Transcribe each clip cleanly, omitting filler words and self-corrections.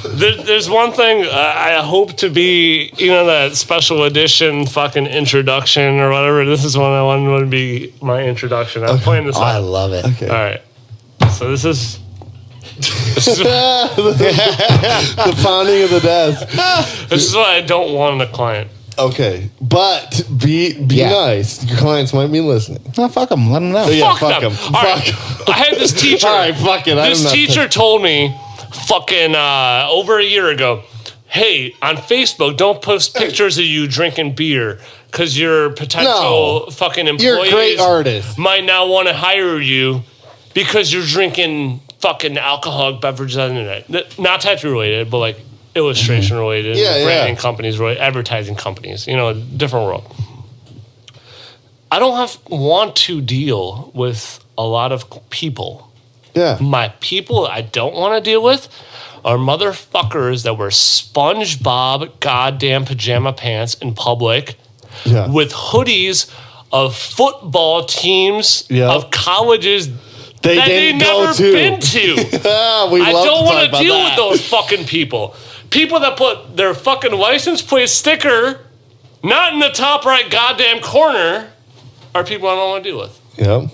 There's one thing I hope to be, that special edition fucking introduction or whatever. This is one I wanted to be my introduction. I'm playing this out. I love it. Okay. All right. So this is the pounding of the desk. this is what I don't want in a client. Okay, but be nice. Your clients might be listening. No, fuck them. Let them know. Yeah, Fuck them. All right. I had this teacher. All right, fuck it. This teacher told me fucking over a year ago, hey, on Facebook, don't post pictures of you drinking beer because your potential fucking employees You're a great artist. might not want to hire you because you're drinking fucking alcoholic beverages on the internet. Not tattoo related, but like illustration related, branding companies, advertising companies, different world. I don't want to deal with a lot of people. Yeah. My people I don't want to deal with are motherfuckers that wear SpongeBob goddamn pajama pants in public with hoodies of football teams of colleges that they never been to. I don't want to deal with those fucking people. People that put their fucking license plate sticker not in the top right goddamn corner are people I don't want to deal with. Yep.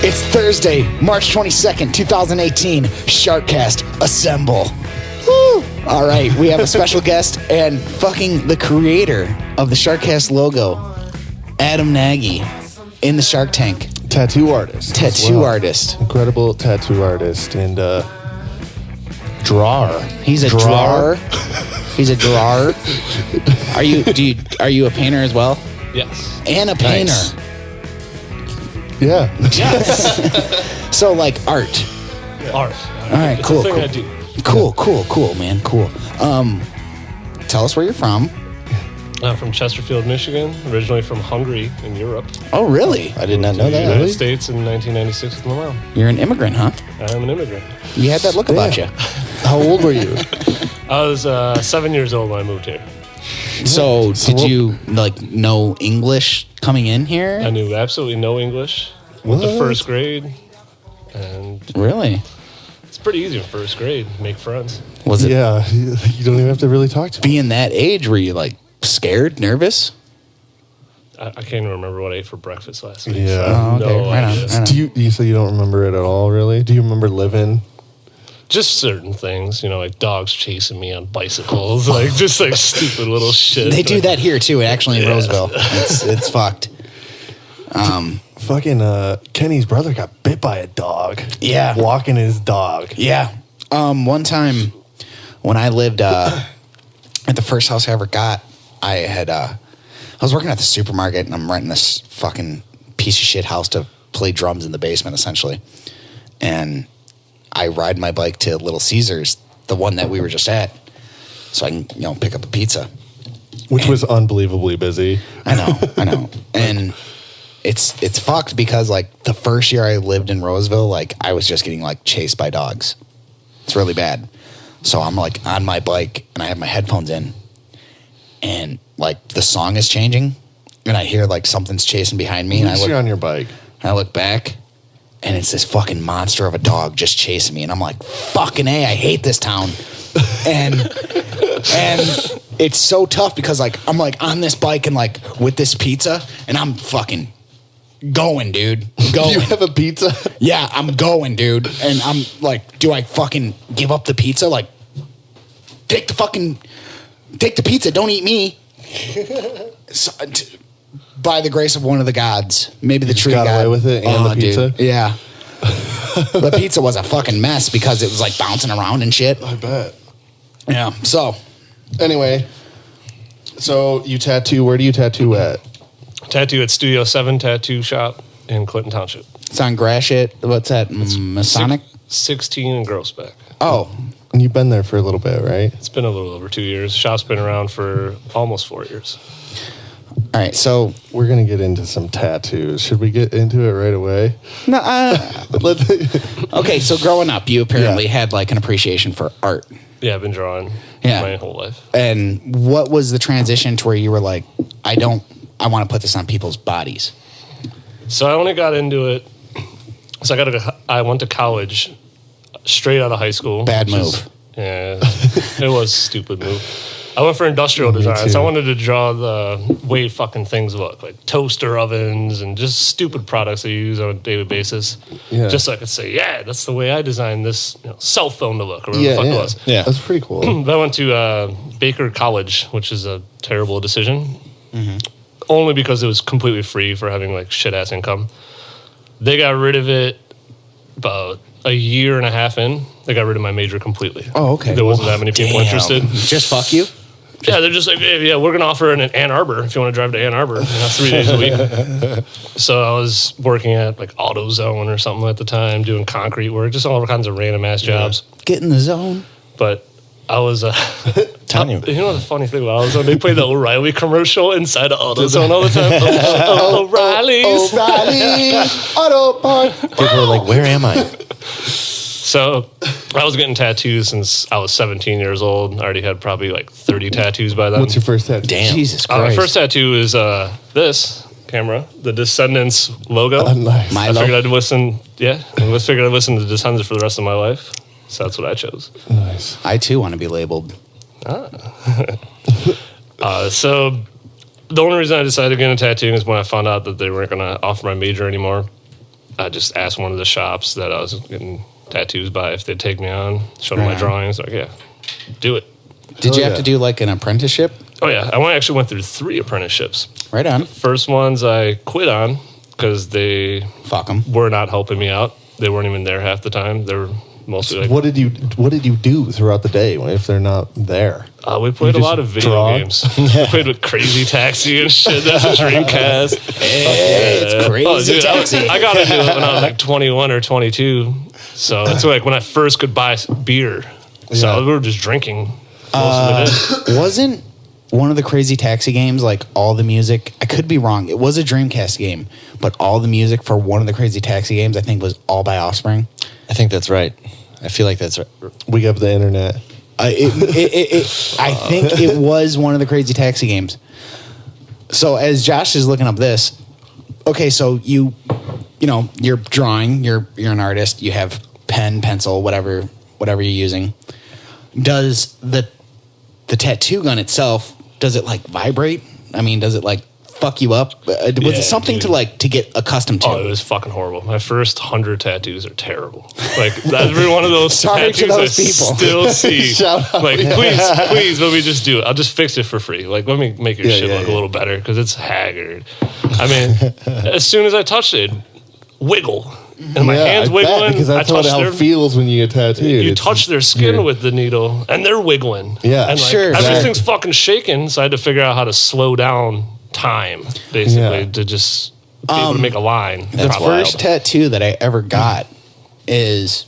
It's Thursday, March 22nd, 2018. SharkCast, assemble. Woo! All right, we have a special guest and fucking the creator of the SharkCast logo, Adam Nagy, in the Shark Tank. Tattoo artist. Artist. Incredible tattoo artist and drawer. He's a drawer. He's a drawer. Are you a painter as well? Yes. And a painter. Nice. Yeah. Yes. So like art. Art. All right, it's cool. a thing cool. I do. Cool, man. Cool. Tell us where you're from. From Chesterfield, Michigan. Originally from Hungary in Europe. Oh, really? I did not know that. United States in 1996 with my mom. You're an immigrant, huh? I'm an immigrant. You had that look about you. How old were you? I was 7 years old when I moved here. So did you know English coming in here? I knew absolutely no English. Went to first grade, and Really? it's pretty easy in first grade. Make friends. Was it Yeah. You don't even have to really talk to me. being that age? Were you like scared, nervous? I can't even remember what I ate for breakfast last week. Yeah. So I have Oh, okay. no Right on, idea. right on. Do you say you don't remember it at all, really? Do you remember living? Just certain things, like dogs chasing me on bicycles, just stupid little shit. They do that here too, actually in Roseville. It's fucked. Fucking Kenny's brother got bit by a dog. Yeah. Walking his dog. Yeah. One time when I lived at the first house I ever got, I was working at the supermarket and I'm renting this fucking piece of shit house to play drums in the basement essentially. And I ride my bike to Little Caesars, the one that we were just at, so I can, pick up a pizza. Which was unbelievably busy. I know. And it's fucked because the first year I lived in Roseville, I was just getting chased by dogs. It's really bad. So I'm on my bike and I have my headphones in and the song is changing and I hear something's chasing behind me. And You're on your bike. I look back and it's this fucking monster of a dog just chasing me. And I'm like, fucking A, I hate this town. And it's so tough because I'm on this bike and with this pizza and I'm fucking going, dude. Going. You have a pizza? Yeah, I'm going, dude. And I'm do I fucking give up the pizza? Take the pizza. Don't eat me. So, by the grace of one of the gods, maybe the tree got god. away with it and the pizza? Dude. Yeah. The pizza was a fucking mess because it was bouncing around and shit. I bet. Yeah. So Anyway, so you tattoo. Where do you tattoo at? Tattoo at Studio 7 Tattoo Shop in Clinton Township. It's on Gratiot. What's that? Masonic? 16 in Grossbeck. Oh. And you've been there for a little bit, right? It's been a little over 2 years. Shop's been around for almost 4 years. All right, so we're gonna get into some tattoos. Should we get into it right away? No. Okay, so growing up, you apparently had like an appreciation for art. Yeah, I've been drawing my whole life. And what was the transition to where you were like, I want to put this on people's bodies? So I only got into it. So I went to college straight out of high school. Bad move. Yeah, it was a stupid move. I went for industrial design, so I wanted to draw the way fucking things look, like toaster ovens and just stupid products that you use on a daily basis. Yeah. Just so I could say, yeah, that's the way I designed this cell phone to look, or whatever the fuck it was. Yeah, that's pretty cool. But I went to Baker College, which is a terrible decision, only because it was completely free for having like shit-ass income. They got rid of it about a year and a half in. They got rid of my major completely. Oh, okay. There wasn't that many people interested. Just fuck you? Yeah, they're just like, hey, yeah, we're going to offer it in Ann Arbor if you want to drive to Ann Arbor 3 days a week. So I was working at like AutoZone or something at the time, doing concrete work, just all kinds of random ass jobs. Get in the zone. But I was, telling you. You know the funny thing about AutoZone? They play the O'Reilly commercial inside of AutoZone all the time. O'Reilly's. O'Reilly Auto Parts. People are like, where am I? So I was getting tattoos since I was 17 years old. I already had probably like 30 tattoos by then. What's your first tattoo? Damn. Jesus Christ. My first tattoo is this camera, the Descendants logo. Nice. I figured I'd listen. Yeah, I figured I'd listen to Descendants for the rest of my life. So that's what I chose. Nice. I too want to be labeled. So the only reason I decided to get into tattooing is when I found out that they weren't going to offer my major anymore. I just asked one of the shops that I was getting tattoos by if they'd take me on, showed them my drawings. Like, yeah, do it. Did you have to do like an apprenticeship? Oh, yeah. I actually went through 3 apprenticeships. Right on. First ones I quit on because they Fuck them. were not helping me out. They weren't even there half the time. They were mostly like... What did you do throughout the day if they're not there? We played a lot of video games. We played with Crazy Taxi and shit. That's a Dreamcast. Hey, it's Crazy Taxi. I got into it when I was like 21 or 22. So it's like when I first could buy beer. So we were just drinking most of the day. Wasn't one of the Crazy Taxi games like all the music? I could be wrong. It was a Dreamcast game, but all the music for one of the Crazy Taxi games, I think, was all by Offspring. I think that's right. I feel like that's right. We have the internet. I think it was one of the Crazy Taxi games. So as Josh is looking up this, okay, so you know, you're drawing, you're an artist, you have pen, pencil, whatever you're using. Does the tattoo gun itself, does it like vibrate? I mean, does it like fuck you up? Was it something to get accustomed to? Oh, it was fucking horrible. My first 100 tattoos are terrible. Like every one of those Sorry tattoos to those people. Still see. Shout out. Like please, let me just do it. I'll just fix it for free. Like let me make your shit look a little better because it's haggard. I mean, as soon as I touched it, wiggle. And my hands wiggling. Because that's how it feels when you get tattooed. You touch their skin with the needle, and they're wiggling. Yeah, and everything's fucking shaking. So I had to figure out how to slow down time, basically, to just be able to make a line. The first tattoo that I ever got is,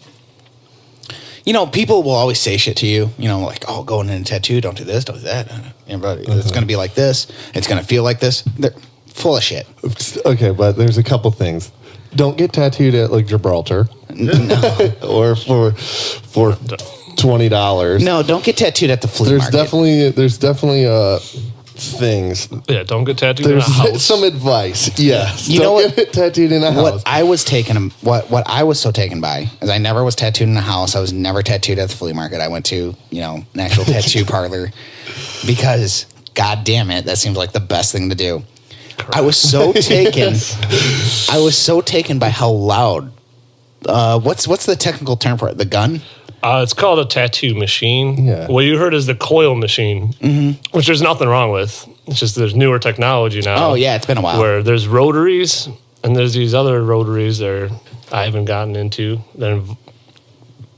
you know, people will always say shit to you, you know, like, oh, going in a tattoo, don't do this, don't do that. It's going to be like this. It's going to feel like this. They're full of shit. Okay, but there's a couple things. Don't get tattooed at like Gibraltar, or for $20. No, don't get tattooed at the flea market. There's definitely things. Yeah, don't get tattooed in a There's house. some advice. Yes, You know don't what? get tattooed in a house. What I was so taken by is I never was tattooed in a house. I was never tattooed at the flea market. I went to, you know, an actual tattoo parlor because, god damn it, that seems like the best thing to do. Correct. I was so taken. I was so taken by how loud. What's the technical term for it? The gun? It's called a tattoo machine. Yeah. What you heard is the coil machine, which there's nothing wrong with. It's just there's newer technology now. Oh yeah, it's been a while. Where there's rotaries, and there's these other rotaries that I haven't gotten into. That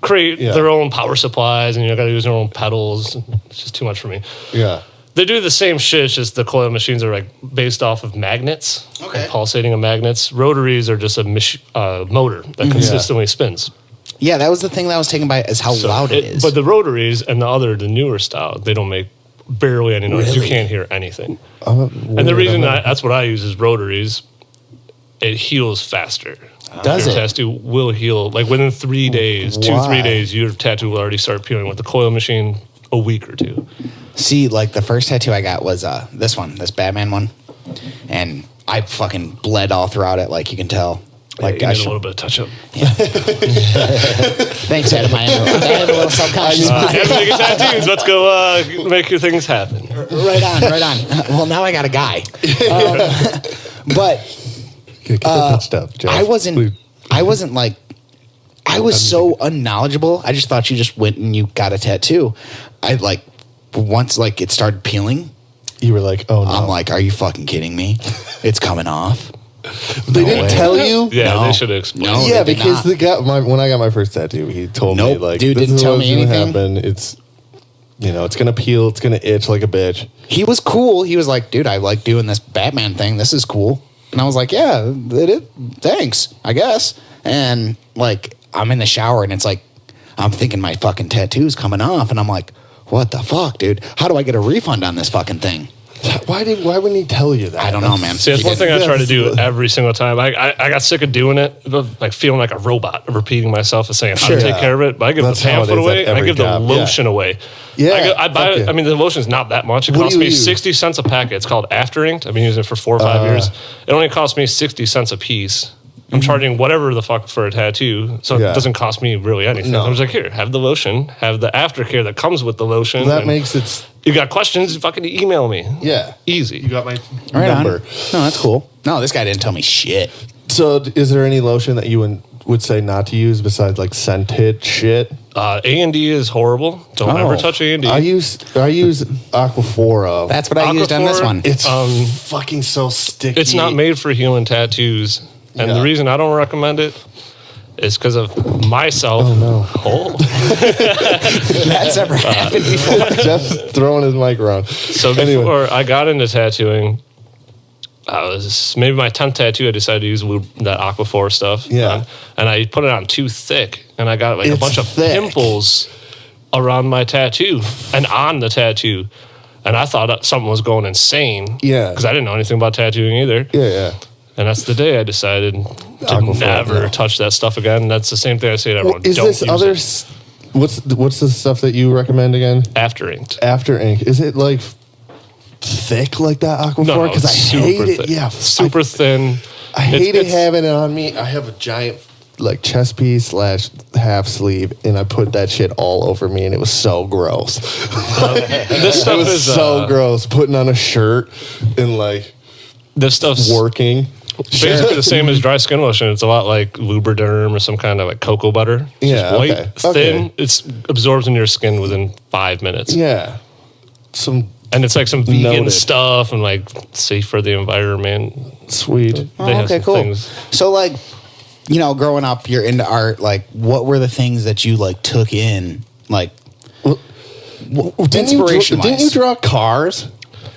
create their own power supplies, and you got to use their own pedals. It's just too much for me. Yeah. They do the same shit. It's just the coil machines are like based off of magnets, Okay. like pulsating of magnets. Rotaries are just a motor that consistently spins. Yeah, that was the thing that I was taken by is how loud it is. But the rotaries and the newer style, they don't make barely any noise. You can't hear anything. And the reason that's what I use is rotaries. It heals faster. Does your it? tattoo will heal like within 3 days, 2-3 days. Your tattoo will already start peeling. With the coil machine, a week or two. See, like the first tattoo I got was this Batman one, and I fucking bled all throughout it, like you can tell. Like You need a little bit of touch up. Thanks, Adam. I am a little subconscious. Make tattoos. Let's go make your things happen. Right on. Well, now I got a guy. But Get the touched up, Jeff. I wasn't like, I was so unknowledgeable. I just thought you just went and you got a tattoo. I like, once like it started peeling, You were like, oh no. I'm like, are you fucking kidding me? It's coming off. They didn't tell you? Yeah, No. they should have explained. No. Yeah, they did because not. when I got my first tattoo, he told me Nope, like, dude this didn't is tell what's me gonna anything. happen. It's, it's gonna peel. It's gonna itch like a bitch. He was cool. He was like, dude, I like doing this Batman thing. This is cool. And I was like, yeah, it is. Thanks, I guess. And like, I'm in the shower and it's like, I'm thinking my fucking tattoo's coming off. And I'm like, what the fuck, dude? How do I get a refund on this fucking thing? Why wouldn't he tell you that? I don't know, man. See, that's He one thing didn't. I try to do every single time. I got sick of doing it, like feeling like a robot, repeating myself and saying how to take care of it. But I give That's the how it pamphlet is away. at I every give job. the lotion away. Yeah, I buy fuck it. yeah. I mean, the lotion's not that much. It What do costs you me use? 60 cents a packet. It's called After Inked. I've been using it for 4 or 5 years. It only costs me 60 cents a piece. I'm charging whatever the fuck for a tattoo, so Yeah. it doesn't cost me really anything. No. I'm just like, here, have the lotion, have the aftercare that comes with the lotion. That and makes it. you got questions? Fucking email me. Yeah. Easy. You got my Right number. on. No, that's cool. No, this guy didn't tell me shit. So, is there any lotion that you would say not to use besides like scented shit? A&D is horrible. Don't ever touch A&D. I use Aquaphora. That's what I used on this Aquaphor, one. It's fucking so sticky. It's not made for healing tattoos. And Yeah. the reason I don't recommend it is because of myself. Oh no! That's never happened before. Jeff's throwing his mic around. So Anyway. before I got into tattooing, I was maybe my 10th tattoo. I decided to use that Aquaphor stuff. Yeah. And I put it on too thick, and I got like a It's bunch of thick. pimples around my tattoo and on the tattoo. And I thought something was going insane. Yeah. Because I didn't know anything about tattooing either. Yeah. And that's the day I decided to Aquaphor, never yeah. touch that stuff again. That's the same thing I say to everyone. Is Don't this use other? it. What's the stuff that you recommend again? After Inked. After Ink. Is it like thick like that Aquaphor? No, Because I it's hate super it. thin. Yeah, Super thin. I hate It's- having it on me. I have a giant like chest piece / half sleeve, and I put that shit all over me, and it was so gross. This It stuff was is so gross. Putting on a shirt and like This stuff's working. basically the same as dry skin lotion. It's a lot like Lubriderm or some kind of like cocoa butter. It's Yeah, just white, okay. thin. Okay. It absorbs in your skin within 5 minutes. Yeah, some And it's like some vegan Noted. stuff and like safe for the environment. sweet. They Oh, have okay, some cool. things. So, like, growing up, you're into art. Like, what were the things that you like took in? Like, Didn't inspiration-wise. you draw cars?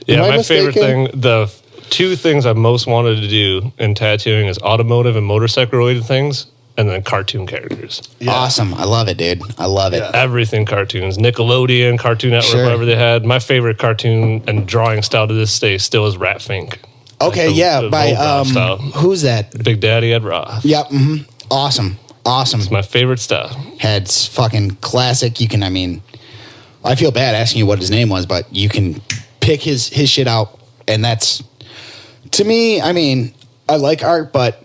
Yeah, Am I my favorite mistaken? thing, the 2 things I most wanted to do in tattooing is automotive and motorcycle related things, and then cartoon characters. awesome. I love it, dude. I love it. Yeah. Everything cartoons, Nickelodeon, Cartoon Network, Sure. whatever they had. My favorite cartoon and drawing style to this day still is RATFINK. Okay, Like the- yeah. the By old Rob style. who's that? Big Daddy Ed Roth. Yep. Awesome. It's my favorite stuff. Had fucking classic. You can. I mean, I feel bad asking you what his name was, but you can pick his shit out, and that's to me. I mean, I like art, but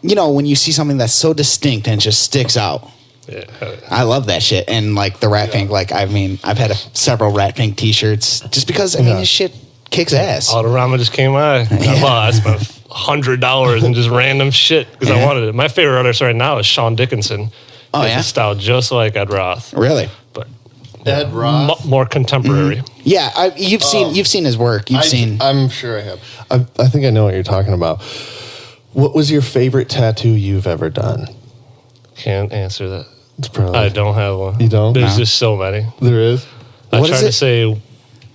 when you see something that's so distinct and just sticks out. Yeah. I love that shit. And like the RATFINK, like, I mean, I've had several RATFINK t-shirts just because, I mean, his shit kicks ass. Autorama just came by. I spent $100 in just random shit because I wanted it. My favorite artist right now is Sean Dickinson. Oh, He has yeah? a style just like Ed Roth, Really? but Ed Roth. more contemporary. Yeah. You've seen his work. You've seen. I'm sure I have. I think I know what you're talking about. What was your favorite tattoo you've ever done? Can't answer that. It's probably I don't have one. You don't? There's No. just so many. There is. I What tried is to it? say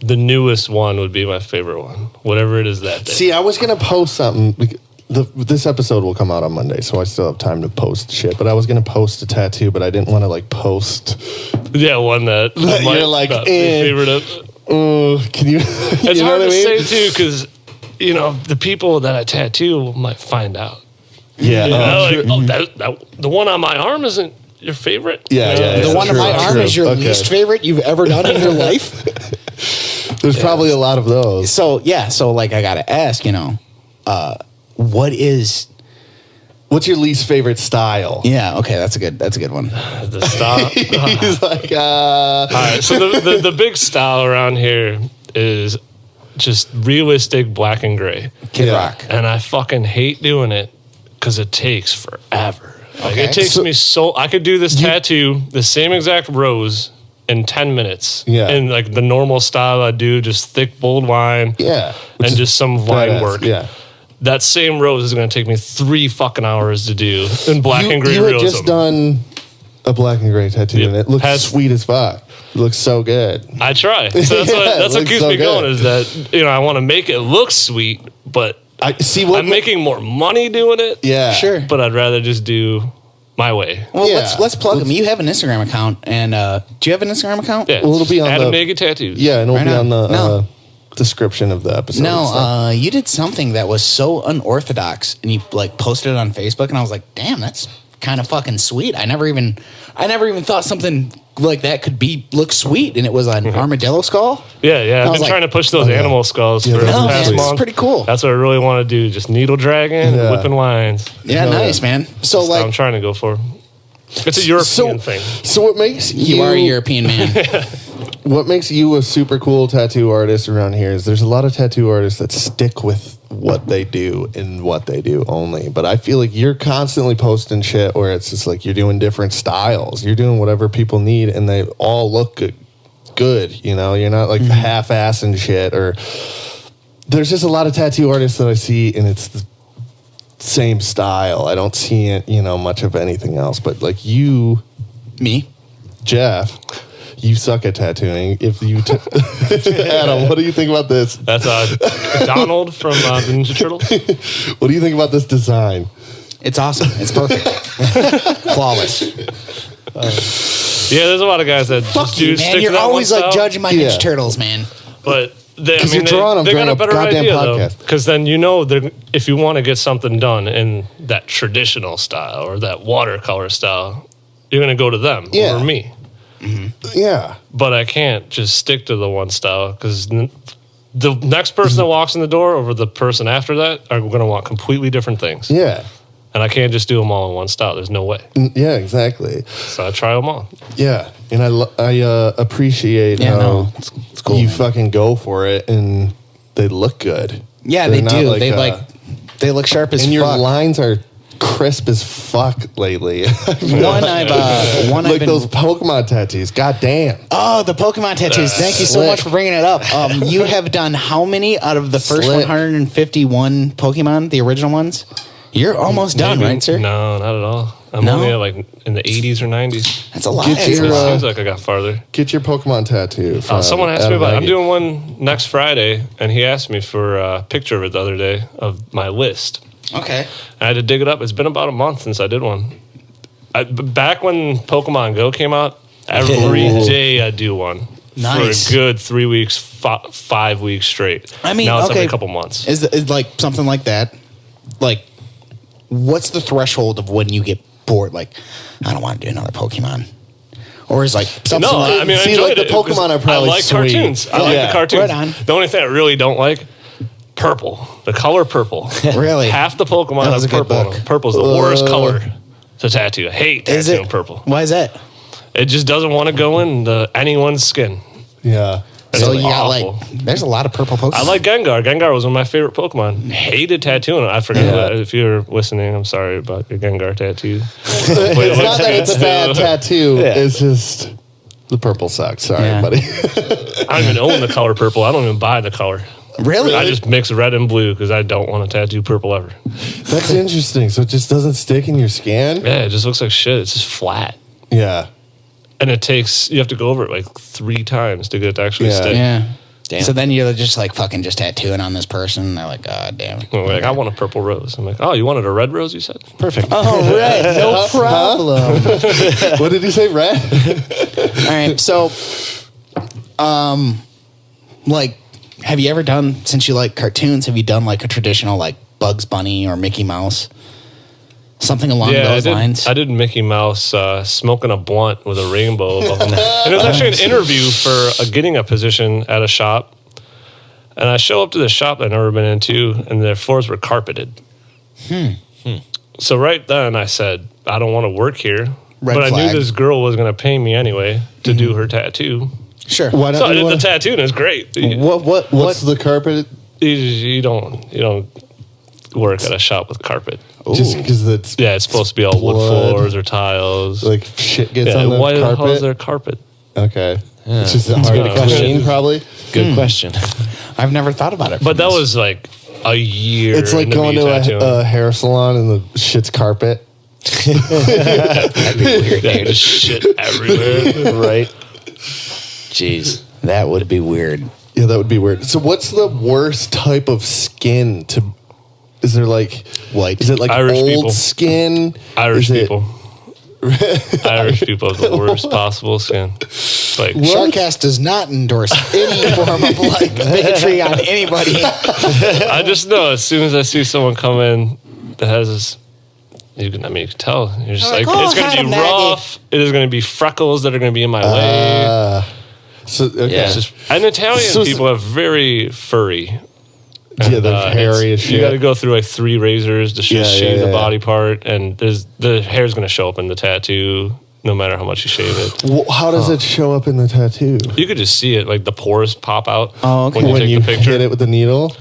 the newest one would be my favorite one. Whatever it is that day. See, I was gonna post something. This episode will come out on Monday, so I still have time to post shit. But I was gonna post a tattoo, but I didn't want to like post. Yeah, one that You're like, favorite of. Can you? It's you know hard what to I mean? say too, because the people that I tattoo might find out. Yeah, The one on my arm isn't your favorite. Yeah. The one on my arm is your least favorite you've ever done in your life. There's probably a lot of those. So like I gotta ask, what's your least favorite style? Yeah, okay, that's a good one. The style. He's like, All right, so the big style around here is just realistic black and gray. Kid Rock. And I fucking hate doing it because it takes forever. Like, Okay. it takes me I could do this tattoo, the same exact rose, in 10 minutes. Yeah. In like the normal style I do, just thick, bold line. yeah, And just some line badass, work. Yeah. That same rose is going to take me 3 fucking hours to do in black and gray You had realism. just done a black and gray tattoo, Yeah. and it looks sweet as fuck. It looks so good. I try. So that's Yeah, what it looks keeps so me going good. is that, I want to make it look sweet, but I see what I'm making more money doing it. Yeah, Sure. But I'd rather just do my way. Well, Yeah. let's plug them. You have an Instagram account, and do you have an Instagram account? Yeah. Well, it'll be on Adam the- Naked Tattoos. Yeah, and it'll Right be on. on the No. description of the episode. and stuff. No, you did something that was so unorthodox, and you like posted it on Facebook, and I was like, "Damn, that's kind of fucking sweet." I never even thought something like that could look sweet, and it was an armadillo skull. Yeah. I've I been was like, trying to push those animal skulls Yeah, for the that's No, past man, it's month. pretty cool. That's what I really want to do. Just needle dragging, Yeah. whipping lines. Yeah, Hell nice, yeah. man. So That's what I'm like, trying to go for. It's a European thing. So what makes you are a European man. What makes you a super cool tattoo artist around here is there's a lot of tattoo artists that stick with what they do and what they do only. But I feel like you're constantly posting shit where it's just like you're doing different styles. You're doing whatever people need and they all look good. You're not like half-assing shit. Or there's just a lot of tattoo artists that I see and it's the same style. I don't see it, much of anything else. But like you, Me? Jeff, you suck at tattooing. If you, Adam, what do you think about this? That's Donald from the Ninja Turtles. What do you think about this design? It's awesome. It's perfect. Flawless. Yeah, there's a lot of guys that Fuck just you, do stick man. to You're that always one like style. judging my Yeah. Ninja Turtles, man. But they, 'Cause you're drawing them they got during a a better goddamn idea podcast. because then if you want to get something done in that traditional style or that watercolor style, you're gonna go to them Yeah. over me. Yeah. But I can't just stick to the one style because the next person that walks in the door over the person after that are gonna want completely different things, Yeah. and I can't just do them all in one style. There's no way. Yeah, exactly. So I try them all. Yeah. And I appreciate Yeah, how no, it's cool, you man. fucking go for it and they look good. Yeah, They're they not do. They look sharp as and your fuck. lines are crisp as fuck lately. One I've like been. those Pokemon tattoos. God damn. Oh, the Pokemon tattoos. Thank you so Slick. much for bringing it up. You have done how many out of the first Slick. 151 Pokemon, the original ones? You're almost done, Maybe. right, sir? No, not at all. I'm No? only like in the 80s or 90s. That's a lot. Get It your, seems like I got farther. Get your Pokemon tattoo. From Someone asked me Adam about it. I'm Nagy. doing one next Friday, and he asked me for a picture of it the other day of my list. Okay. I had to dig it up. It's been about a month since I did one. Back when Pokemon Go came out, every day I do one. Nice. For a good 3 weeks, 5 weeks straight. I mean, now it's okay. every couple months. Is like something like that? Like, what's the threshold of when you get bored? Like, I don't want to do another Pokemon. Or is like something No, like, I mean, I See, enjoyed like, the it. It was- Pokemon are probably I like sweet. cartoons. I like Yeah. the cartoons. Right on. The only thing I really don't like, purple. The color purple. Really? Half the Pokemon That was have a good purple. book. Purple's the worst color to tattoo. I hate is tattooing it purple. Why is that? It just doesn't want to go in anyone's skin. Yeah. It's So you got awful. like, there's a lot of purple Pokemon. I like Gengar. Gengar was one of my favorite Pokemon. Hated tattooing. I forget Yeah. if you're listening. I'm sorry about your Gengar tattoo. It's not that it's a bad tattoo. Yeah. It's just the purple sucks. Sorry, Yeah. buddy. I don't even own the color purple. I don't even buy the color. Really? I just mix red and blue because I don't want to tattoo purple ever. That's interesting. So it just doesn't stick in your skin? Yeah, it just looks like shit. It's just flat. Yeah. And you have to go over it like 3 times to get it to actually Yeah. stick. Yeah. Damn. So then you're just like fucking just tattooing on this person. And they're like, God damn it. Like, I want a purple rose. I'm like, oh, you wanted a red rose, you said? Perfect. Oh, red. No problem. What did he say, red? All right. So, like, have you ever done, since you like cartoons, have you done like a traditional like Bugs Bunny or Mickey Mouse? Something along those lines? I did Mickey Mouse smoking a blunt with a rainbow above him. And it was actually an interview for getting a position at a shop. And I show up to the shop I'd never been into, and their floors were carpeted. So right then I said, I don't want to work here. Red but flag. I knew this girl was going to pay me anyway to do her tattoo. Sure. Why not So I did the want- tattoo, and it was great. What's the carpet? You don't work at a shop with carpet. Just because it's Yeah, it's supposed to be all wood Blood. floors or tiles. like shit gets yeah, on the why the hell is carpet. there carpet? Okay. It's just a hard good question. clean, probably. Good question. I've never thought about it. But that was like a year. It's like into going me to tattooing. a hair salon and the shit's carpet. That'd be weird, Yeah, dude. just shit everywhere. Right? Jeez. That would be weird. Yeah, that would be weird. So, what's the worst type of skin to? Is there like White. Is it like Irish old people. skin? Irish Is it- people. Irish people have the worst possible skin. Like SharkCast does not endorse any form of like bigotry on anybody. I just know as soon as I see someone come in that has this, you can tell. You're just Like, like, oh, it's going had to be a maggot. rough. It is going to be freckles that are going to be in my way. So okay. Yeah. It's just, and Italian So- people are very furry. Yeah, they're hairy as it's- shit. You got to go through like 3 razors to Yeah, shave yeah, the yeah. body part, and the hair's going to show up in the tattoo no matter how much you shave it. Well, how does it show up in the tattoo? You could just see it, like the pores pop out. Oh, okay. When you When take you the picture. hit it with the needle?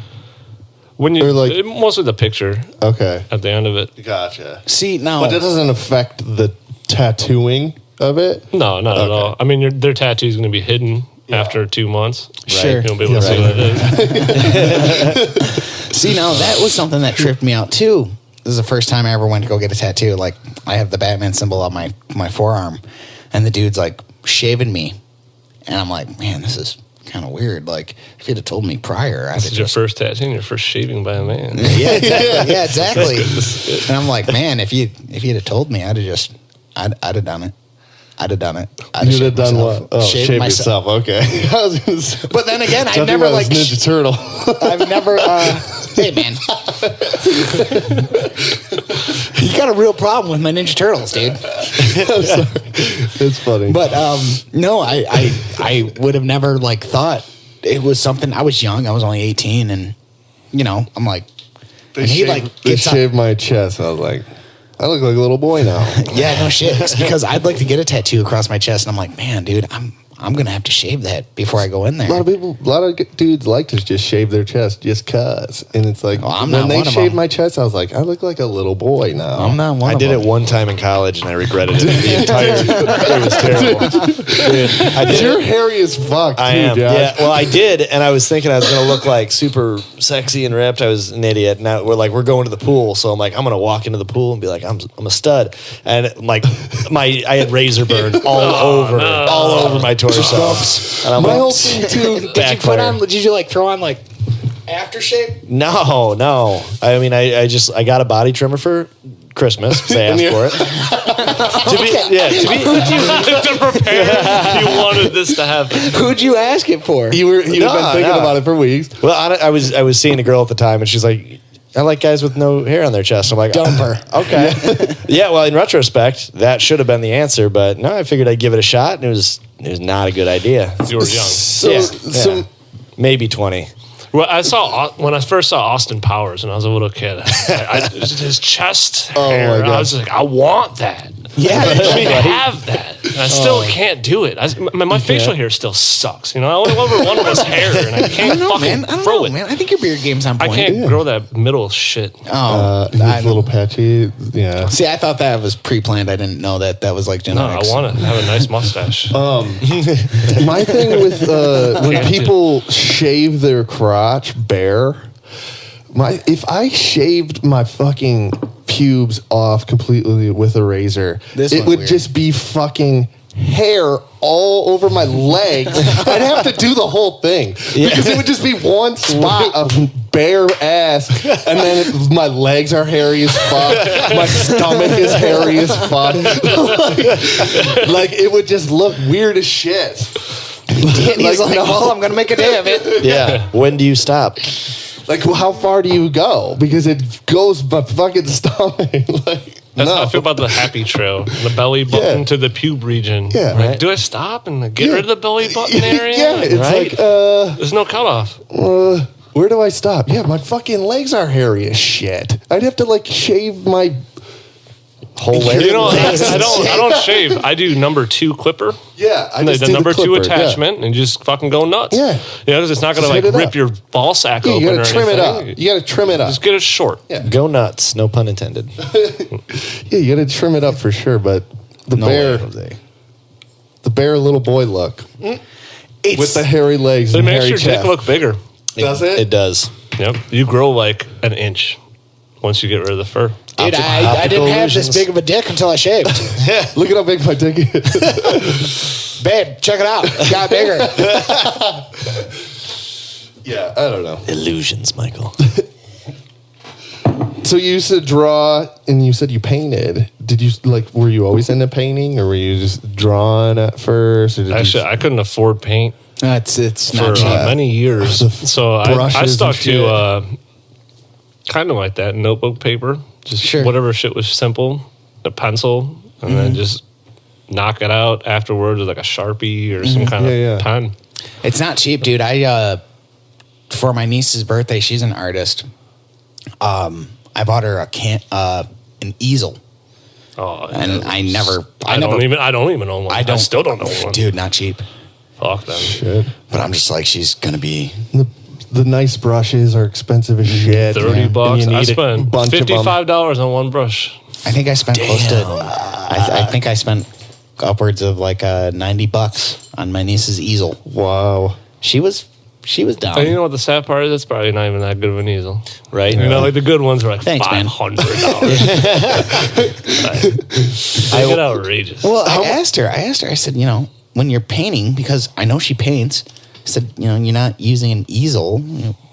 When you or like- mostly the picture Okay. at the end of it. Gotcha. See, now But that doesn't affect the tattooing of it? No, not at Okay. all. I mean, their tattoo is going to be hidden after 2 months. Sure. You won't be able to Yeah, see what it is. See, now that was something that tripped me out too. This is the first time I ever went to go get a tattoo. Like, I have the Batman symbol on my forearm, and the dude's like shaving me, and I'm like, man, this is kind of weird. Like, if you'd have told me prior, I'd have This is your just first tattoo and your first shaving by a man. yeah, exactly. Yeah, exactly. And I'm like, man, if you'd have told me, I'd have done it. I'd have done it. I'd You'd have shaved done myself. what? Oh, Shaved shave myself. yourself. Okay. I was gonna say, But then again, I've talking never about like this Ninja Turtle. I've never. Hey, man. You got a real problem with my Ninja Turtles, dude. It's funny. But no, I would have never like thought it was something. I was young. I was only 18, and I'm like, and he like they gets up. shaved my chest. I was like, I look like a little boy now. Yeah, no shit. It's because I'd like to get a tattoo across my chest, and I'm like, man, dude, I'm gonna have to shave that before I go in there. A lot of dudes like to just shave their chest just cuz. And it's like, Well, I'm when not they one of shaved them. my chest, I was like, I look like a little boy now. I'm not one I of did them. it one time in college and I regretted it the entire It was terrible. Dude, I did You're it. hairy as fuck, I too, am. Josh. Yeah. Well, I did, and I was thinking I was going to look like super sexy and ripped. I was an idiot. Now we're going to the pool, so I'm like, I'm going to walk into the pool and be like, I'm a stud, and like I had razor burn all over my torso. And I'm My like, whole thing, too. backfire. Did you like throw on like aftershave? No. I mean, I got a body trimmer for Christmas because I asked for it. To prepare, you wanted this to happen. Who'd you ask it for? You've been thinking about it for weeks. Well, I was seeing a girl at the time, and she's like, I like guys with no hair on their chest. I'm like, Dump her. Okay. Yeah, well, in retrospect, that should have been the answer, but no, I figured I'd give it a shot, and it was not a good idea. You were young. So, Maybe 20. Well, when I first saw Austin Powers when I was a little kid, his chest hair, my God. I was like, I want that. Yeah, Let me have that. And I still can't do it. My facial hair still sucks. I only ever one was hair, and I I can't don't know, fucking man. I don't throw know, it. man. I think your beard game's on I point. can't grow that middle shit. Oh, it's a little patchy. Yeah. see, I thought that was pre-planned. I didn't know that was like No, I genetics. want to have a nice mustache. My thing with when Can't do people shave their crotch bare, if I shaved my fucking pubes off completely with a razor, This it one's would weird. just be fucking hair all over my legs. I'd have to do the whole thing because it would just be one spot of bare ass, and then my legs are hairy as fuck. My stomach is hairy as fuck. like it would just look weird as shit. And he's like, well, I'm gonna make a day of it. Yeah. When do you stop? Like, how far do you go? Because it goes my fucking stomach. like, That's how I feel about the happy trail. The belly button to the pube region. Yeah. Like, Right. do I stop and get rid of the belly button area? Yeah, it's Right. like, There's no cutoff. where do I stop? Yeah, my fucking legs are hairy as shit. I'd have to like shave my Whole leg? You know, I don't shave. I do number 2 clipper. Yeah, I The just do number 2 clipper, attachment and just fucking go nuts. Yeah. You know, it's not going to Just hit like it rip up. your ball sack Yeah, open you or gotta trim it anything. up. You gotta trim it up. Just get it short. Yeah. Go nuts. No pun intended. Yeah, you gotta trim it up for sure. But the No way, bear, Jose. the bear little boy look with the hairy legs It and makes hairy your dick chest. look bigger. Does it? It does. Yep. You grow like an inch once you get rid of the fur. Dude, I didn't have this illusions. big of a dick until I shaved. Look at how big my dick is. Babe, check it out. It got bigger. Yeah, I don't know. Illusions, Michael. So you used to draw, and you said you painted. Did you like? Were you always into painting, or were you just drawing at first? Or did Actually, I couldn't afford paint It's for not cheap. many years. So I brushes stuck and shit. to kind of like that notebook paper. Just Sure. whatever shit was simple, a pencil, and then just knock it out afterwards with like a Sharpie or some kind Yeah, of yeah. pen. It's not cheap, dude. I for my niece's birthday, she's an artist. I bought her an easel, Oh, and I I don't even own one. I still don't own one. Dude, not cheap. Fuck them. Shit. But I'm just like, she's gonna be. The nice brushes are expensive as shit. $30. And you need I a spent bunch of 'em. $55 on one brush. I think I spent close to. I think I spent upwards of like $90 on my niece's easel. Wow. She was down. And you know what the sad part is? It's probably not even that good of an easel. Right? You know, like the good ones are like Thanks, man. $500. I get outrageous. Well, I asked her. I said, you know, when you're painting, because I know she paints. I said, you know, you're not using an easel.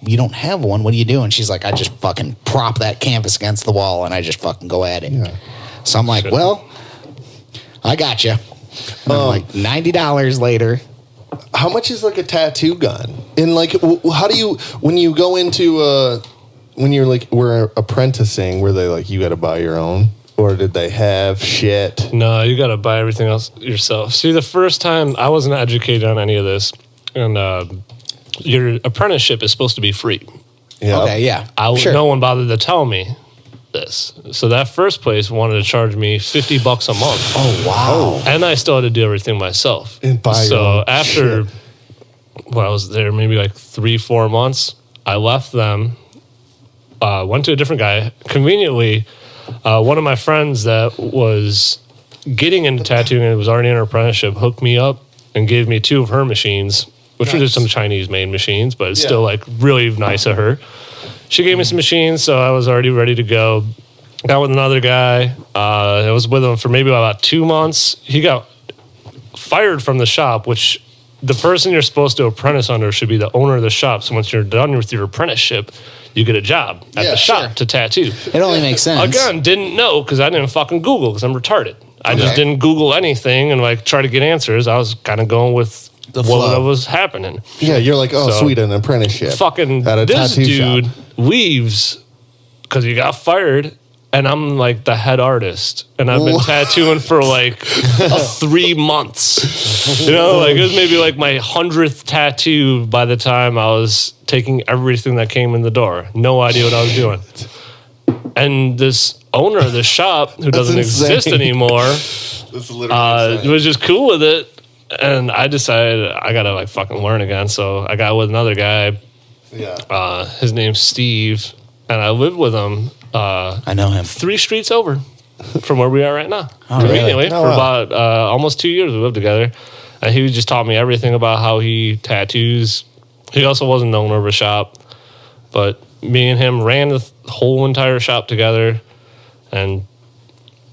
You don't have one. What do you do? And she's like, I just fucking prop that canvas against the wall and I just fucking go at it. Yeah. So I'm like, well, I got you. I'm like $90 later. How much is like a tattoo gun? And like, how do you, when you go into, when you're like, we're apprenticing, were they like, you got to buy your own? Or did they have shit? No, you got to buy everything else yourself. See, the first time I wasn't educated on any of this, and your apprenticeship is supposed to be free. Yeah. Okay, yeah. Sure. No one bothered to tell me this. So that first place wanted to charge me $50 a month. Oh, wow. And I still had to do everything myself. And buy your so own after, shit. well, I was there maybe like 3-4 months, I left them, went to a different guy. Conveniently, one of my friends that was getting into tattooing and was already in her apprenticeship hooked me up and gave me 2 of her machines, which were just some Chinese-made machines, but it's still like really nice of her. She gave me some machines, so I was already ready to go. Got with another guy. I was with him for maybe about 2 months. He got fired from the shop, which the person you're supposed to apprentice under should be the owner of the shop. So once you're done with your apprenticeship, you get a job at the shop to tattoo. It only makes sense. Again, didn't know because I didn't fucking Google because I'm retarded. I just didn't Google anything and like try to get answers. I was kind of going with The what flow. was happening. Yeah, you're like, oh, So, sweet, an apprenticeship. Fucking at a this tattoo dude shop. leaves because he got fired, and I'm like the head artist, and I've been tattooing for like 3 months. You know, like it was maybe like my 100th tattoo by the time I was taking everything that came in the door. No idea what I was doing. And this owner of the shop, who doesn't exist insane. anymore, That's literally was just cool with it. And I decided I gotta like fucking learn again. So I got with another guy. yeah. His name's Steve, and I lived with him I know him. 3 streets over from where we are right now. Oh, really? Anyway, Oh, for wow. about almost 2 years we lived together, and he just taught me everything about how he tattoos. He also wasn't the owner of a shop, but me and him ran the whole entire shop together, and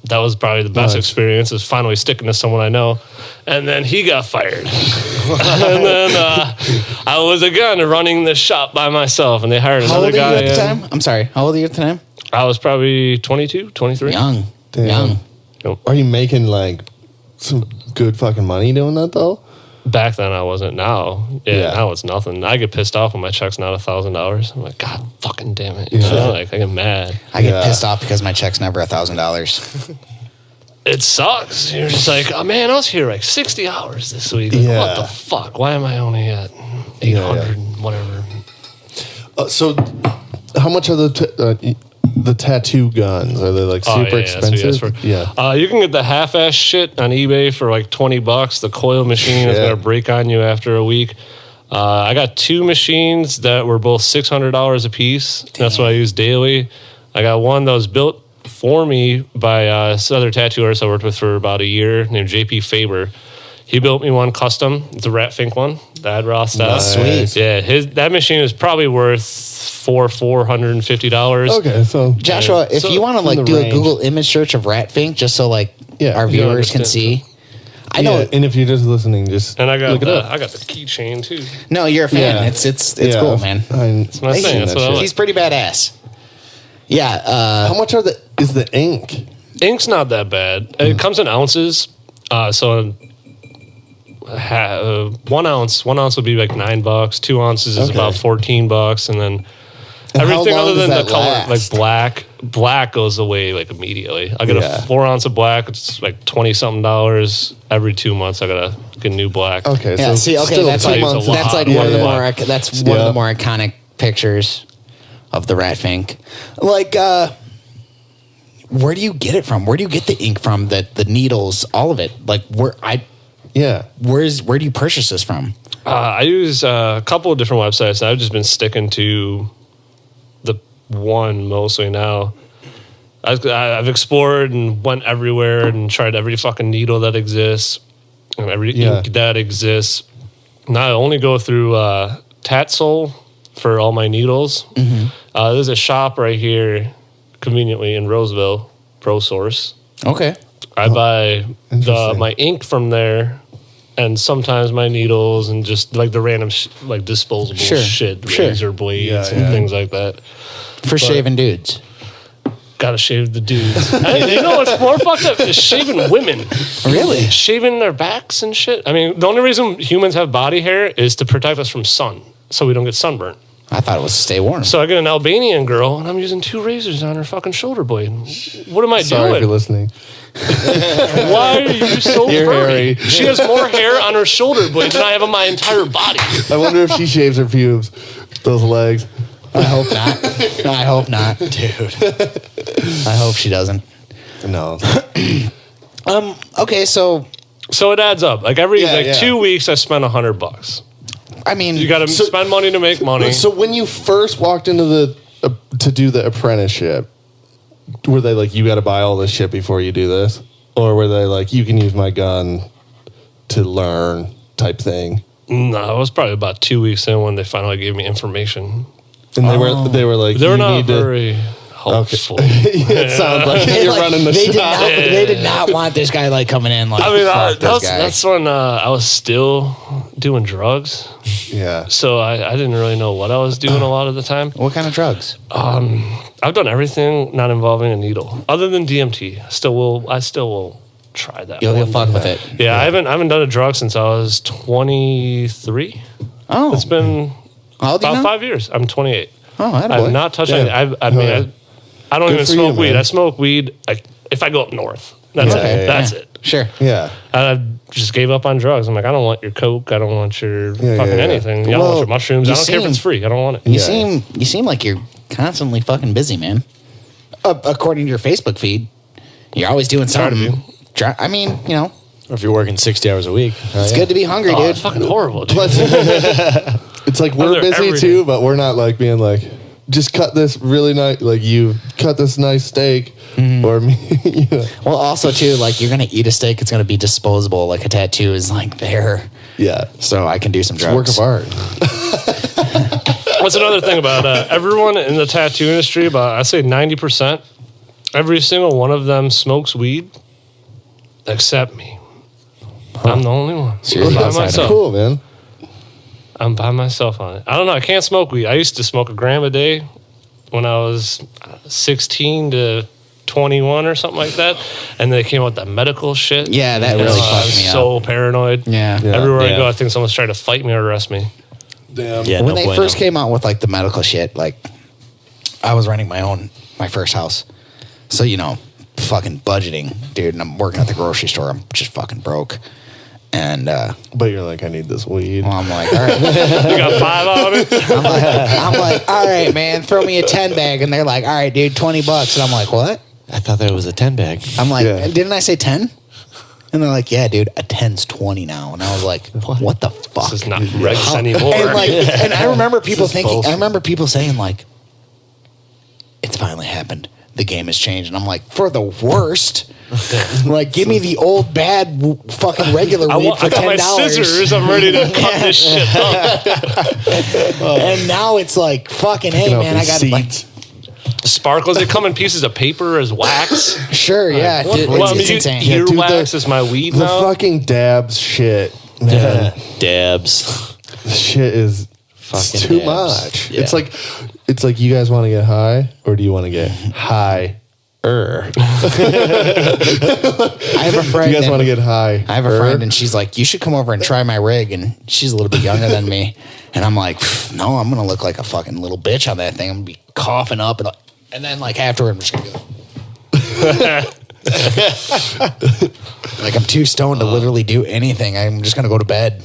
that was probably the best experience, is finally sticking to someone I know. And then he got fired. And then I was again running the shop by myself, and they hired another guy. How old are you at the time? I'm sorry. How old are you at the time? I was probably 22, 23. Young. Damn. Young. Are you making like some good fucking money doing that though? Back then I wasn't. Now, now it's nothing. I get pissed off when my check's not $1,000. I'm like, God fucking damn it. You know, like I get mad. I get pissed off because my check's never $1,000. It sucks. You're just like, oh man, I was here like 60 hours this week. Like, what the fuck? Why am I only at 800 whatever? So how much are the tattoo guns? Are they like super expensive? You can get the half-ass shit on eBay for like $20. The coil machine is gonna break on you after a week. I got 2 machines that were both $600 a piece. Damn. That's what I use daily. I got one that was built for me by this other tattoo artist I worked with for about a year named JP Faber. He built me one custom. It's a RATFINK one, the Ad Raw style. Nice. Sweet. Yeah, that machine is probably worth $450. Okay, so Joshua, if you want to like do a Google image search of RATFINK, just so like our viewers can see. I know, and if you're just listening, just and I got look it up. I got the keychain too. No, you're a fan. Yeah. It's cool, man. It's my thing. That's what I like. He's pretty badass. Yeah. How much is the ink? Ink's not that bad. It comes in ounces. So 1 ounce would be like $9. 2 ounces is about $14, and then everything other than the color, like black goes away like immediately. I get a 4 ounce of black. It's like $20-something. Every 2 months, I gotta get new black. Okay, yeah. So that's like one of the more one of the more iconic pictures of the RATFINK. Like, where do you get it from? Where do you get the ink from? The needles, all of it. Like, where do you purchase this from? I use a couple of different websites. I've just been sticking to the one mostly now. I've explored and went everywhere and tried every fucking needle that exists and every ink that exists. Now I only go through Tatsol for all my needles. Mm-hmm. There's a shop right here, conveniently in Roseville, ProSource. Okay. I buy my ink from there, and sometimes my needles, and just like the random like disposable shit, razor blades and things like that. For shaving dudes. Gotta shave the dudes. And you know what's more fucked up is shaving women. Really? Shaving their backs and shit. I mean, the only reason humans have body hair is to protect us from sun, so we don't get sunburnt. I thought it was to stay warm. So I get an Albanian girl, and I'm using 2 razors on her fucking shoulder blade. What am I doing? Sorry if you're listening. Why are you so furry? She has more hair on her shoulder blade than I have on my entire body. I wonder if she shaves her pubes, those legs. I hope not. I hope not, dude. I hope she doesn't. No. Okay, so it adds up. Like every 2 weeks, I spend $100. I mean, you got to spend money to make money. So when you first walked into to do the apprenticeship, were they like, you got to buy all this shit before you do this? Or were they like, you can use my gun to learn type thing? No, it was probably about 2 weeks in when they finally gave me information. And they were like, they were not very helpful. Okay. It sounds like you're running the shop. They did not want this guy like coming in like. I mean, that's when I was still doing drugs. Yeah. So I didn't really know what I was doing a lot of the time. What kind of drugs? I've done everything not involving a needle, other than DMT. I still will try that. You'll fuck with it. Yeah, I haven't done a drug since I was 23. Oh, it's been about 5 years. I'm 28. Oh, I've not touched anything. I don't even smoke weed. I smoke weed if I go up north. That's it. That's it. Sure. Yeah. And I just gave up on drugs. I'm like, I don't want your coke. I don't want your fucking anything. I don't want your mushrooms. I don't care if it's free. I don't want it. You seem like you're constantly fucking busy, man. According to your Facebook feed, you're always doing something. I mean, you know. Or if you're working 60 hours a week. It's good to be hungry, dude. It's fucking horrible, dude. It's like we're busy too, but we're not like being like, just cut this really nice, like you cut this nice steak, or me. Well, also too, like you're gonna eat a steak, it's gonna be disposable. Like a tattoo is like there. Yeah. So I can do some drugs. Work of art. What's another thing about everyone in the tattoo industry? About I say 90% Every single one of them smokes weed, except me. I'm the only one. Seriously? I'm by That's myself. Cool, man. I'm by myself on it. I don't know. I can't smoke weed. I used to smoke a gram a day when I was 16 to 21 or something like that. And they came out with that medical shit. Yeah, that You really know, I fucked was me up. so paranoid. Yeah. Everywhere I Yeah. go, I think someone's trying to fight me or arrest me. Damn. Yeah, When no they bueno. first came out with like the medical shit, like I was renting my first house. So, fucking budgeting, dude. And I'm working at the grocery store. I'm just fucking broke. And But you're like, I need this weed. well, I'm like, all right. You got 5 on it? I'm like, all right, man, throw me a 10 bag. And they're like, all right, dude, $20. And I'm like, what? I thought that was a 10 bag. I'm like, Yeah. didn't I say 10? And they're like, yeah, dude, a 10's 20 now. And I was like, what the fuck? This is not regs anymore. And like, and I remember people is thinking, bullshit. I remember people saying like, it's finally happened. The game has changed. And I'm like, for the worst. Like, give me the old bad fucking regular weed for I got my $10. scissors. I'm ready to cut this shit up. And now it's like, fucking, hey, Picking up man, I got like, receipts. Sparkles, they come in pieces of paper as wax. sure, yeah, dude, Well, I mean, it's insane. Yeah, dude, earwax is my weed The now. fucking dabs shit, man. Dabs. The shit is Fucking too dabs. much. Yeah. It's like you guys want to get high, or do you want to get high? I have a friend. You guys and- want to get high? I have a friend, and she's like, "You should come over and try my rig." And she's a little bit younger than me, and I'm like, "No, I'm gonna look like a fucking little bitch on that thing. I'm gonna be coughing up, and then like afterward, I'm just gonna go." Like I'm too stoned to literally do anything. I'm just gonna go to bed.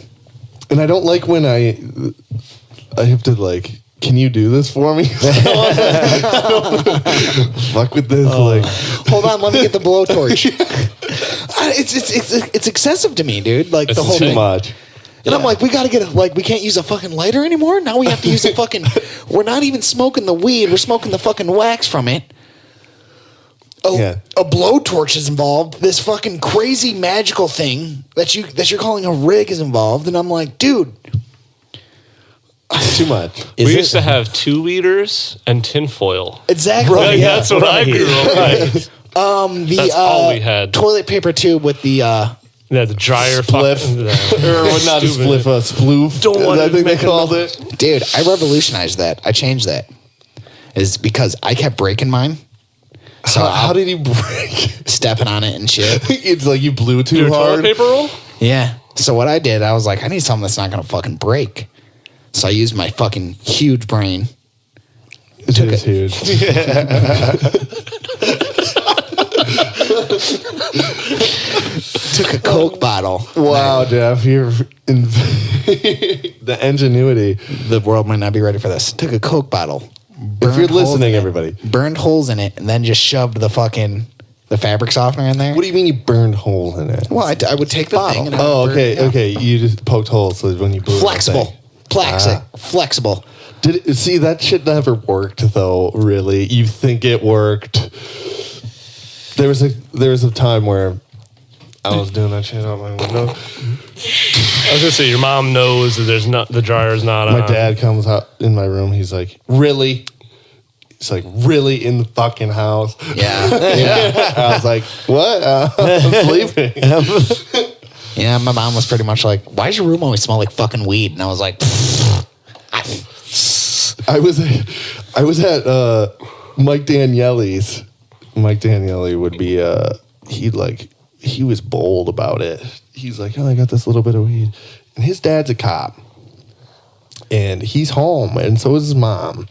And I don't like when I have to like. Can you do this for me? Fuck with this, like. Hold on, let me get the blowtorch. It's excessive to me, dude. Like It's the whole Too thing. much. And I'm like, we gotta get we can't use a fucking lighter anymore. Now we have to use a fucking. We're not even smoking the weed. We're smoking the fucking wax from it. Yeah. A blowtorch is involved. This fucking crazy magical thing that you're calling a rig is involved, and I'm like, dude. Too much. Is We it- used to have 2-liters and tinfoil. Exactly. Like, yeah. that's what I grew up with. The That's all we had. toilet paper tube with the Yeah, the dryer Spliff. Or not a spliff, a sploof. Don't want I to think they make a called it. dude. I revolutionized that. I changed that. Is because I kept breaking mine. So How I'm did he break? stepping on it and shit. It's like you blew too Your toilet hard. paper roll? Yeah. So what I did, I was like, I need something that's not gonna fucking break. So I used my fucking huge brain. It is huge. Took a Coke bottle. Wow, Jeff, you're in the ingenuity. The world might not be ready for this. Took a Coke bottle. If you're burned holes listening, in it, everybody. burned holes in it, and then just shoved the fabric softener in there. What do you mean you burned holes in it? Well, I would take the thing. And I Oh, would burn- okay, yeah. okay. You just poked holes so when you blew Flexible, the plastic, Ah. flexible. see, that shit never worked though. Really, you think it worked? There was a time where I was doing that shit out my window. I was gonna say your mom knows that the dryer's not on. My dad comes out in my room. He's like, "Really?" He's like, "Really in the fucking house?" Yeah, yeah, I was like, "What? I'm sleeping." yeah. My mom was pretty much like, "Why does your room always smell like fucking weed?" And I was like, I was at Mike Daniele's. Mike Daniele would be he was bold about it. He's like, "Oh, I got this little bit of weed," and his dad's a cop, and he's home, and so is his mom.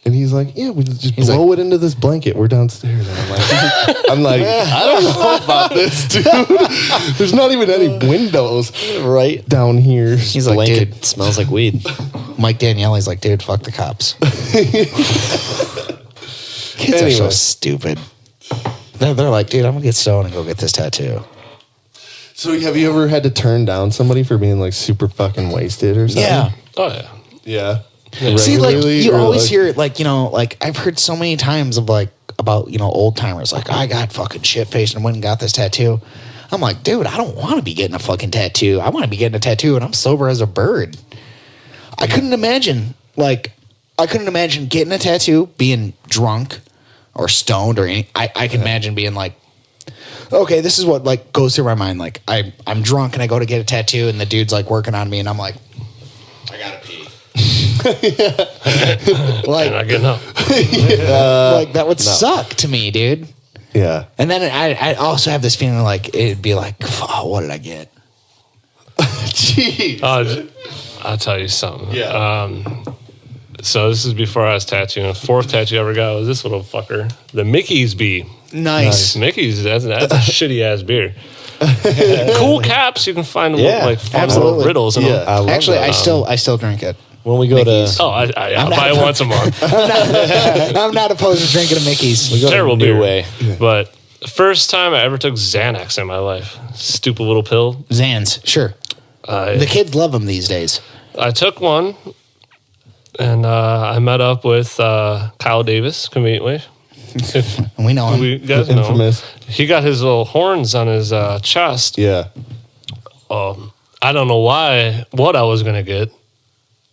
And he's like, "Yeah, we just blow it into this blanket. We're downstairs." And I'm like, I don't know about this, dude. There's not even any windows Right. down here. He's like, Blanket dude. smells like weed. Mike Daniele's like, dude, fuck the cops. Kids are so Anyway. stupid. They're like, dude, I'm gonna get stoned and go get this tattoo. So have you ever had to turn down somebody for being like super fucking wasted or something? Yeah. Oh yeah. Yeah. See, like Regularly, you or, always like- hear it, like like I've heard so many times of about old timers, like I got fucking shit faced and went and got this tattoo. I'm like, dude, I don't want to be getting a fucking tattoo. I want to be getting a tattoo, and I'm sober as a bird. I couldn't imagine getting a tattoo, being drunk, or stoned or any, I can imagine being like, okay, this is what like goes through my mind. Like I'm drunk and I go to get a tattoo and the dude's like working on me and I'm like, I gotta pee. Like, not getting up. like that would suck to me, dude. Yeah. And then I also have this feeling like it'd be like, oh, what did I get? Jeez. I'll tell you something. Yeah. So this is before I was tattooing. The fourth tattoo I ever got was this little fucker. The Mickey's bee. Nice. Mickey's, that's a shitty ass beer. Cool caps. You can find like fun absolutely. riddles. And Yeah, I love Actually, that. I still drink it. When we go Mickey's. to I buy it once a month. I'm not opposed to drinking a Mickey's. Terrible New beer. Way. But the first time I ever took Xanax in my life. Stupid little pill. Zans, sure. The kids love them these days. I took one, and I met up with Kyle Davis, conveniently. We know him. You guys know him. Infamous. He got his little horns on his chest. Yeah. I don't know what I was going to get,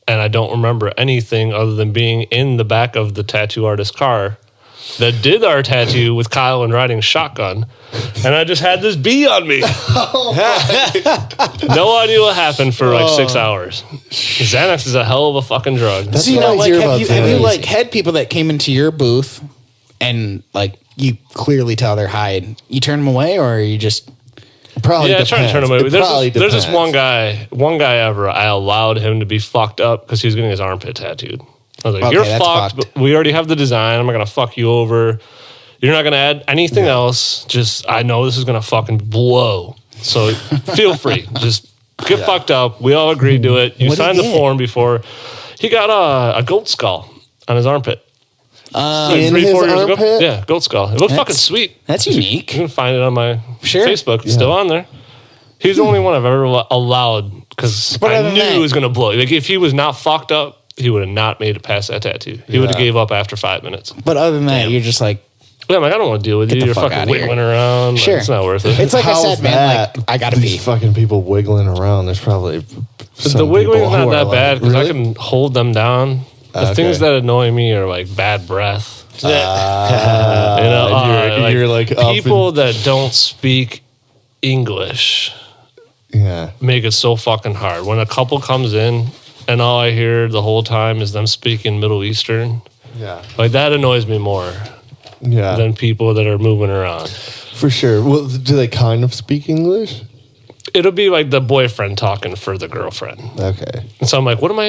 and I don't remember anything other than being in the back of the tattoo artist's car that did our tattoo with Kyle and riding shotgun, and I just had this bee on me. No idea what happened for like 6 hours. Xanax is a hell of a fucking drug. That's So, you what know, I like, hear have about you Xanax. like had people that came into your booth and like you clearly tell they're high? You turn them away, or are you just Probably Yeah, I tried to turn him depends. away. It probably There's this depends. one guy ever, I allowed him to be fucked up because he was getting his armpit tattooed. I was like, Okay, you're that's fucked, fucked. but we already have the design. I'm not going to fuck you over. You're not going to add anything else. Just, I know this is going to fucking blow. So feel free. Just get fucked up. We all agreed to it. You What did signed he the get? form before. He got a goat skull on his armpit. In his armpit? Yeah, goat skull. It looked That's- fucking sweet. that's unique? You can find it on my Sure. Facebook. It's still on there. He's the only one I've ever allowed because But I other knew than it that- was going to blow. Like if he was not fucked up, he would have not made it past that tattoo. He would have gave up after 5 minutes. But other than that, you're just like, Yeah, I'm like, I don't want to deal with you. the You're fuck fucking outta here. wiggling around. Like, Sure. it's not worth it. it's like I How's said, man. that? Like I gotta These pee. fucking people wiggling around. There's probably the wiggling's not that bad because Really? I can hold them down. The Okay. things that annoy me are like bad breath. And you're like up people that don't speak English Yeah. make it so fucking hard. When a couple comes in and all I hear the whole time is them speaking Middle Eastern, Yeah. like that annoys me more Yeah. than people that are moving around. For sure. Well, do they kind of speak English? It'll be like the boyfriend talking for the girlfriend. Okay. And so I'm like, what am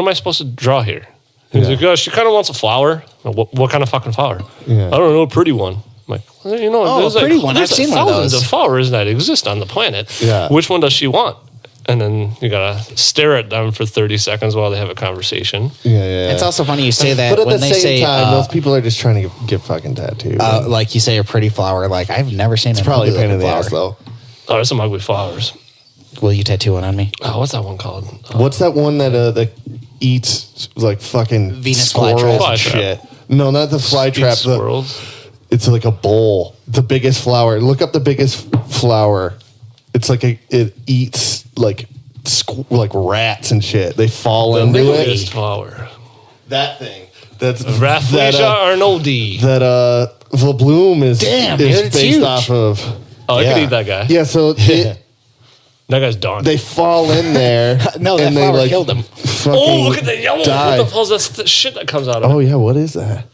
I supposed to draw here? And he's Yeah. like, oh, she kind of wants a flower. I'm like, what kind of fucking flower? Yeah. I don't know, a pretty one. I'm like, well, you know, Oh, there's a pretty one. there's I've seen one of thousands those. of flowers that exist on the planet. Yeah. Which one does she want? And then you gotta stare at them for 30 seconds while they have a conversation. Yeah. It's also funny you say that But at when the they same say time, those people are just trying to get fucking tattooed. like you say a pretty flower. Like I've never seen it's a probably a ugly pain in the flower. ass, though. Oh, there's some ugly flowers. Will you tattoo one on me? Oh, what's that one called? What's that one that eats like fucking Venus squirrels flytrap. and shit? No, not the fly trap. Eat squirrels. It's like a bowl. The biggest flower. Look up the biggest flower. It's like it eats like rats and shit. They fall The into biggest it. flower. That thing. That's Rafflesia Arnoldi. that Vabloom is Damn, dude, is it's based huge. off of. Oh, I yeah. could eat that guy. Yeah, so That guy's done. they fall in there. No, that and they, flower like, killed him. Oh, look at the yellow. die. What the hell's this shit that comes out of Oh it? yeah, what is that?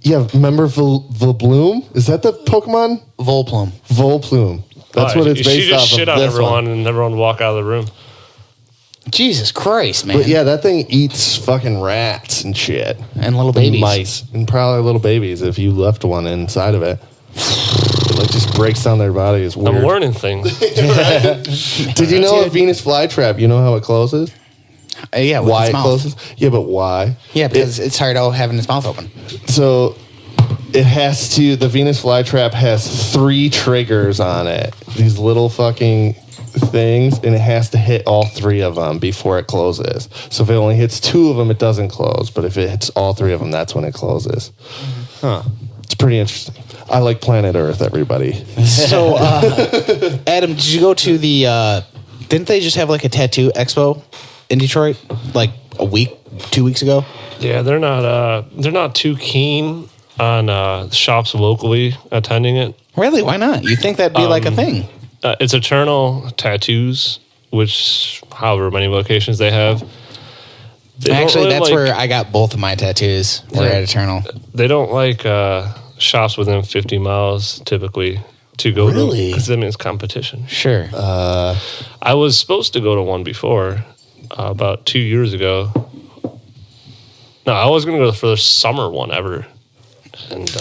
Yeah, remember Vabloom? Is that the Pokemon? Volplum. Volplume. That's Oh, what it's she based just off shit of. on This everyone one. and everyone walk out of the room. Jesus Christ, man. But yeah, that thing eats fucking rats and shit. And little And babies. mice. And probably little babies if you left one inside of it. It like just breaks down their body. It's weird. I'm learning things. Did you know a Venus flytrap, you know how it closes? Yeah, with Why its it mouth. closes? Yeah, but why? Yeah, because it's hard out having its mouth open. So it has to, the Venus flytrap has 3 triggers on it. These little fucking things, and it has to hit all 3 of them before it closes. So if it only hits 2 of them, it doesn't close. But if it hits all 3 of them, that's when it closes. Huh. It's pretty interesting. I like planet Earth, everybody. So, Adam, did you go to the, didn't they just have like a tattoo expo in Detroit like a week, 2 weeks ago? Yeah, they're not too keen on shops locally attending it. Really? Why not? You think that'd be like a thing? It's Eternal Tattoos, which however many locations they have. Actually, that's where I got both of my tattoos. Were at Eternal. They don't like shops within 50 miles typically to go to because that means competition. Sure. I was supposed to go to one before about 2 years ago. No, I was going to go for the summer one ever. And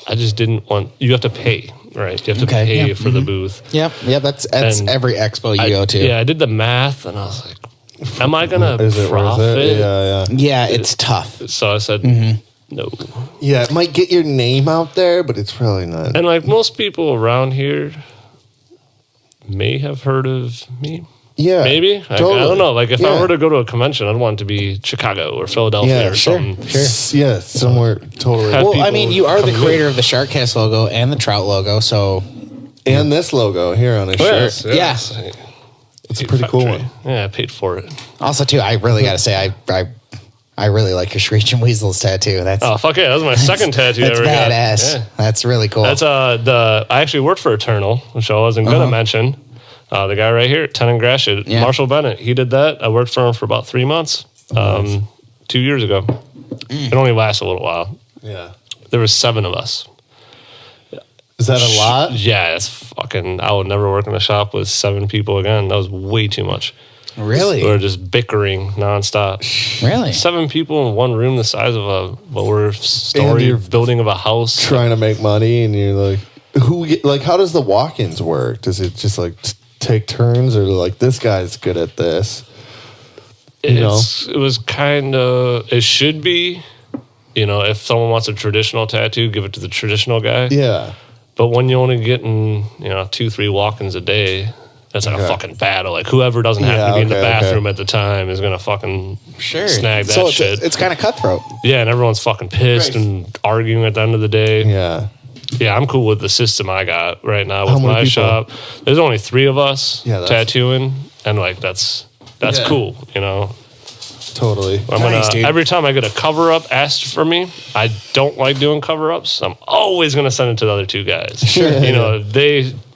I just didn't want... You have to pay, right? You have to pay for the booth. Yeah, that's every expo you go to. Yeah, I did the math, and I was like, am I going to profit? Yeah, it's tough. So I said, no. Yeah, it might get your name out there, but it's probably not. And like most people around here may have heard of me. Yeah. Maybe. Like, totally. I don't know. Like if I were to go to a convention, I'd want it to be Chicago or Philadelphia or something. Sure. Yeah, somewhere totally. Well, I mean, you are the creator of the SharkCast logo and the Trout logo, so... And this logo here on his shirt. Yes. Yeah. It's a pretty cool one. Yeah, I paid for it. Also, too, I really got to say, I really like your Screeching Weasels tattoo. That's Fuck yeah, that was my second tattoo that's I ever got. badass. Yeah. That's really cool. That's I actually worked for Eternal, which I wasn't gonna mention. The guy right here, Tenon Gratiot, Marshall Bennett, he did that. I worked for him for about 3 months, 2 years ago. It only lasted a little while. Yeah. There was 7 of us. Is that a lot? Yeah, it's fucking. I would never work in a shop with 7 people again. That was way too much. Really? We were just bickering nonstop. Really? 7 people in one room, the size of a lower story building of a house. Trying to make money, and you're like, how does the walk-ins work? Does it just like take turns, or like this guy's good at this? It was kind of. It should be. If someone wants a traditional tattoo, give it to the traditional guy. Yeah. But when you're only getting, 2-3 walk-ins a day, that's like a fucking battle. Like whoever doesn't have to be in the bathroom at the time is gonna fucking snag that shit. It's kind of cutthroat. Yeah, and everyone's fucking pissed and arguing at the end of the day. Yeah. Yeah, I'm cool with the system I got right now with my shop. There's only 3 of us tattooing, and like that's cool, Totally. Dude. Every time I get a cover-up asked for me, I don't like doing cover-ups. I'm always going to send it to the other 2 guys. Sure.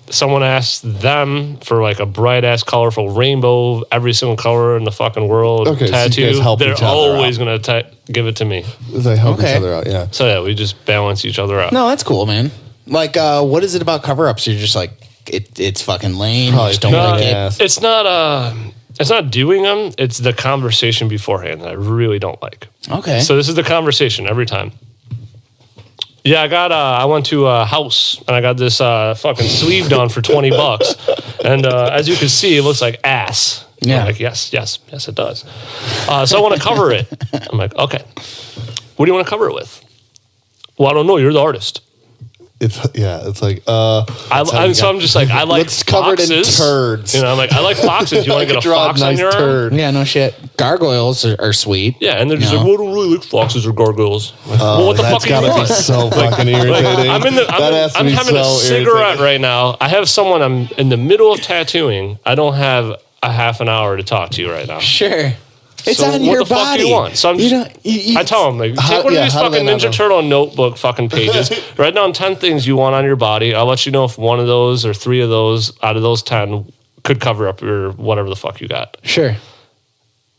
Someone asks them for like a bright-ass colorful rainbow, every single color in the fucking world tattoo. So they're always going to give it to me. They help each other out, yeah. So yeah, we just balance each other out. No, that's cool, man. Like, what is it about cover-ups? You're just like, it's fucking lame. You just don't like it. It's not doing them. It's the conversation beforehand that I really don't like. Okay. So this is the conversation every time. Yeah, I went to a house and I got this fucking sleeve done for $20. And as you can see, it looks like ass. Yeah. I'm like, yes, it does. So I want to cover it. I'm like, okay. What do you want to cover it with? Well, I don't know. You're the artist. It's like I'm just like I like let's cover it in turds. I'm like I like foxes. You want to get a fox on your arm? Yeah, no shit. Gargoyles are sweet. Yeah, and they're just like, well, I don't really like foxes or gargoyles. Well, what the fuck do you want? That's gotta be so fucking irritating. I'm having a cigarette right now. I have someone. I'm in the middle of tattooing. I don't have a half an hour to talk to you right now. Sure. It's so on your body. What the fuck do you want? So I'm I tell them, take one of these fucking Ninja Turtle notebook fucking pages, write down 10 things you want on your body. I'll let you know if one of those or 3 of those out of those 10 could cover up your whatever the fuck you got. Sure.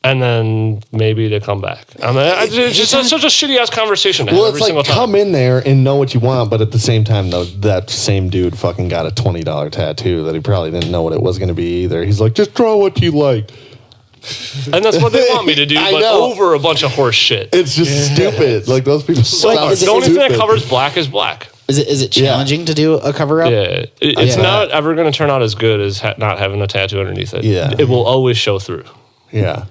And then maybe they come back. It's just such a shitty ass conversation to have every single time. Come in there and know what you want, but at the same time, though, that same dude fucking got a $20 tattoo that he probably didn't know what it was going to be either. He's like, just draw what you like. And that's what they want me to do, but over a bunch of horse shit. It's just stupid. Like those people. The only thing that covers black is black. Is it challenging to do a cover up? Yeah, it's not ever going to turn out as good as not having a tattoo underneath it. Yeah, it will always show through. Yeah,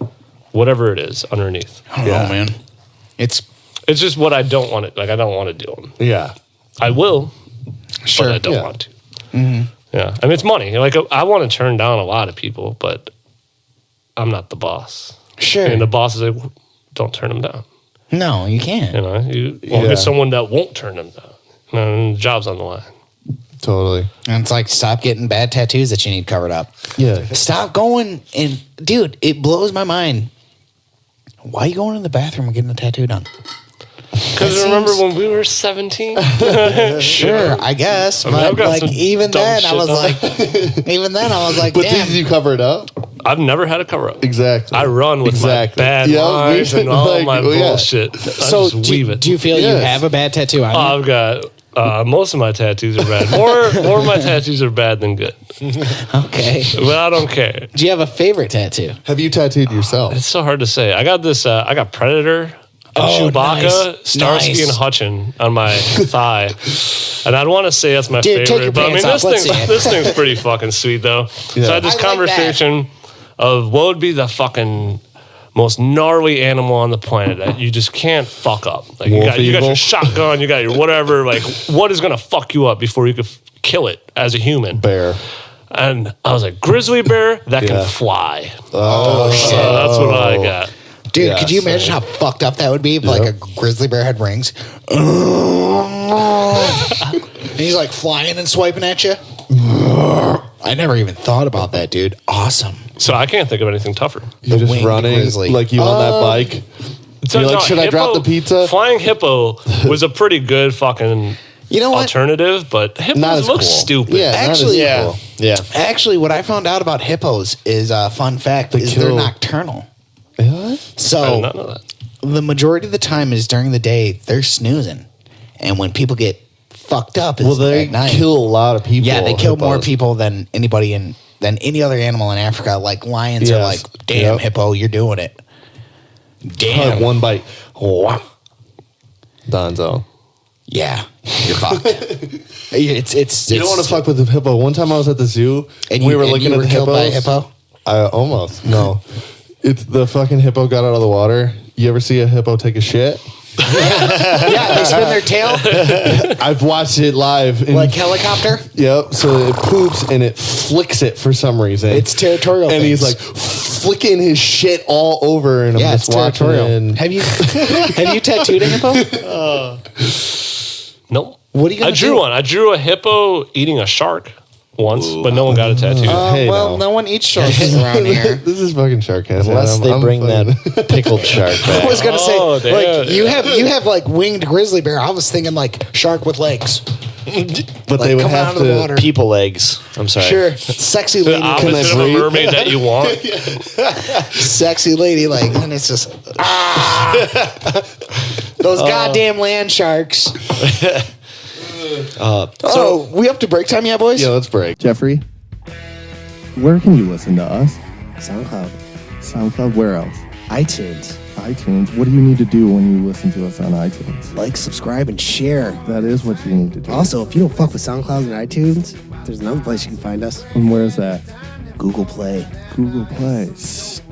whatever it is underneath. I don't know, man. It's just what I don't want to. Like I don't want to do them. Yeah, I will. Sure, but I don't want to. Mm-hmm. Yeah, I mean it's money. Like I want to turn down a lot of people, but I'm not the boss. Sure. And the boss is like, don't turn them down. No, you can't. You won't get someone that won't turn them down. And the job's on the line. Totally. And it's like, stop getting bad tattoos that you need covered up. Yeah. Stop going and, dude, it blows my mind. Why are you going in the bathroom and getting a tattoo done? Because remember when we were 17? Sure, I guess. I mean, I've But got like some even dumb then, I shit was on like, even then, I was like, But damn. did you cover it up? I've never had a cover up. Exactly. I run with Exactly. my bad Yeah, lines we- and all like, my well, yeah. bullshit. I So just weave it. do you feel you Yes. have a bad tattoo on you? I've got most of my tattoos are bad. More of my tattoos are bad than good. Okay. But I don't care. Do you have a favorite tattoo? Have you tattooed yourself? It's so hard to say. I got this. I got Predator, and Oh, Chewbacca, nice. Starsky, Nice. and Hutchin on my thigh. And I'd want to say that's my Dude, take favorite, your but I mean pants off. Let's see it. this thing's pretty fucking sweet though. Yeah. So I had this I like conversation of what would be the fucking most gnarly animal on the planet that you just can't fuck up. Like you Wolf got evil? your shotgun, you got your whatever. Like what is gonna fuck you up before you could kill it as a human? Bear. And I was like, grizzly bear that Yeah. can fly. Oh, So that's what I got. Dude, Yeah, could you imagine how fucked up that would be if like a grizzly bear had rings? And he's like flying and swiping at you. I never even thought about that, dude. Awesome. So I can't think of anything tougher. You're just winged running grizzly. like you on that bike. So, You're like, should I drop the pizza? Flying hippo was a pretty good fucking You know what? alternative, but hippos Not as look cool. stupid. Yeah, not as Actually, cool. Yeah. Actually, what I found out about hippos is a fun fact is they're kill- nocturnal. What? I did So not know that. the majority of the time is during the day they're snoozing, and when people get fucked up, is Well, they at night. kill a lot of people. Yeah, they kill more hippos. people than anybody than any other animal in Africa. Like lions are Yes. like, damn, Yep. hippo, you're doing it. Damn. Like one bite. Wham. Donzo. Yeah, you're fucked. It's You don't want to fuck with the hippo. One time I was at the zoo And we you- were and looking you at were the killed by a hippos. hippo? I almost no. It's the fucking hippo got out of the water. You ever see a hippo take a shit? Yeah, they spin their tail I've watched it live. In, like helicopter. yep. So it poops and it flicks it for some reason. It's territorial. and he's things. like flicking his shit all over, and I'm yeah, just it's watching. territorial. And Have you tattooed a hippo? Nope. What are you gonna I drew do? one. I drew a hippo eating a shark once, but no one got a tattoo. Hey, no one eats sharks around here. this is fucking SharkCast. Unless man. they I'm bring fucking- that pickled shark I back. was gonna say, Oh, damn. like you have like winged grizzly bear. I was thinking like shark with legs. But Like they would coming have out of the to. water. People legs. I'm sorry. Sure, sexy The lady, opposite of a breathe? mermaid that you want. sexy lady, like, and it's just those goddamn land sharks. So we up to break time, yeah, boys? Yeah, let's break. Jeffrey, where can you listen to us? SoundCloud, SoundCloud, where else? iTunes. iTunes. What do you need to do when you listen to us on iTunes? Like, subscribe, and share. That is what you need to do. Also, if you don't fuck with SoundCloud and iTunes, there's another place you can find us. And where is that? Google Play, Google Play.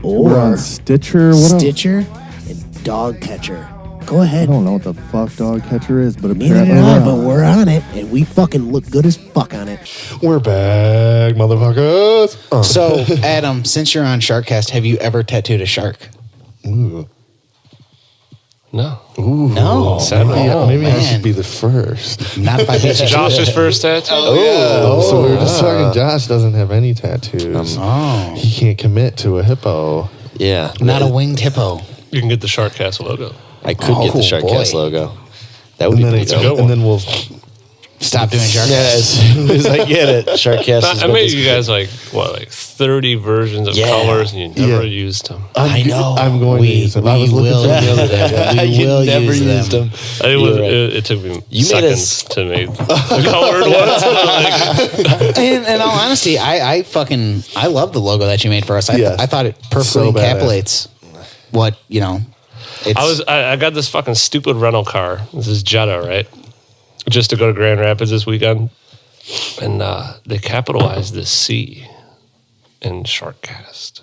Or We're on Stitcher. What else? Stitcher, and Dogcatcher. Go I ahead. don't know what the fuck Dogcatcher is, but Neither apparently do I, we're but on. we're on it, and we fucking look good as fuck on it. We're back, motherfuckers. So, Adam, since you're on SharkCast, have you ever tattooed a shark? Ooh. No. No. Sadly, Oh, Maybe I man. should be the first. Not if I beat you. Josh's first tattoo. Oh, so we were just talking. Josh doesn't have any tattoos. Oh, He can't commit to a hippo. Yeah. not a winged hippo. You can get the SharkCast logo. I could get the Oh, SharkCast boy. logo. That would And be then, pretty a good dope. one. and then we'll. Stop doing SharkCast. Yeah, as soon as I get it, SharkCast is I what made this- you guys like 30 versions of Yeah. colors, and you never Yeah. used them. I know. I'm going to use them. I was looking for them the other day. We You will never use used them. them. It, was, You're right. it took me You made us- seconds to make the colored ones. Like, In all honesty, I love the logo that you made for us. Yes. I thought it perfectly So badass. encapsulates what, it's, I got this fucking stupid rental car. This is Jetta, right? Just to go to Grand Rapids this weekend, and they capitalized the C in SharkCast.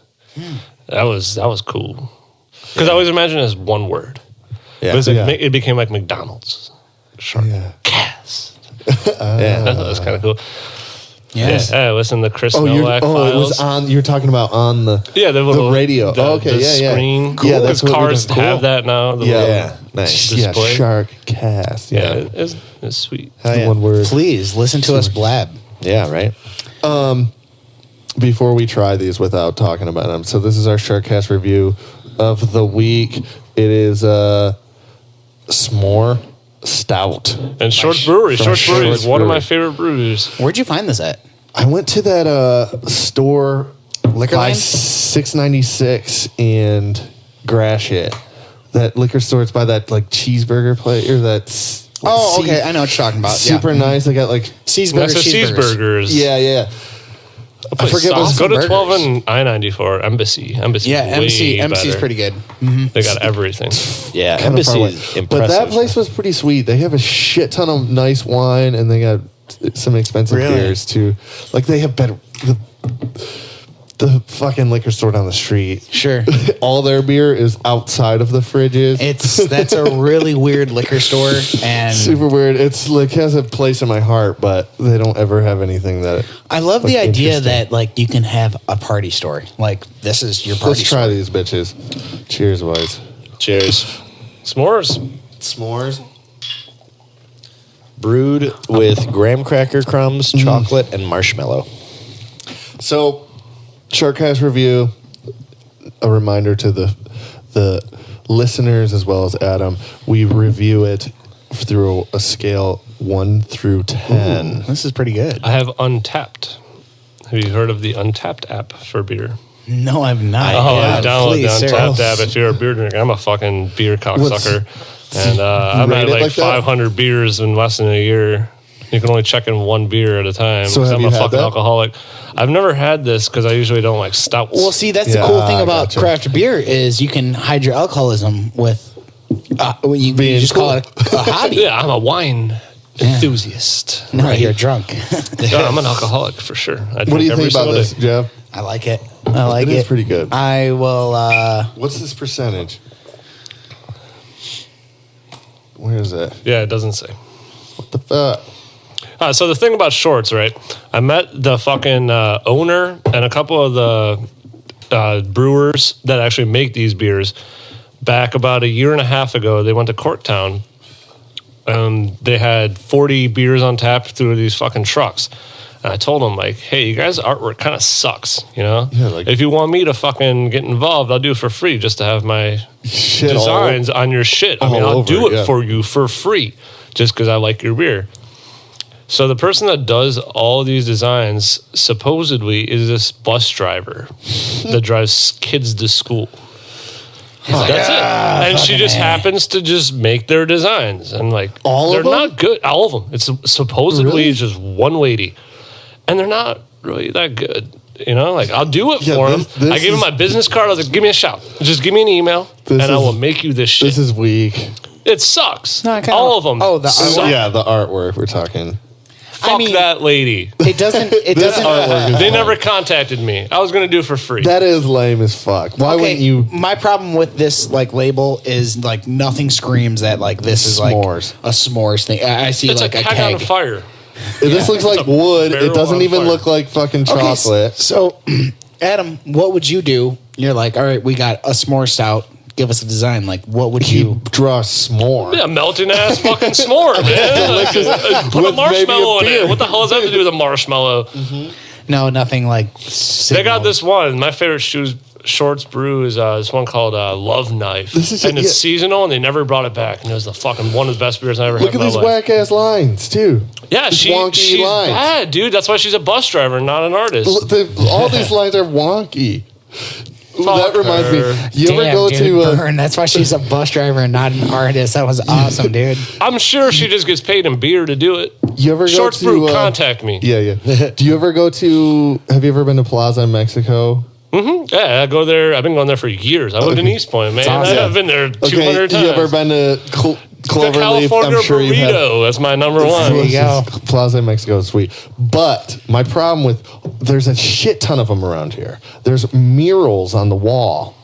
That was cool because I always imagined it as one word. Yeah. It, was like, Yeah. it became like McDonald's. SharkCast. Yeah. I thought it was kind of cool. yes. Yeah, I listened to Chris Oh, Nowak it files. was on. You're talking about on the. Yeah, the little radio. the, Oh, okay, the yeah, yeah. screen. Cool. Yeah, that's because what we cars did. Cool. have that now. The Yeah. little Yeah. Nice. display. SharkCast. Yeah, Yeah, it's sweet. It's yeah. one word. Please listen to us blab. Yeah, right? Before we try these without talking about them, so this is our SharkCast review of the week. It is s'more stout. And Shorts Brewery. From Shorts Brewery is Shorts one of Brewery. my favorite brews. Where'd you find this at? I went to that store Liquor by Lane? 696 and Gratiot. That liquor store. It's by that like cheeseburger place or that's. Oh, okay. I know what you're talking about. Super nice. They got like Cheeseburger, That's a cheeseburgers. yeah. I forget awesome. what's Go to burgers. 12 and I-94. Embassy. Yeah, way Embassy's better. pretty good. They got everything. Yeah, Kinda Embassy far away. is impressive. But that place was pretty sweet. They have a shit ton of nice wine and they got some expensive Really? beers too. Like they have better the fucking liquor store down the street. Sure. All their beer is outside of the fridges. That's a really weird liquor store, and super weird. It's like has a place in my heart, but they don't ever have anything that. I love the like, idea interesting. that like you can have a party store. Like this is your party Let's try store. these bitches. Cheers, boys. Cheers. S'mores. S'mores. Brewed with graham cracker crumbs, chocolate, and marshmallow. So, SharkCast review. A reminder to the listeners as well as Adam. We review it through a scale 1 through 10. This is pretty good. I have Untapped. Have you heard of the Untapped app for beer? No, I've not. Oh, Yeah, download please, the sir. Untapped app if you're a beer drinker. I'm a fucking beer cocksucker. And I'm rate at it like like that? 500 beers in less than a year. You can only check in one beer at a time. So 'cause have I'm you a had fucking that? alcoholic. I've never had this because I usually don't like stouts. Well, see, that's Yeah, the cool thing I about gotcha. craft beer is you can hide your alcoholism with you Being just cool. call it a hobby. yeah, I'm a wine enthusiast. No, you're drunk. No, I'm an alcoholic for sure. I What do drink you every think about single this, day. Jeff? I like it. I like it. It is pretty good. I will. What's this percentage? Where is it? Yeah, it doesn't say. What the fuck? So the thing about Shorts, right? I met the fucking owner and a couple of the brewers that actually make these beers back about a year and a half ago. They went to Corktown. They had 40 beers on tap through these fucking trucks. And I told them, like, hey, you guys' artwork kind of sucks, you know? Yeah, like- if you want me to fucking get involved, I'll do it for free just to have my Shit designs on your shit. I mean, all I'll over do it, it yeah. for you for free just because I like your beer. So the person that does all these designs supposedly is this bus driver that drives kids to school. That's it. And she just happens to just make their designs. And like, All they're of them? not good. All of them. It's supposedly Really? just one lady. And they're not really that good. You know, like I'll do it Yeah, for them. this I gave him is- my business card. I was like, give me a shout. Just give me an email This and I is- will make you this shit. This is weak. It sucks. No, I kinda- all of them. oh, the suck. Yeah, the artwork we're talking. Fuck mean- that lady. it doesn't. It This doesn't. artwork is They fine. never contacted me. I was going to do it for free. That is lame as fuck. Why Okay, wouldn't you? my problem with this like label is like nothing screams that like this is like S'mores. a s'mores thing. I see it's like a a keg keg. on fire. This looks like It's a wood. It barrel doesn't on even fire. look like fucking Okay, chocolate. so Adam, what would you do? You're like, all right, we got a s'more stout. Give us a design. Like, what would You you? draw a s'more. Yeah, melting ass fucking s'more, man. Like, put a With maybe a marshmallow in beer. it. What the hell does that have to do with a marshmallow? No, nothing like. They got this one. My favorite Shorts brew is this one called Love Knife. This is and it, it's yeah. seasonal, and they never brought it back. And it was the fucking one of the best beers I ever Look had at in these my life. whack ass lines too. Yeah, These she's wonky lines. bad, dude. That's why she's a bus driver, not an artist. All these lines are wonky. Ooh, Fuck that reminds her. me. You ever go dude, to? burn. That's why she's a bus driver and not an artist. That was awesome, dude. I'm sure she just gets paid in beer to do it. You ever go Shorts to? Brew, contact me. Yeah. Do you ever go to? Have you ever been to Plaza in Mexico? Yeah, I go there. I've been going there for years. I lived in East Point, man. awesome. I've been there 200 Okay. times. You ever been to the Cloverleaf? California I'm sure you have. burrito? That's my number one. There you go. Plaza in Mexico is sweet. But my problem with there's a shit ton of them around here. There's murals on the wall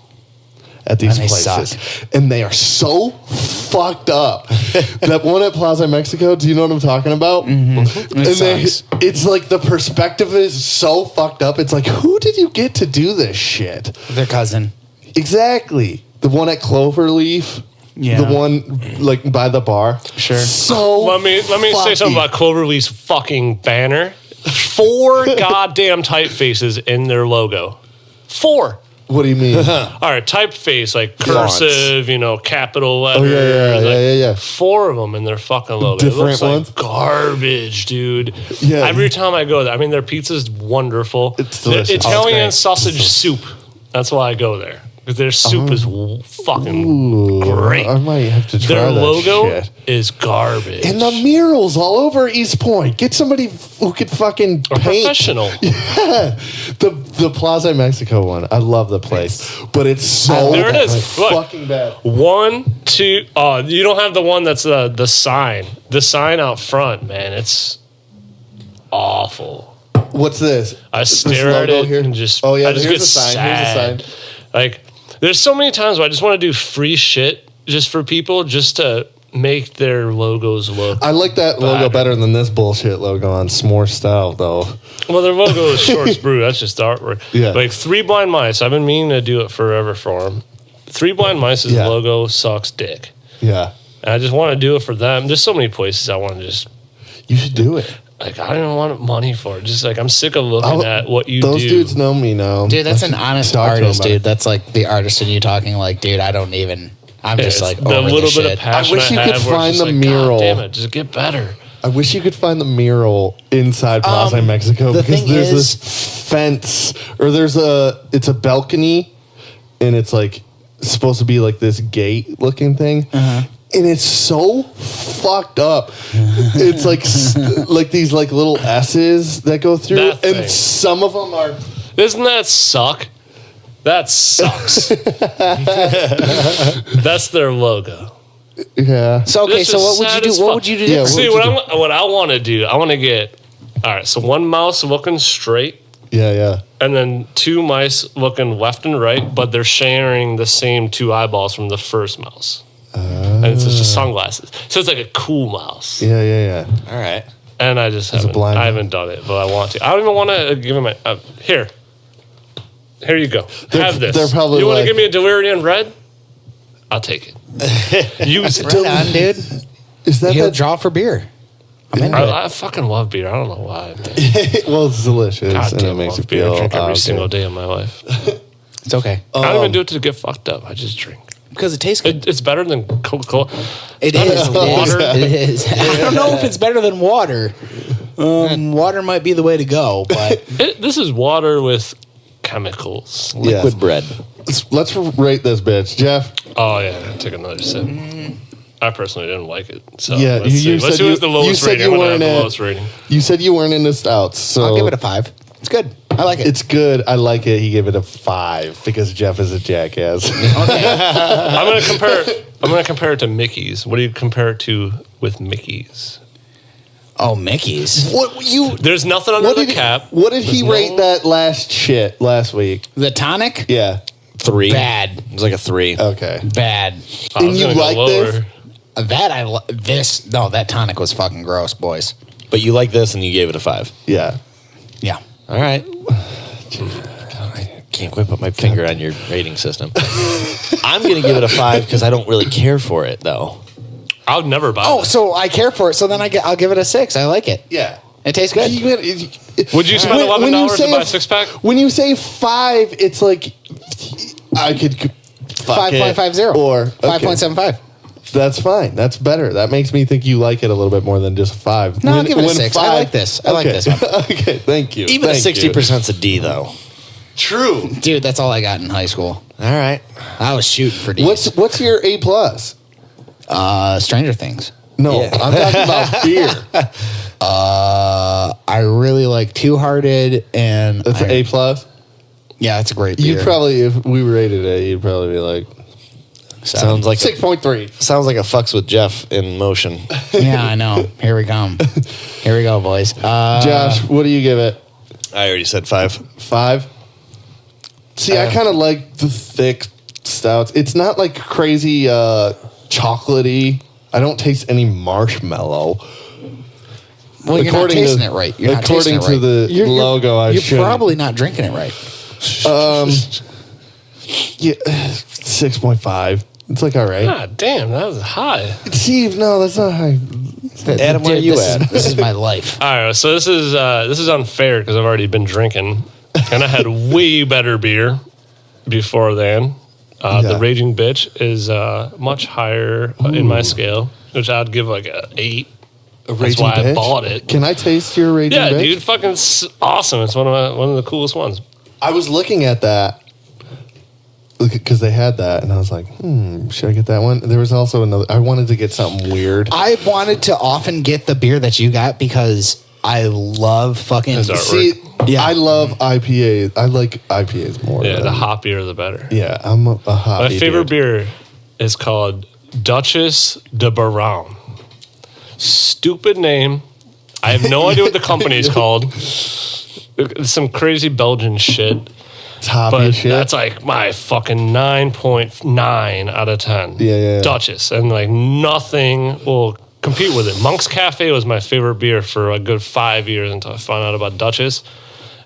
at these And they places. suck. And they are so fucked up. That one at Plaza in Mexico, do you know what I'm talking about? And sucks. it's like the perspective is so fucked up. It's like, who did you get to do this shit? Their cousin. Exactly. The one at Cloverleaf. Yeah. The one like by the bar. Sure. So Let me say something about Cloverleaf's fucking banner. 4 goddamn typefaces in their logo. 4. What do you mean? All right, typeface, like cursive, capital letters. Oh, yeah. 4 of them in their fucking logo. Different it looks ones? like garbage, dude. Yeah. Every time I go there, their pizza's wonderful. It's delicious. Italian great. sausage soup. That's why I go there. Because their soup is fucking great. I might have to try Their that logo shit. is garbage. And the murals all over East Point. Get somebody who could fucking A paint. professional. Yeah. The Plaza Mexico one. I love the place. But it's so There it is. Look. fucking bad. 1, 2. Oh, you don't have the one that's the sign. The sign out front, man. It's awful. What's this? I This stare at logo it here? and just. Oh, yeah, I just here's get the sign. sad. Here's the sign. Like, there's so many times where I just want to do free shit just for people, just to make their logos look. I like that logo better than this bullshit logo on S'more Style, though. Well, their logo is Shorts Brew. That's just the artwork. Yeah. Like 3 Blind Mice. I've been meaning to do it forever for them. 3 Blind Mice's Yeah. logo sucks dick. Yeah. And I just want to do it for them. There's so many places I want to just. You should do it. Like, I don't want money for it. Just like, I'm sick of looking at what you Those do. dudes know me now. Dude, that's an I should honest talk to them artist, about dude. it. That's like the artist in you talking like, dude, I don't even. I'm just like the over little this bit shit. of passion I wish you have could where it's find just the like, mural. God damn it, just get better. I wish you could find the mural inside Plaza Mexico the because thing there's is- this fence or it's a balcony and it's like supposed to be like this gate looking thing. And it's so fucked up. It's like these like little S's that go through, That thing. and some of them are. Doesn't that suck? That sucks. That's their logo. Yeah. So okay, This so is what would sad you do? as What fuck. would you do? Yeah, See, what what I want to do, I want to get, all right, so 1 mouse looking straight, Yeah. and then 2 mice looking left and right, but they're sharing the same 2 eyeballs from the first mouse. And it's just sunglasses. So it's like a cool mouse. Yeah. All right. And I just As a blind I man. haven't done it, but I want to. I don't even want to give him a, here. Here you go. Have this. they're probably you want to like- give me a Delirium Red? I'll take it. Use it. Right on, dude. Is that He'll that? draw for beer. I'm into it. I fucking love beer. I don't know why, man. Well, it's delicious God and it damn, I makes you love beer. I feel drink every okay. single day of my life. It's okay I don't even do it to get fucked up. I just drink. because it tastes good. It's better than Coca-Cola. It better is. than water. It is. I don't know if it's better than water. Water might be the way to go, but This is water with chemicals. Yeah. Liquid bread. Let's rate this bitch, Jeff. Oh yeah, take another sip. I personally didn't like it. So Yeah, let's see. you Let's said see what's you- the lowest you said rating. you I'm gonna have weren't the at- lowest rating. You said you weren't into stouts, so I'll give it a 5. It's good. I like it. It's good. I like it. He gave it a 5 because Jeff is a jackass. I'm gonna compare it to Mickey's. What do you compare it to with Mickey's? Oh, Mickey's. what you? There's nothing under the cap. What did he There's rate no- that last week? The tonic? Yeah. 3. Bad. It was like a 3. Okay. Bad. I was And you gonna go like lower. this? That tonic was fucking gross, boys. But you like this and you gave it a 5. Yeah. Yeah. All right. I can't quite put my finger on your rating system. I'm going to give it a 5 because I don't really care for it, though. I would never buy. Oh, this. so I care for it. So then I'll give it a 6. I like it. Yeah. It tastes good. Would you spend When you $11 to say buy a- a 6-pack? When you say 5, it's like I could 5.50 or 5.75. That's fine. That's better. That makes me think you like it a little bit more than just 5. No, I'll give it a 6. I like this. I like Okay. this one. Okay, thank you. Even Thank a 60% is a D, though. True. Dude, that's all I got in high school. All right. I was shooting for D's. What's your A plus? Stranger Things. No, Yeah. I'm talking about beer. I really like Two Hearted and That's an A plus. Yeah, it's a great beer. You'd probably, if we rated it, you'd probably be like Sounds like 6.3. sounds like a fucks with Jeff in motion. Yeah, I know. Here we come. Here we go, boys. Josh, what do you give it? I already said 5. 5. See, I kind of like the thick stouts. It's not like crazy chocolatey. I don't taste any marshmallow. Well, you're not tasting it right. You're not tasting according it to right. the logo, You're shouldn't. probably not drinking it right. Yeah, 6.5. It's like all right. God damn, that was high. Steve, no, that's not high. Adam, where are you at? This is my life. All right, so this is unfair because I've already been drinking, and I had way better beer before then. The Raging Bitch is much higher in my scale, which I'd give like a 8. That's why I bought it. Can I taste your Raging Bitch? Yeah, dude, fucking awesome. It's one of the coolest ones. I was looking at that because they had that, and I was like, should I get that one? There was also another. I wanted to get something weird. I wanted to often get the beer that you got because I love fucking. I love IPAs. I like IPAs more. Yeah, the hoppier the better. Yeah, I'm a hot. My favorite beer is called Duchess de Baron. Stupid name. I have no idea what the company is called. It's some crazy Belgian shit. But that's like my fucking 9.9 out of 10. Yeah. Duchess. And like nothing will compete with it. Monk's Cafe was my favorite beer for a good 5 years until I found out about Duchess.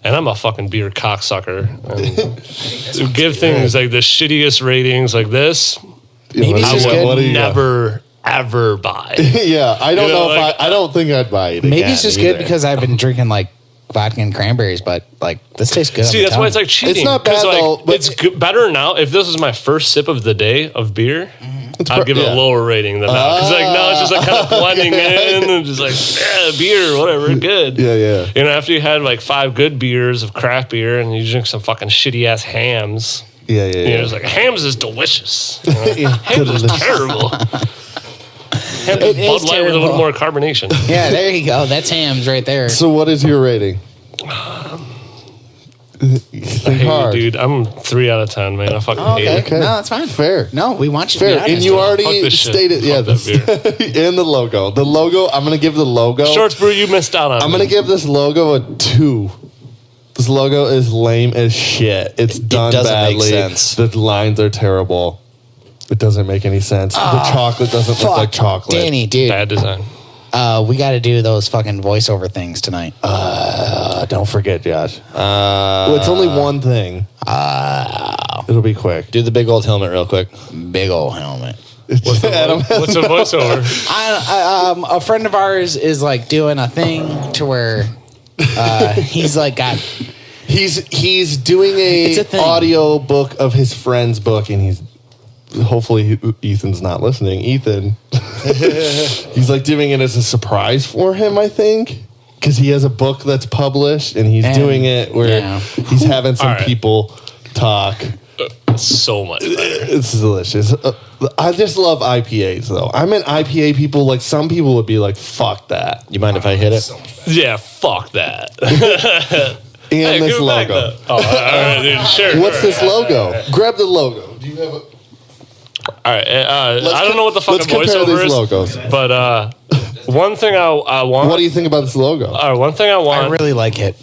And I'm a fucking beer cocksucker. And give things like the shittiest ratings like this, I would never ever buy. Yeah, I don't know if I don't think I'd buy it. Maybe it's just good because I've been drinking like vodka and cranberries, but like this tastes good. See, that's why it's like cheating. It's not bad though. But it's better now. If this was my first sip of the day of beer, I'd give it a lower rating than now. Because like now it's just like kind of blending in and just like beer, whatever, good. Yeah. You know, after you had like 5 good beers of craft beer and you drink some fucking shitty ass hams. Yeah. You know, it's like hams is delicious. You know? Hams is terrible. Hams is Bud Light with a little more carbonation. Yeah, there you go. That's hams right there. So what is your rating? Think hard, dude. I'm 3 out of 10, man. I fucking hate it. Okay. No, that's fine. Fair. No, we want you Fair. to be honest. And you already stated, and the logo. The logo, I'm going to give the logo. Shorts Brew, you missed out on. I'm going to give this logo a 2. This logo is lame as shit. It's done badly. Make sense. The lines are terrible. It doesn't make any sense. The chocolate doesn't look like chocolate. Danny, dude. Bad design. We got to do those fucking voiceover things tonight. Don't forget, Josh. Well, it's only one thing. It'll be quick. Do the big old helmet real quick. Big old helmet. What's a voiceover? A friend of ours is like doing a thing to where he's like got. He's doing a audio book of his friend's book, and he's hopefully Ethan's not listening. Ethan, he's like doing it as a surprise for him, I think, because he has a book that's published, and he's doing it where he's having some people talk. So much better. It's delicious. I just love IPAs, though. I'm an IPA people. Like, some people would be like, fuck that. You mind if I hit it? Yeah, fuck that. And this logo. All right, dude, sure. What's this logo? Grab the logo. Do you have a... All right, I don't know what the fucking voiceover is, logos. But one thing I want. What do you think about this logo? One thing I want. I really like it.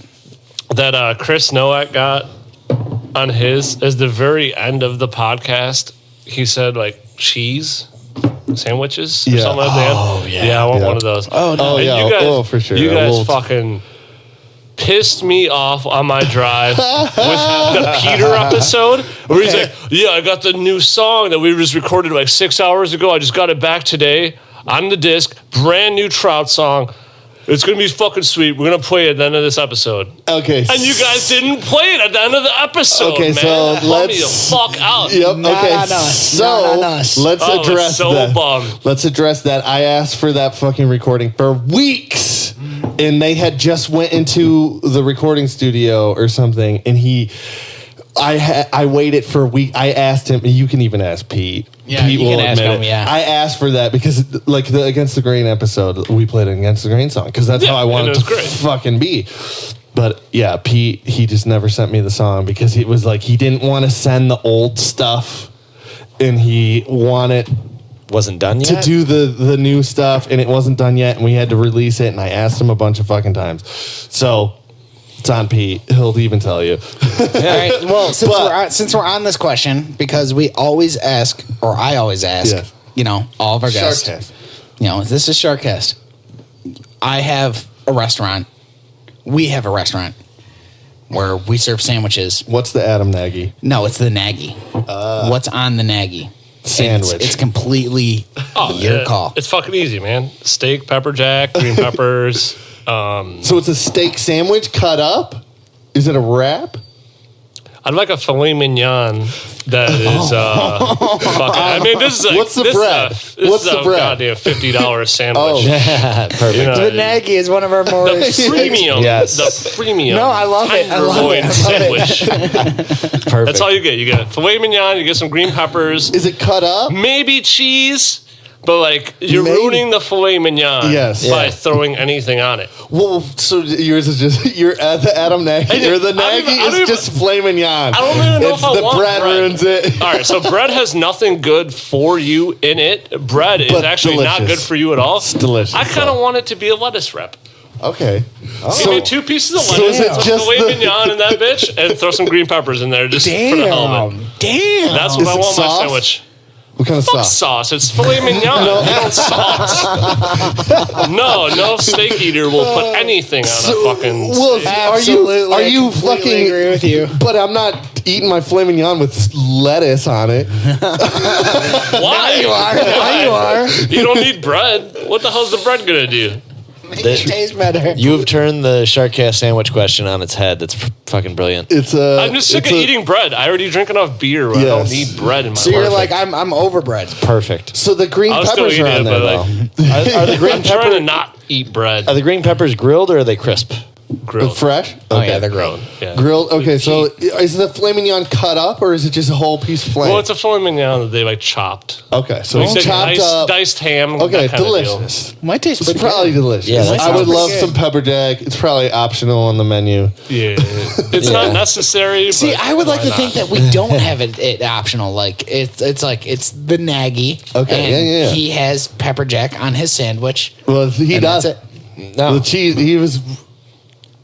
That Chris Nowak got on his is the very end of the podcast. He said like cheese sandwiches or something like that. Oh yeah, yeah, I want one of those. Oh no, yeah, you guys, for sure. You guys fucking pissed me off on my drive with the Peter episode where he's like, yeah, I got the new song that we just recorded like 6 hours ago. I just got it back today on the disc. Brand new Trout song. It's going to be fucking sweet. We're going to play it at the end of this episode. Okay. And you guys didn't play it at the end of the episode, okay, man. So let's... me the fuck out. Yep, okay. So let's address that. Bummed. Let's address that. I asked for that fucking recording for weeks. And they had just went into the recording studio or something, and I waited for a week. I asked him. You can even ask Pete. Yeah, Pete you will can ask admit him. it. Yeah, I asked for that because, like, the Against the Grain episode, we played an Against the Grain song because that's how I wanted to fucking be. But yeah, Pete, he just never sent me the song because it was like he didn't want to send the old stuff, and he wanted. Wasn't done yet? To do the new stuff, and it wasn't done yet, and we had to release it, and I asked him a bunch of fucking times. So, it's on Pete. He'll even tell you. All right. Well, since we're on this question, because we always ask, or I always ask, you know, all of our guests. SharkCast. You know, this is SharkCast. I have a restaurant. We have a restaurant where we serve sandwiches. What's the Adam Nagy? No, it's the Nagy. What's on the Nagy? Sandwich. It's completely your call. It's fucking easy, man. Steak, pepper jack, green peppers. So it's a steak sandwich cut up? Is it a wrap? I'd like a filet mignon that is fucking. I mean, this is like, What's the this bread? Is a, this What's is the a bread? goddamn $50 sandwich. Oh. Perfect. You know, The Nagy is one of our more. the premium. Yes. The premium. No, I love it. I love tenderloin it. I love sandwich. Perfect. That's all you get. You get filet mignon. You get some green peppers. Is it cut up? Maybe cheese. But like you're Maybe. ruining the filet mignon Yes. by Yeah. throwing anything on it. Well, so yours is just you're at the Adam Nagy or the I don't Nagy even- I don't is even- just filet mignon. I don't even know It's if I the want bread ruins it. All right, so bread has nothing good for you in it. Bread is But actually not delicious. good for you at all. It's delicious, I kind of though. want it to be a lettuce wrap. Okay. Give me 2 pieces of so lettuce, is it put just filet the- mignon in that bitch, and throw some green peppers in there just for the hell of it. Damn. That's Is what I it want my sauce? sandwich. What kind of Fuck sauce? sauce. It's filet mignon. You don't sauce. No steak eater will put anything on a fucking Well, steak. Absolutely, are you I completely fucking agree with you. But I'm not eating my filet mignon with lettuce on it. Why? you are. Now you are. You don't need bread. What the hell's the bread gonna do? Make it taste better. You have turned the SharkCast sandwich question on its head. That's fucking brilliant. It's a. I'm just sick of eating bread. I already drink enough beer. Where I don't Yes. need bread in my So life. you're like, I'm overbred. Perfect. So the green I'll still peppers eat are on it, there, but though. like, Are the green I'm trying to peppers not eat bread. are the green peppers grilled or are they crisp? Grilled. Fresh? Oh yeah, they're grilled. Yeah. Grilled. Okay, so is the filet mignon cut up or is it just a whole piece of filet? Well, it's a filet mignon that they like chopped. Okay, so Like it's chopped diced, up. diced ham. Okay, that kind of deal. delicious. Might taste It's pretty probably good. delicious. Yeah, that I would sounds love good. some pepper jack. It's probably optional on the menu. Yeah, it's not necessary. See, but I would like why to think not? that we don't have it optional. Like it's like it's the Nagy. Okay, and yeah. He has pepper jack on his sandwich. Well, he and does. that's No. The cheese.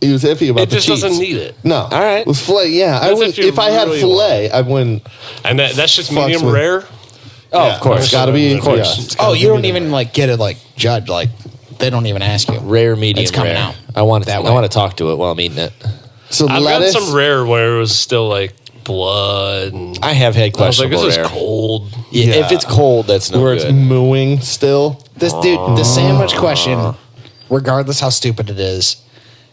He was iffy about It the just cheese. doesn't need it, No. All right. With filet, yeah. I That's would, if you if I had really filet, I wouldn't. and that's just Fucks medium with- rare. Oh, Yeah, of course. It's got to be. Of course. yeah, it's Oh, gotta you be don't medium even rare. like get it like judged. Like they don't even ask you. Rare, medium, It's coming rare. out I want to. that I way. want to talk to it while I'm eating it. So I've lettuce. got some rare where it was still like blood. And I have had I was like, questionable this rare. is cold. Yeah, Yeah. if it's cold, that's no where good. it's mooing still. This dude, the sandwich question, regardless how stupid it is,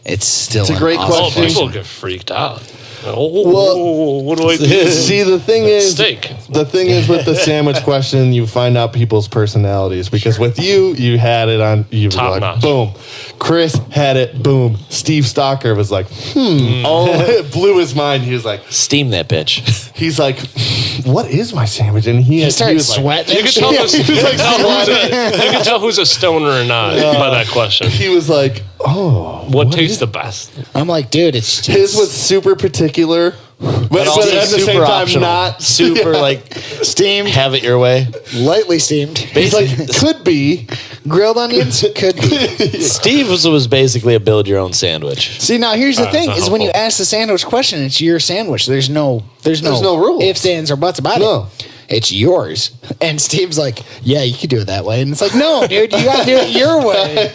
it's still It's a an great awesome Oh, question. people get freaked out. Oh, Well, what do I do? See, the thing is, Steak. the thing is with the sandwich question, you find out people's personalities because with you had it on. You were Top like, notch. boom. Chris had it. Boom. Steve Stalker was like, Oh, it blew his mind. He was like, Steam that bitch. he's like, what is my sandwich? And he started was like, sweating. You can tell, you can tell who's a stoner or not by that question. he was like, oh, What tastes the best? I'm like, dude, it's his was super particular, but also at the super same time optional. not Super like steamed, have it your way. lightly steamed. He's like, could be. Grilled onions could be. Steve was basically a build your own sandwich. See, now here's the thing: not is when you helpful. ask the sandwich question, it's your sandwich. There's no no rules. ifs, ands, or buts about No. it. It's yours. And Steve's like, yeah, you could do it that way. And it's like, no, dude, you got to do it your way.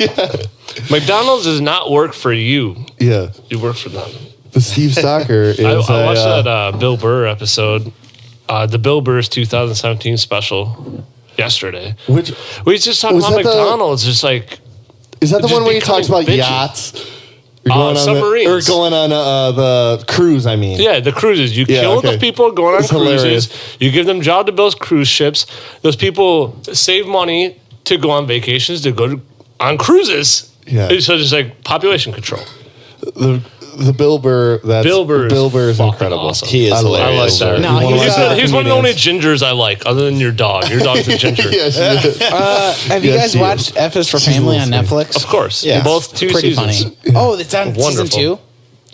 McDonald's does not work for you. Yeah. You work for them. The Steve Stalker is. I watched that Bill Burr episode, the Bill Burr's 2017 special yesterday. Which We just talking Was about that the- McDonald's, just like is that the Just one where he talks about becoming bitchy. yachts? Or Submarines. or going on the cruise. I mean, yeah, the cruises. You Yeah, kill okay. the people going on It's cruises. hilarious. You give them job to build cruise ships. Those people save money to go on vacations to go on cruises. Yeah. So just like population control. the Bill Burr. That's Bill Burr is is fucking incredible. awesome. He is I love I like hilarious. that. No, He's one of the only comedians. gingers I like, other than your dog. Your dog's a ginger. Yes, she is. Have you Yes, guys she watched is. F is for She's Family on listening. Netflix? Of course. Yeah. Both two Pretty seasons. funny. Oh, it's on season Wonderful. 2?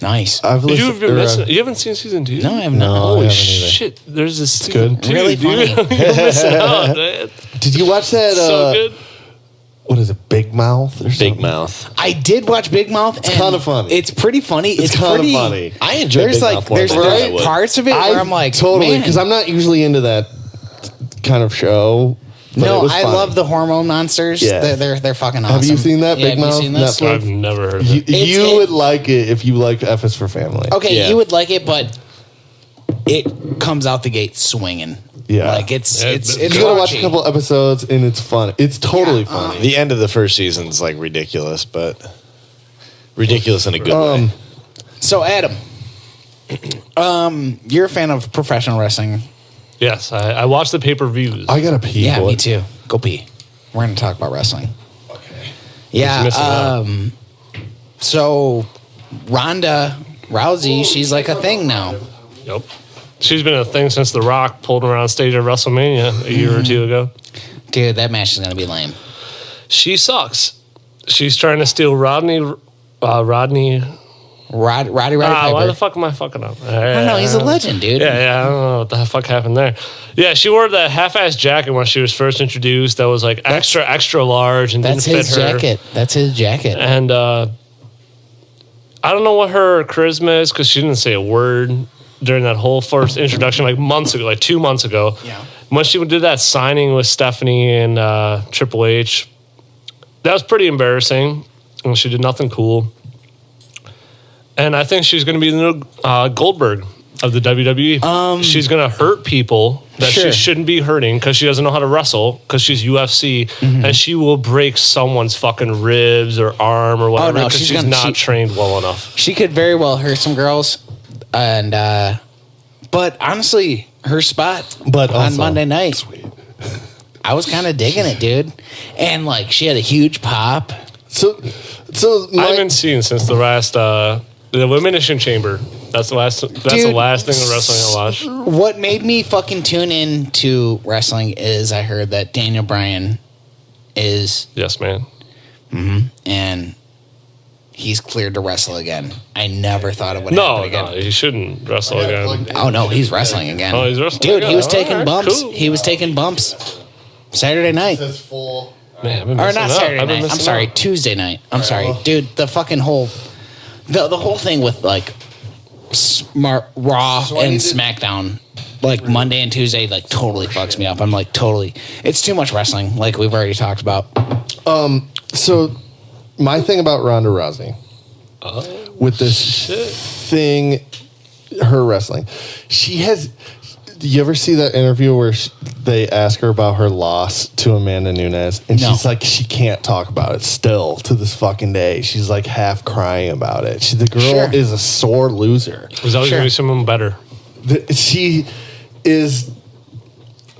Nice. I've Did you, listened. you haven't seen season 2? No, I have not. I Holy haven't either. shit. There's this season good. 2. Really dude. funny. You're missing out, man. Did you watch that? So good. What is it? Big Mouth or something? Big mouth. I did watch Big Mouth. It's kinda funny. It's pretty funny. It's kinda pretty funny. I enjoy There's Big like Mouth more there's than I thought I there's would. parts of it where I'm like totally man. because I'm not usually into that kind of show. But it No, was I funny. love the hormone monsters. Yeah. They're fucking awesome. Have you seen that, Yeah, Big have you Mouth? seen this? Netflix? I've never heard of You, it. you would like it if you like F is for Family. Okay, Yeah. you would like it, but it comes out the gate swinging. Yeah. like it's Yeah, it's but- it's You gotta watch a raunchy. couple episodes and it's fun. It's totally funny. The end of the first season is like ridiculous, but ridiculous in a good way. So Adam, You're a fan of professional wrestling. Yes, I watched the pay-per-views. I gotta pee. Yeah, boy. me too. Go pee. We're going to talk about wrestling. Okay. Yeah. So Ronda Rousey, she's like a thing now. Yep. She's been a thing since The Rock pulled around stage at WrestleMania a year or two ago. Dude, that match is going to be lame. She sucks. She's trying to steal Roddy Piper. why the fuck am I fucking up? I don't know. He's a legend, dude. Yeah, I don't know what the fuck happened there. Yeah, she wore that half-ass jacket when she was first introduced that was like extra large and didn't That's fit his her. jacket. That's his jacket. And I don't know what her charisma is because she didn't say a word during that whole first introduction, like months ago, like 2 months ago. Yeah. When she did that signing with Stephanie and Triple H, that was pretty embarrassing. And she did nothing cool. And I think she's going to be the new Goldberg of the WWE. She's going to hurt people that Sure. she shouldn't be hurting because she doesn't know how to wrestle because she's UFC. And she will break someone's fucking ribs or arm or whatever no, because she's she's gonna- not trained well enough. She could very well hurt some girls. And but honestly, her spot But on also, Monday night, sweet. I was kind of digging it, dude. And like she had a huge pop. So I haven't seen since the last the Elimination Chamber. That's the last. That's the Dude, last thing of wrestling I watched. What made me fucking tune in to wrestling is I heard that Daniel Bryan is, Yes, man. and he's cleared to wrestle again. I never thought it would No, happen again. no, he shouldn't wrestle again. Oh no, he's wrestling again. Oh, he's wrestling Dude, again. he was All taking right, bumps. cool. He was taking bumps Saturday night. Says full. Man, I've been Or missing not out. Saturday I've been night. I'm missing sorry, out. Tuesday night. I'm sorry. Dude, the fucking whole the whole thing with like Smart Raw So I and need to- SmackDown, like Monday and Tuesday, like totally fucks me up. I'm like totally. It's too much wrestling, like we've already talked about. So my thing about Ronda Rousey with this thing, her wrestling, she has. Do you ever see that interview where they ask her about her loss to Amanda Nunes, and No. she's like, she can't talk about it still to this fucking day. She's like half crying about it. The girl Sure. is a sore loser. There's always Sure. gonna be someone better. She is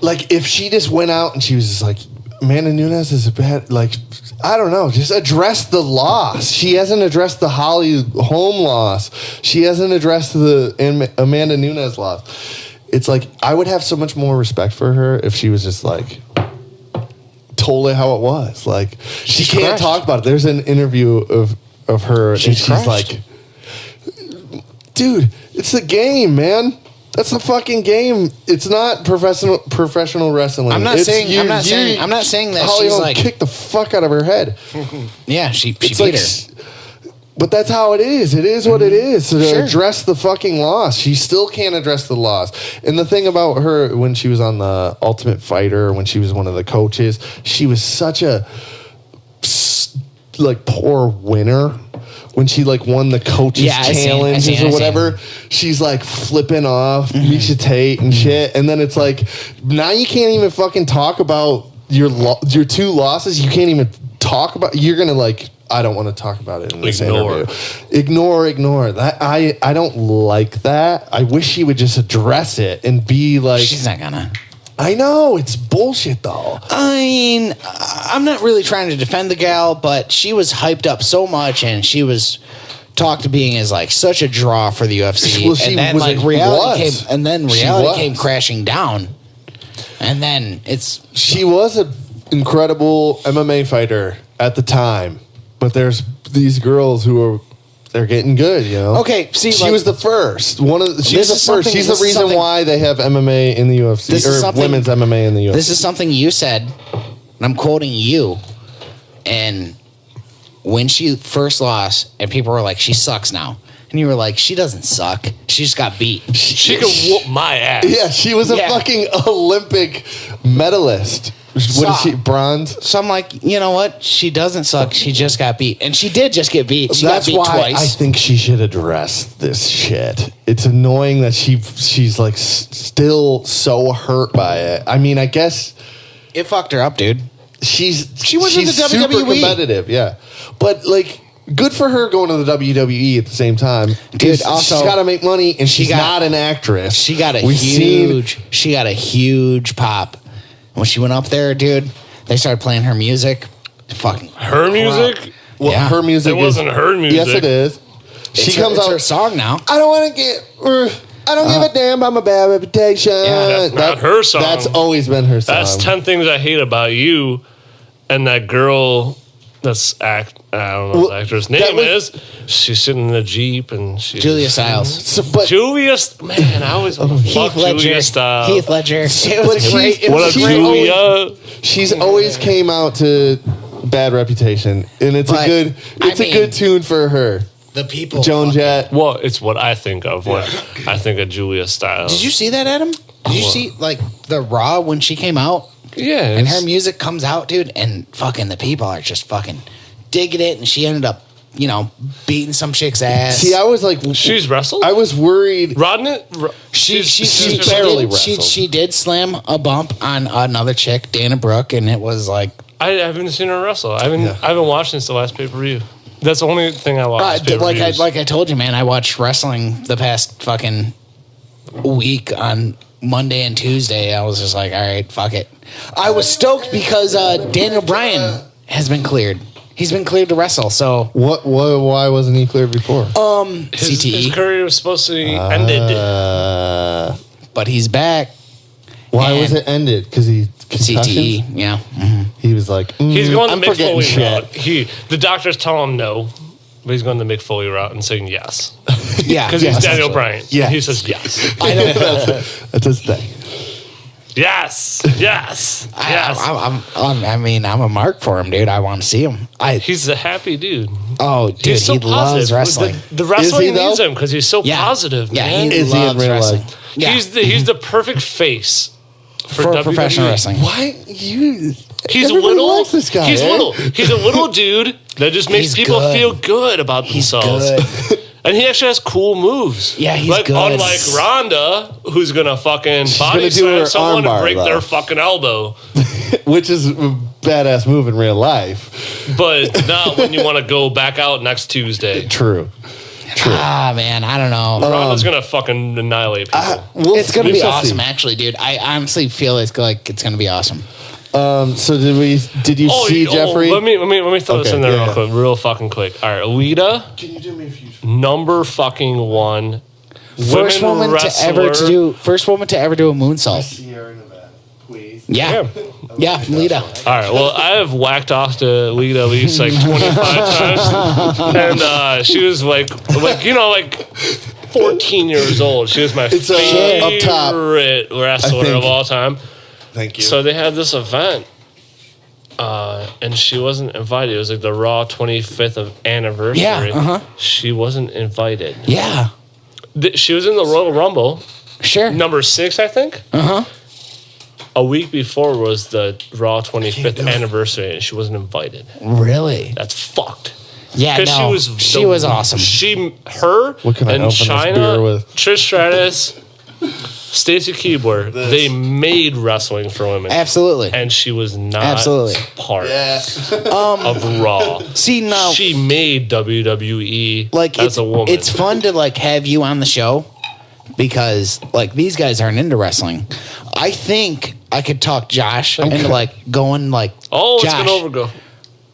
like, if she just went out and she was just like, Amanda Nunes is a bad, like, I don't know, just address the loss. She hasn't addressed the Holly Holm loss. She hasn't addressed the Amanda Nunes loss. It's like, I would have so much more respect for her if she was just like, told it how it was. Like, she can't crushed. talk about it. There's an interview of her, and she's crushed. like, dude, it's the game, man. That's the fucking game. It's not professional wrestling. I'm not It's saying. I'm not saying that Holly she's Holm like. kicked the fuck out of her head. Yeah, she It's beat like, her. but that's how it is. It is what it is. To Sure. address the fucking loss, she still can't address the loss. And the thing about her, when she was on the Ultimate Fighter, when she was one of the coaches, she was such a like poor winner. When she like won the coaches Yeah, I seen- challenges I or seen. whatever, she's like flipping off Misha Tate and shit. And then it's like, now you can't even fucking talk about your two losses. You can't even talk about. You're gonna like, I don't want to talk about it in this Ignore. interview. Ignore. That I don't like that. I wish she would just address it and be like, She's not gonna. I know it's bullshit though. I mean, I'm not really trying to defend the gal, but she was hyped up so much, and she was talked to being as like such a draw for the UFC. Well, she and then was- like was. reality came, and then She reality was. came crashing down, and then it's She was an incredible MMA fighter at the time, but there's these girls who are they're getting good, you know. Okay, see, she like- was the first. She's This the is first. something- She's this the is reason something- why they have MMA in the UFC This is or something- women's MMA in the UFC. this is something you said, and I'm quoting you, and when she first lost, and people were like, she sucks now. And you were like, she doesn't suck. She just got beat. She could whoop my ass. Yeah, she was a Yeah. fucking Olympic medalist. What is she? Bronze. So I'm like, you know what? She doesn't suck. She just got beat. And she did just get beat. She That's got beat why twice. I think she should address this shit. It's annoying that she's like still so hurt by it. I mean, I guess It fucked her up, dude. she went to the super WWE. competitive, yeah. But like, good for her going to the WWE at the same time. Dude, she's also- got to make money, and she's got- not an actress. She got a We've seen- huge pop when she went up there, dude. They started playing her music. Fucking Her music? Well, Yeah. her music. It wasn't her music. Yes, it is. She comes it's out. her song now. I don't want to get. I don't give a damn about my bad reputation. Yeah, that's not her song. That's always been her song. That's 10 Things I Hate About You. And that girl that's I don't know what the actress name is. She's sitting in the Jeep and she's Julia Stiles. So, but Julia, man, I always want to fuck Heath Ledger. Julia Stiles. Heath Ledger. It But was great. It What was up, she's great. Julia? she's always came out to Bad Reputation, and it's But, a good. It's I a good mean- tune for her. The people. Joan Jett. Well, it's what I think of when I think of Julia Stiles. Did you see that, Adam? Did you see like the Raw when she came out Yeah. and her music comes out, dude, and fucking the people are just fucking digging it, and she ended up, beating some chick's ass. See, I was like, She's wrestled? I was worried. Rodney? She barely did, wrestled. she did slam a bump on another chick, Dana Brooke, and it was like I haven't seen her wrestle. I haven't watched since the last pay-per-view. That's the only thing I watched. like I told you, man. I watched wrestling the past fucking week on Monday and Tuesday. I was just like, all right, fuck it. I was stoked because Daniel Bryan has been cleared. He's been cleared to wrestle. So What? Why wasn't he cleared before? his CTE, career was supposed to be ended. but he's back. Why and- was it ended? Because he CTE, concussions? yeah. He was like, He's going the I'm Mick forgetting Foley shit. route. The doctors tell him no, but he's going the Mick Foley route and saying yes. Yeah, Because he's Daniel Bryan. Yes. He says yes. I know. That's his thing. Yes. Yes. Yes. I'm a mark for him, dude. I want to see him. He's a happy dude. Dude, He's so he loves positive. wrestling. The wrestling Is he, though? needs him because he's so Yeah. positive, Yeah, man. he Is he in loves real wrestling. life? Yeah. He's the perfect face for WWE. professional wrestling. Why you? He's Everybody little. likes this guy. He's eh? little. He's a little dude that just makes He's people good. feel good about He's themselves. good. And he actually has cool moves. Yeah, he's like, good. Unlike Ronda, who's gonna fucking body gonna do her slam someone armbar, and break though. their fucking elbow, Which is a badass move in real life. but not when you want to go back out next Tuesday. True. Man, I don't know. Ronda's gonna fucking annihilate people. It's gonna we be shall awesome, see. actually, dude. I honestly feel it's gonna be awesome. So did you see Jeffrey? Let me throw this Okay, in there yeah, real fucking quick. All right, Alita, Can you do me a few? number fucking one. First woman wrestler. first woman to ever do a moonsault. Sierra Nevada, please. Yeah, yeah, Lita. All right. Well, I have whacked off to Lita at least like 25 times, and she was like 14 years old. She was my It's, up top, favorite wrestler I think. of all time. Thank you. So they had this event, and she wasn't invited. It was like the Raw 25th anniversary. Yeah, She wasn't invited. Yeah, She was in the Royal Rumble, sure. number 6, I think. A week before was the Raw 25th anniversary, and she wasn't invited. Really? That's fucked. Yeah, Because no. She was awesome. What can I and open this China, beer with? Trish Stratus, Stacy Keibler, they made wrestling for women. Absolutely. And she was not Absolutely. part of Raw. See, now, She made WWE like as a woman. it's fun to like have you on the show because like these guys aren't into wrestling. I think I could talk Josh into like going like oh, Josh, it's going to overgo.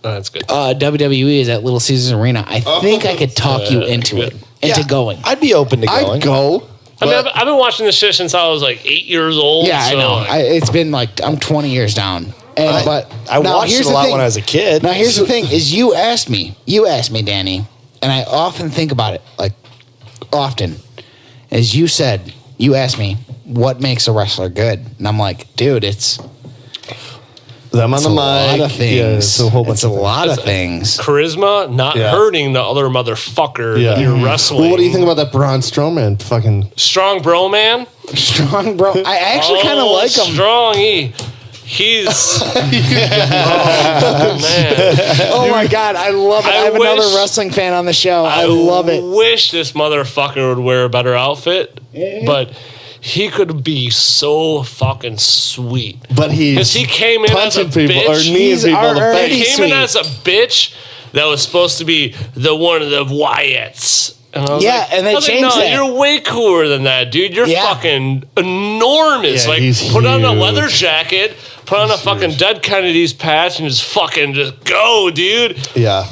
Oh, that's good. WWE is at Little Caesars Arena. I think I could talk you into it, into going. I'd be open to going. I'd go. I mean, I've been watching this shit since I was like 8 years old. Yeah, I so, know. like, It's been like I'm 20 years down. And but I now, watched here's it a the lot thing. when I was a kid. Now here's the thing: is you asked me, Danny, and I often think about it, like often. As you said, you asked me what makes a wrestler good, and I'm like, dude, it's Them on the a mic. lot of things. Yeah, it's a whole bunch It's a of things. lot of things. charisma, not Yeah. hurting the other motherfucker Yeah. that you're wrestling. Well, what do you think about that Braun Strowman? Fucking Strong bro, man. Strong, bro. I actually kind of like him. Strong E. He's oh man. Oh my god, I love it. I have another wish- wrestling fan on the show. I love it. Wish this motherfucker would wear a better outfit, but he could be so fucking sweet. But he's Because he came in as a punching people or bitch. kneeing He's people in the already He face. came in sweet. as a bitch that was supposed to be the one of the Wyatts. And I was Yeah, and they I was changed no, that. you're way cooler than that, dude. You're Yeah. fucking enormous. Yeah, like, he's put on a huge. leather jacket, put on a fucking Dead Kennedys patch, and just go, dude. Yeah.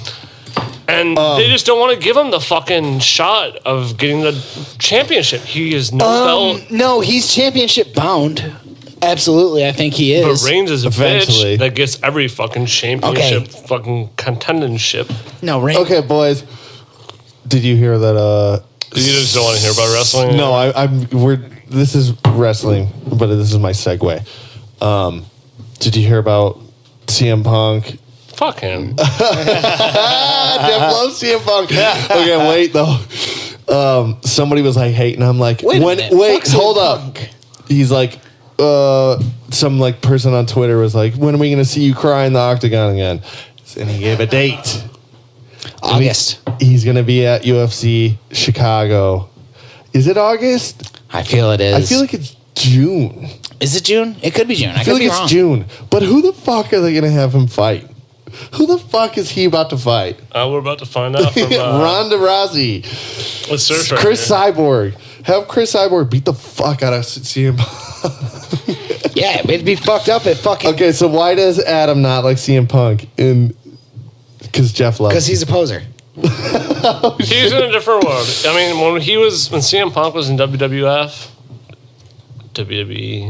And they just don't want to give him the fucking shot of getting the championship. He is no belt. No, he's championship bound. Absolutely, I think he But is. Reigns is a Eventually. bitch that gets every fucking championship, fucking contendership. No, Reigns. Okay, boys. Did you hear that? You just don't want to hear about wrestling? No, this is wrestling, but this is my segue. Did you hear about CM Punk? Fuck him. Jeff loves CM Punk. Okay, wait though. Somebody was like hating. I'm like, Wait a minute. Fuck CM hold up. Punk. He's like, some like person on Twitter was like, when are we gonna see you cry in the octagon again? And he gave a date. August. He's gonna be at UFC Chicago. Is it August? I feel it is. I feel like it's June. Is it June? It could be June. I I feel could like be it's wrong. June. But who the fuck are they gonna have him fight? Who the fuck is he about to fight? We're about to find out from Ronda Rousey, let's search right Chris here. Cyborg. Have Chris Cyborg beat the fuck out of CM Punk. Yeah, it'd be fucked up if fucking. Okay, so why does Adam not like CM Punk? Because Jeff loves Because him. he's a poser. He's in a different world. I mean, when CM Punk was in WWE,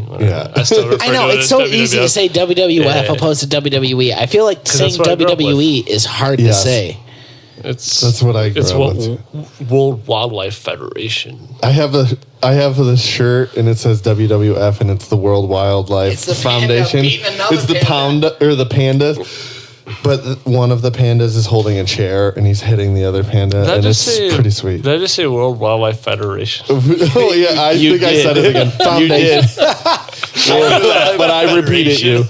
whatever. Yeah. I still refer I know to it it's as so WWF. easy to say WWF Yeah. opposed to WWE. I feel like saying that's what I grew up WWE is hard Yes. to say. That's what I grew It's up what with. World Wildlife Federation. I have the shirt and it says WWF and it's the World Wildlife It's the panda Foundation. beating another It's the panda. panda or the panda. But one of the pandas is holding a chair and he's hitting the other panda, and it's pretty sweet. Did I just say World Wildlife Federation? Oh yeah, I think I said it again. Foundation. But I repeated you.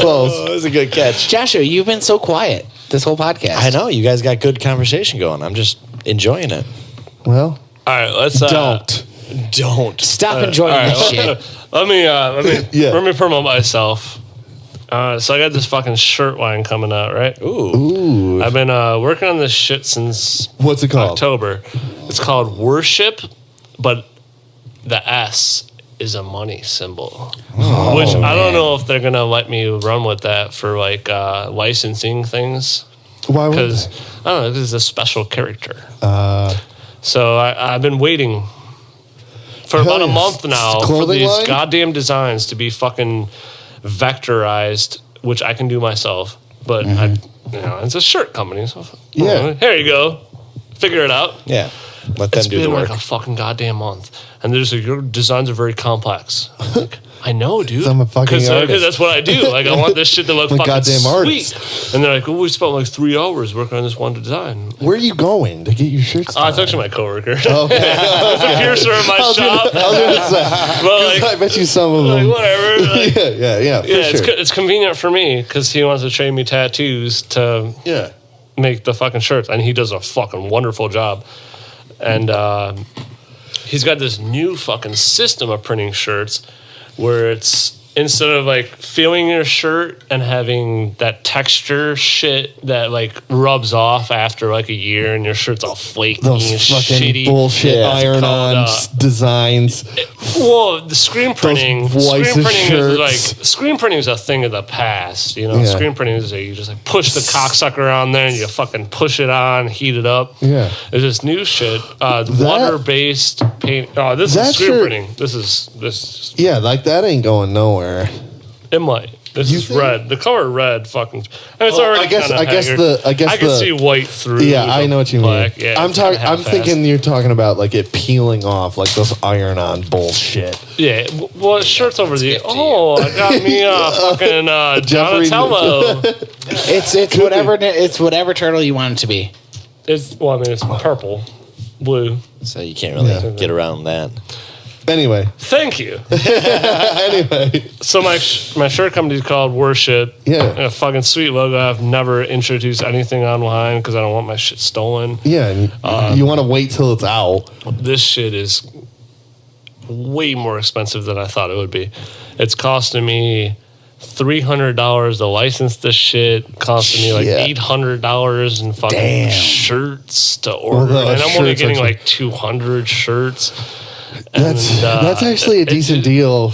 Close. That was a good catch. Joshua, you've been so quiet this whole podcast. I know you guys got good conversation going. I'm just enjoying it. Well, All right, let's Don't. Stop enjoying all right, this shit. let me Yeah. let me promote myself. So I got this fucking shirt line coming out, right? ooh, I've been working on this shit since what's it called? October. It's called Worship, but the S is a money symbol. Which I don't know if they're gonna let me run with that for like licensing things. Why would Because I don't know, because it's a special character. So I've been waiting for about a yeah. month now for Clothing these line? goddamn designs to be fucking vectorized, which I can do myself. But it's a shirt company, so Yeah. here you go, figure it out. Yeah. Let them It's do the been work. like a fucking goddamn month, and they're just like, your designs are very complex. I'm like, I know, dude. I'm a fucking artist. Because that's what I do. Like, I want this shit to look I'm a fucking goddamn sweet. artist. And they're like, we spent like 3 hours working on this one design. Where are you going to get your shirts? I talked to my coworker. Okay. There's a piercer in my shop. I was gonna say, But like, I bet you some of like them. whatever. Like, yeah, for yeah, sure. it's convenient for me because he wants to trade me tattoos to Yeah. make the fucking shirts, and he does a fucking wonderful job. And he's got this new fucking system of printing shirts where it's instead of like feeling your shirt and having that texture shit that like rubs off after like a year and your shirt's all flaky Those and fucking shitty. bullshit Yeah. iron-on designs. Well, the screen printing, Weiss's screen printing is a thing of the past. You know, Yeah. screen printing is you just like push the cocksucker on there and you fucking push it on, heat it up. Yeah. There's this new shit, water-based paint. Oh, this is That screen shirt- printing. This is Yeah, like that ain't going nowhere. it might. This is think? red. The color red fucking. And it's Well, already I guess kinda haggard. I can see white through. Yeah, I the know what you black. mean. Yeah, I'm it's kinda talking. I'm half-assed. thinking you're talking about like it peeling off, like those iron-on bullshit. Yeah, well, shirts over the. Oh, I got me fucking Jeffrey- Donatello. It's whatever turtle you want it to be. It's it's purple, blue. So you can't really Yeah. get around that. Anyway, Thank you. anyway, So my shirt company is called Worship. Yeah. A fucking sweet logo. I've never introduced anything online because I don't want my shit stolen. yeah, and you want to wait till it's out. This shit is way more expensive than I thought it would be. It's costing me $300 to license this shit, costing me like $800 in fucking shirts to order, and I'm only getting like 200 shirts. That's actually a decent deal.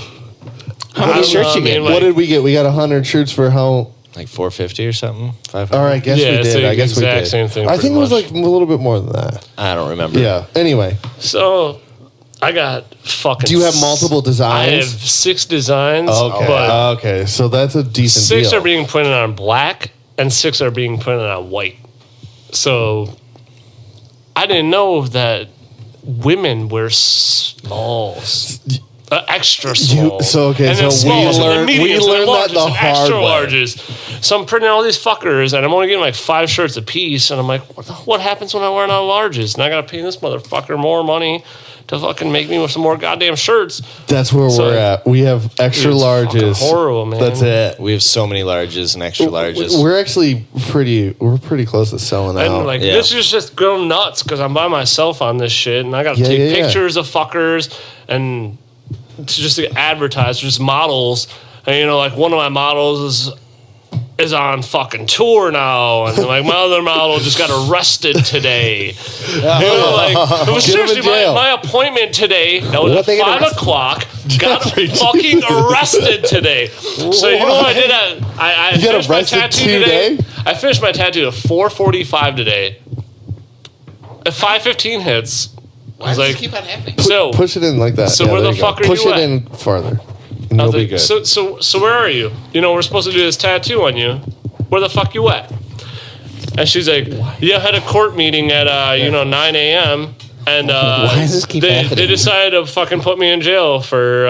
How many shirts you get? What did we get? We got 100 shirts for how? Like $450 or something. $500. All right, guess we did. I guess we did. Same thing. I think it was like a little bit more than that. I don't remember. Yeah. Anyway, so I got fucking. do you have multiple designs? I have 6 designs. Okay. But Okay. So that's a decent 6 deal. are being printed on black, and 6 are being printed on white. So I didn't know that women wear smalls. Extra small. And then so smalls, and then we mediums, and then learned that larges, the and hard extra way. larges. So I'm printing all these fuckers, and I'm only getting like 5 shirts a piece, and I'm like, what happens when I wear non larges? And I gotta pay this motherfucker more money to fucking make me some more goddamn shirts. That's where we're at. We have extra Dude, it's larges. fucking horrible, man. That's it. We have so many larges and extra larges. We're actually pretty close to selling out. And like this is just going nuts because I'm by myself on this shit, and I got to take pictures of fuckers and to advertise, just models. And you know, like one of my models is on fucking tour now, and like my other model just got arrested today. You know, like it was seriously my appointment today. That was at 5 o'clock. Got fucking arrested today. So you know what I did? I finished my tattoo today. I finished my tattoo at 4:45 today. At 5:15 hits. Why does this keep on happening? So push it in like that. So where the fuck are you at? Push it in farther. And you'll be good. So where are you? You know, we're supposed to do this tattoo on you. Where the fuck you at? And she's like, yeah, I had a court meeting at 9 a.m. And why does this keep happening? They decided to fucking put me in jail for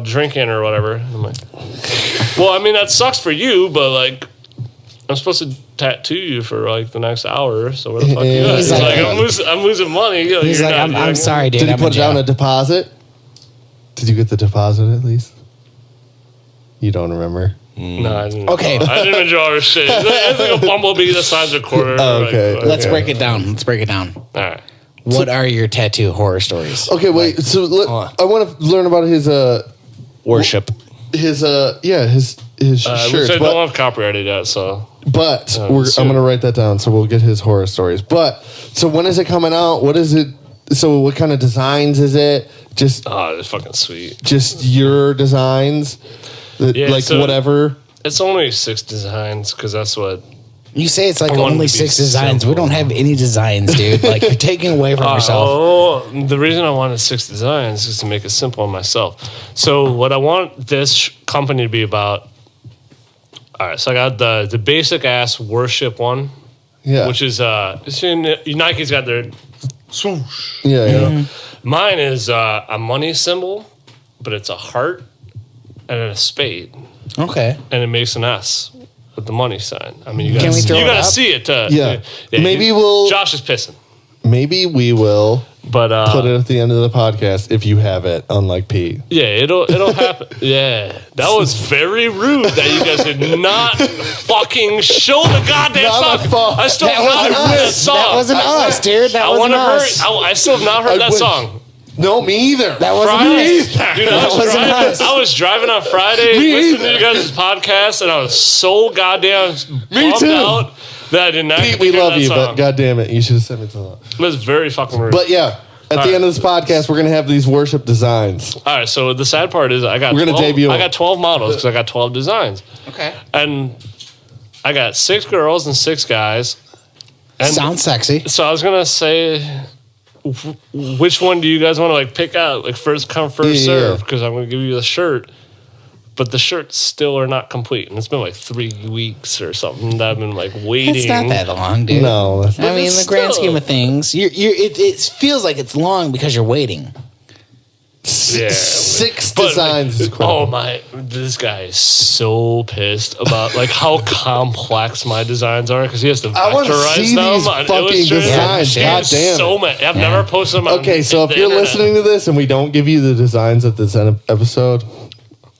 drinking or whatever. And I'm like, well, I mean that sucks for you, but like I'm supposed to tattoo you for like the next hour. So where the fuck you at? He's like, I'm losing money. You know, he's like, I'm sorry, dude. Did he put down a deposit? Did you get the deposit at least? You don't remember? No, I didn't. Okay. I didn't enjoy our shit. It's like a bumblebee the size of a quarter. Okay. Let's break it down. All right. What are your tattoo horror stories? Okay, wait. So I want to learn about his worship. His shirts. I don't have copyrighted yet, so. But I'm going to write that down, so we'll get his horror stories. But so when is it coming out? What is it? So what kind of designs is it? Just it's fucking sweet. Just your designs, whatever. It's only 6 designs because that's what you say. It's like only 6 designs. Simple. We don't have any designs, dude. Like you're taking away from yourself. Oh, the reason I wanted 6 designs is to make it simple on myself. So what I want this company to be about. All right, so I got the basic ass worship one, which is Nike's got their swoosh. Yeah. Mm-hmm. Mine is a money symbol, but it's a heart and a spade. Okay. And it makes an S with the money sign. I mean, you Can we throw it gotta up? see it. Maybe we'll. Josh is pissing. Maybe we will. But put it at the end of the podcast if you have it, unlike Pete. Yeah, it'll happen. Yeah, that was very rude that you guys did not fucking show the goddamn song. I still have not heard that song. That wasn't us, dude. That wasn't us. I still have not heard that song. No, me either. That wasn't us. Dude, I was driving on Friday, listening to you guys' podcast, and I was so goddamn bummed out that I did not Pete, we love you, but goddamn it, you should have sent me to that. It was very fucking rude. But yeah, at the end of this podcast, we're gonna have these worship designs. All right, so the sad part is I got 12 models because I got 12 designs. Okay. And I got 6 girls and 6 guys. And sounds sexy. So I was gonna say, which one do you guys want to like pick out? Like first come, first serve, because I'm gonna give you the shirt. But the shirts still are not complete, and it's been like 3 weeks or something that I've been like waiting. It's not that long, dude. No, I mean, in the grand scheme of things, it feels like it's long because you're waiting. Yeah, 6 designs. This guy is so pissed about like how complex my designs are because he has to vectorize them on fucking designs. God damn. So many. I've never posted them. Okay, so if you're listening to this and we don't give you the designs at this episode.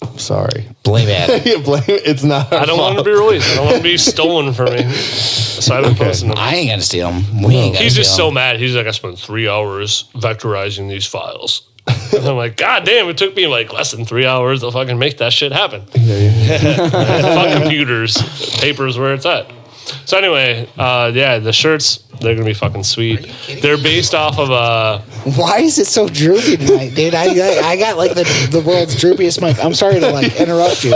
I'm sorry. Blame it. Blame it. It's not. I don't want to be released. I don't want to be stolen from me. So I've been posting them. I ain't gonna steal them. He's just so mad. He's like, I spent 3 hours vectorizing these files. And I'm like, God damn, it took me like less than 3 hours to fucking make that shit happen. Fuck computers. Paper's where it's at. So anyway, the shirts, they're going to be fucking sweet. They're based off of Why is it so droopy tonight, dude? I got like the world's droopiest mic. I'm sorry to like interrupt you.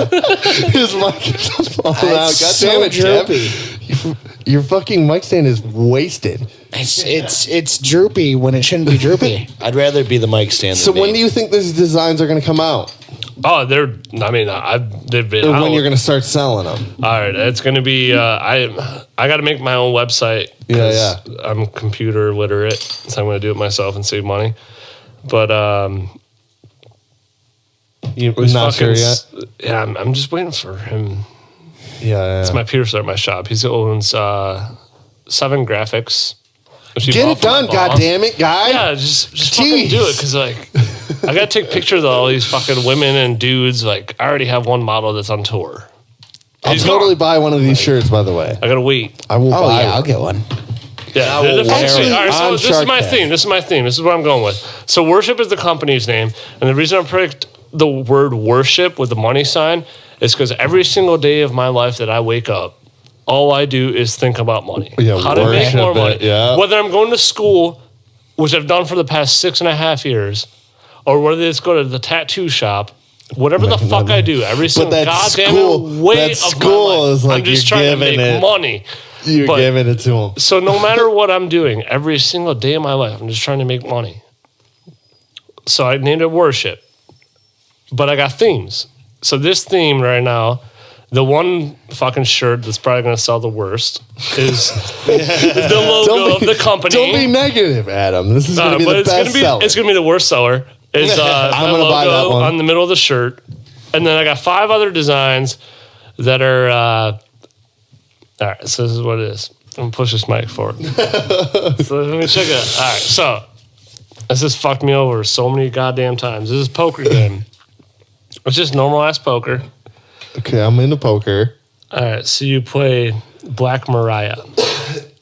His mic is just falling out. God so damn it, droopy. Jeff. Your fucking mic stand is wasted. It's droopy when it shouldn't be droopy. I'd rather be the mic stand. So than when me. do you think these designs are going to come out? oh, they've been Or out. when you're going to start selling them? All right, it's going to be I got to make my own website. Yeah. I'm computer literate, so I'm going to do it myself and save money. But You're it was not sure yet? Yeah, I'm just waiting for him. Yeah. It's my peer at my shop. He owns 7 Graphics. which he Get bought it from my done, boss. goddammit, guy. Yeah, just fucking do it, because like I gotta take pictures of all these fucking women and dudes. Like I already have one model that's on tour. I'll He's totally gone. buy one of these shirts, by the way. I gotta wait. I will Oh buy yeah, one. I'll get one. Yeah, I will actually, wear it all right, so on this is my SharkCast. theme. This is what I'm going with. So worship is the company's name, and the reason I picked the word worship with the money sign is because every single day of my life that I wake up, all I do is think about money. Yeah, how to make worship more it, money. yeah. Whether I'm going to school, which I've done for the past 6.5 years, or whether it's go to the tattoo shop, whatever the fuck I do, every single that goddamn school- way that of school my life, is like I'm just you're trying to giving make it- money. You're But- giving it to him. So no matter what I'm doing, every single day of my life, I'm just trying to make money. So I named it worship. But I got themes. So this theme right now, the one fucking shirt that's probably going to sell the worst is the logo of the company. Don't be negative, Adam. This is going to be But the best seller. it's gonna be the worst seller. Is my I'm gonna buy that logo one. on the middle of the shirt, and then I got 5 other designs that are. All right, so this is what it is. I'm gonna push this mic forward. So let me check it out. All right, so this has fucked me over so many goddamn times. This is poker game. It's just normal ass poker. Okay, I'm into poker. All right, so you play Black Mariah.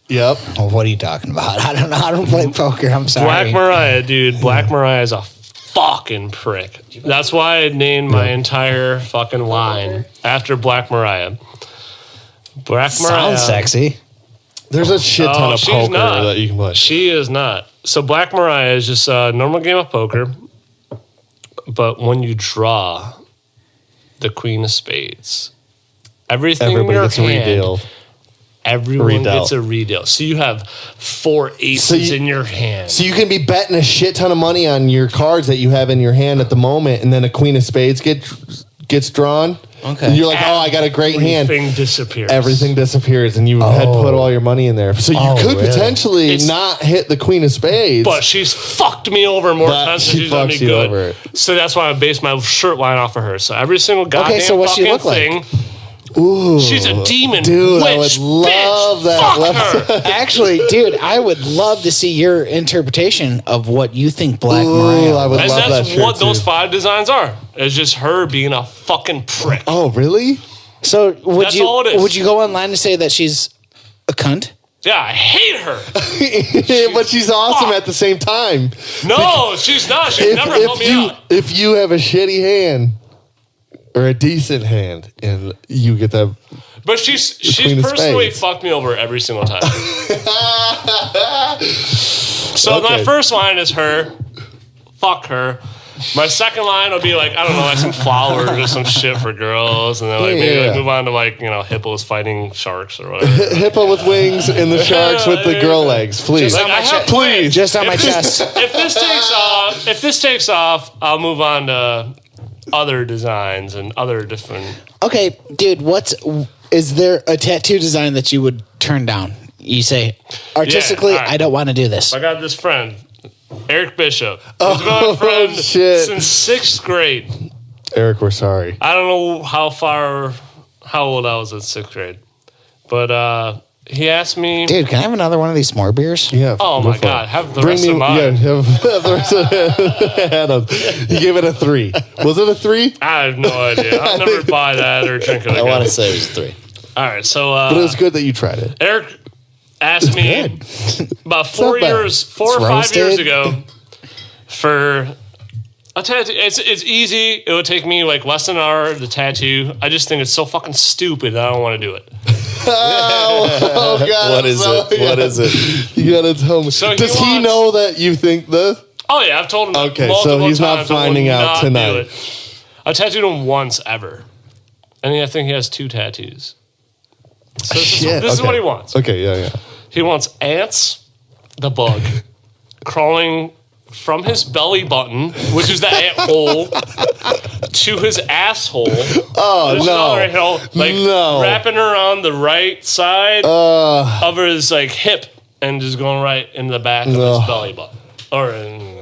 Yep. Oh, what are you talking about? I don't know how to play poker. I'm sorry. Black Mariah, dude. Black Mariah is a fucking prick. That's why I named my entire fucking line after Black Mariah. Black Mariah. Sounds sexy. There's a shit ton of she's poker not. that you can play. She is not. So Black Mariah is just a normal game of poker, but when you draw the Queen of Spades, everything Everybody in your gets hand, redealed. everyone Redealt. gets a redeal. So you have 4 aces in your hand. So you can be betting a shit ton of money on your cards that you have in your hand at the moment, and then a Queen of Spades gets drawn. Okay. And you're like, oh, I got a great hand. Everything disappears. Everything disappears, and you had put all your money in there. So you could really? potentially It's- not hit the Queen of Spades. But she's fucked me over more But times she than she's done me fucks you good. over. So that's why I based my shirt line off of her. So every single goddamn so what's she fucking look like? thing. Ooh, She's a demon dude, witch, I would love bitch. that Fuck her. Actually, dude, I would love to see your interpretation of what you think Black Mariah. I would And love that that's shirt what too. those 5 designs are. It's just her being a fucking prick. Oh, really? So would That's you all it is. would you go online and say that she's a cunt? Yeah, I hate her. But she's awesome fuck. at the same time. No, she's not. She's never helped me out. If you have a shitty hand or a decent hand, and you get that. But she's Queen of personally Spades. fucked me over every single time. So my Okay. first line is her. Fuck her. My second line will be like, I don't know, like some flowers or some shit for girls. And then like maybe Yeah. like move on to like, you know, hippos fighting sharks or whatever. Hippo with wings and the sharks with the girl legs. Please. Like, I have Please. Just on my chest. if this takes off, I'll move on to other designs and other different. Okay, dude, is there a tattoo design that you would turn down? You say, artistically, all right. I don't want to do this. I got this friend, Eric Bishop. He's Oh, been my friend shit. since 6th grade. Eric, we're sorry. I don't know how old I was in 6th grade, but he asked me. Dude, can I have another one of these s'more beers? Yeah. Oh go my for God, it. have the rest of mine. Yeah, have the rest of Adam. You gave it a 3. Was it a 3? I have no idea. I'll never buy that or drink it I again. want to say it was 3. All right, so But it was good that you tried it. Eric asked me about 4 not bad. or 5 years roasted. ago for A tattoo, it's easy. It would take me like less than an hour to tattoo. I just think it's so fucking stupid that I don't want to do it. Oh God! What is it? What is it? You gotta tell me. So Does he wants- know that you think this? Oh yeah, I've told him. Okay, multiple so he's not times I will finding out not do tonight. it. I tattooed him once ever, and I think he has 2 tattoos. So this is what he wants. Okay, yeah. He wants ants, the bug, crawling from his belly button, which is the ant hole, to his asshole. Oh no! Wrapping around the right side of his like hip and just going right into the back of his belly button. Or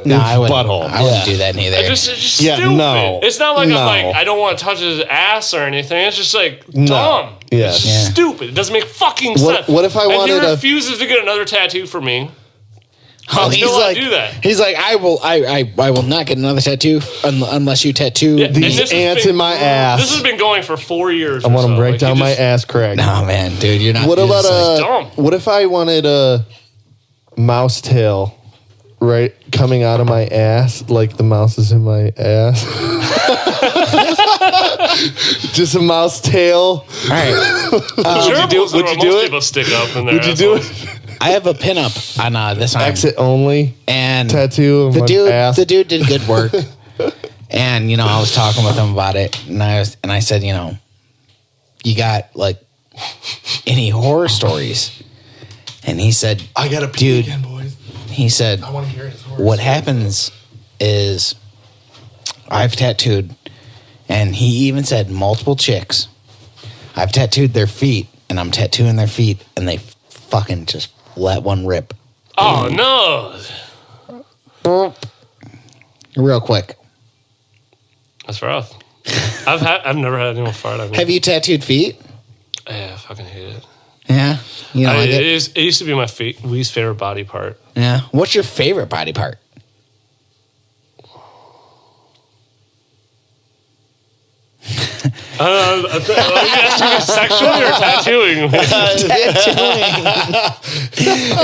No, I wouldn't. butthole. I wouldn't do that neither. it's just Yeah, stupid. no. It's not like No. I'm like I don't want to touch his ass or anything. It's just like No. dumb. Yeah. It's just stupid. It doesn't make fucking sense. What if I and wanted he a- refuses to get another tattoo for me. Oh, He's like, do that. He's like, I will not get another tattoo unless you tattoo. Yeah, and These this has ants been- in my ass. This has been going for 4 years. I want them right Like, down he my just- ass crack. No, man, dude, you're not. What you're about just like- dumb. What if I wanted a mouse tail right coming out of my ass, like the mouse is in my ass? Just a mouse tail. All right, Gerbils are what do most it? people stick up in their Would you do assholes. it? I have a pinup on this arm, Exit only and tattoo of the my dude, ass. the dude did good work. And I was talking with him about it, and I said, you got like any horror stories? And he said, I gotta pee again, boys. he said, I want to hear his horror. what happens is I've tattooed, and he even said multiple chicks. I've tattooed their feet, and I'm tattooing their feet, and they fucking just let one rip Oh no, real quick. that's rough. I've never had anyone fart at me. Have you tattooed feet? Yeah, I fucking hate it. Yeah, you know, like it. It used to be my least favorite body part. Yeah. What's your favorite body part? Are you asking me sexually or tattooing?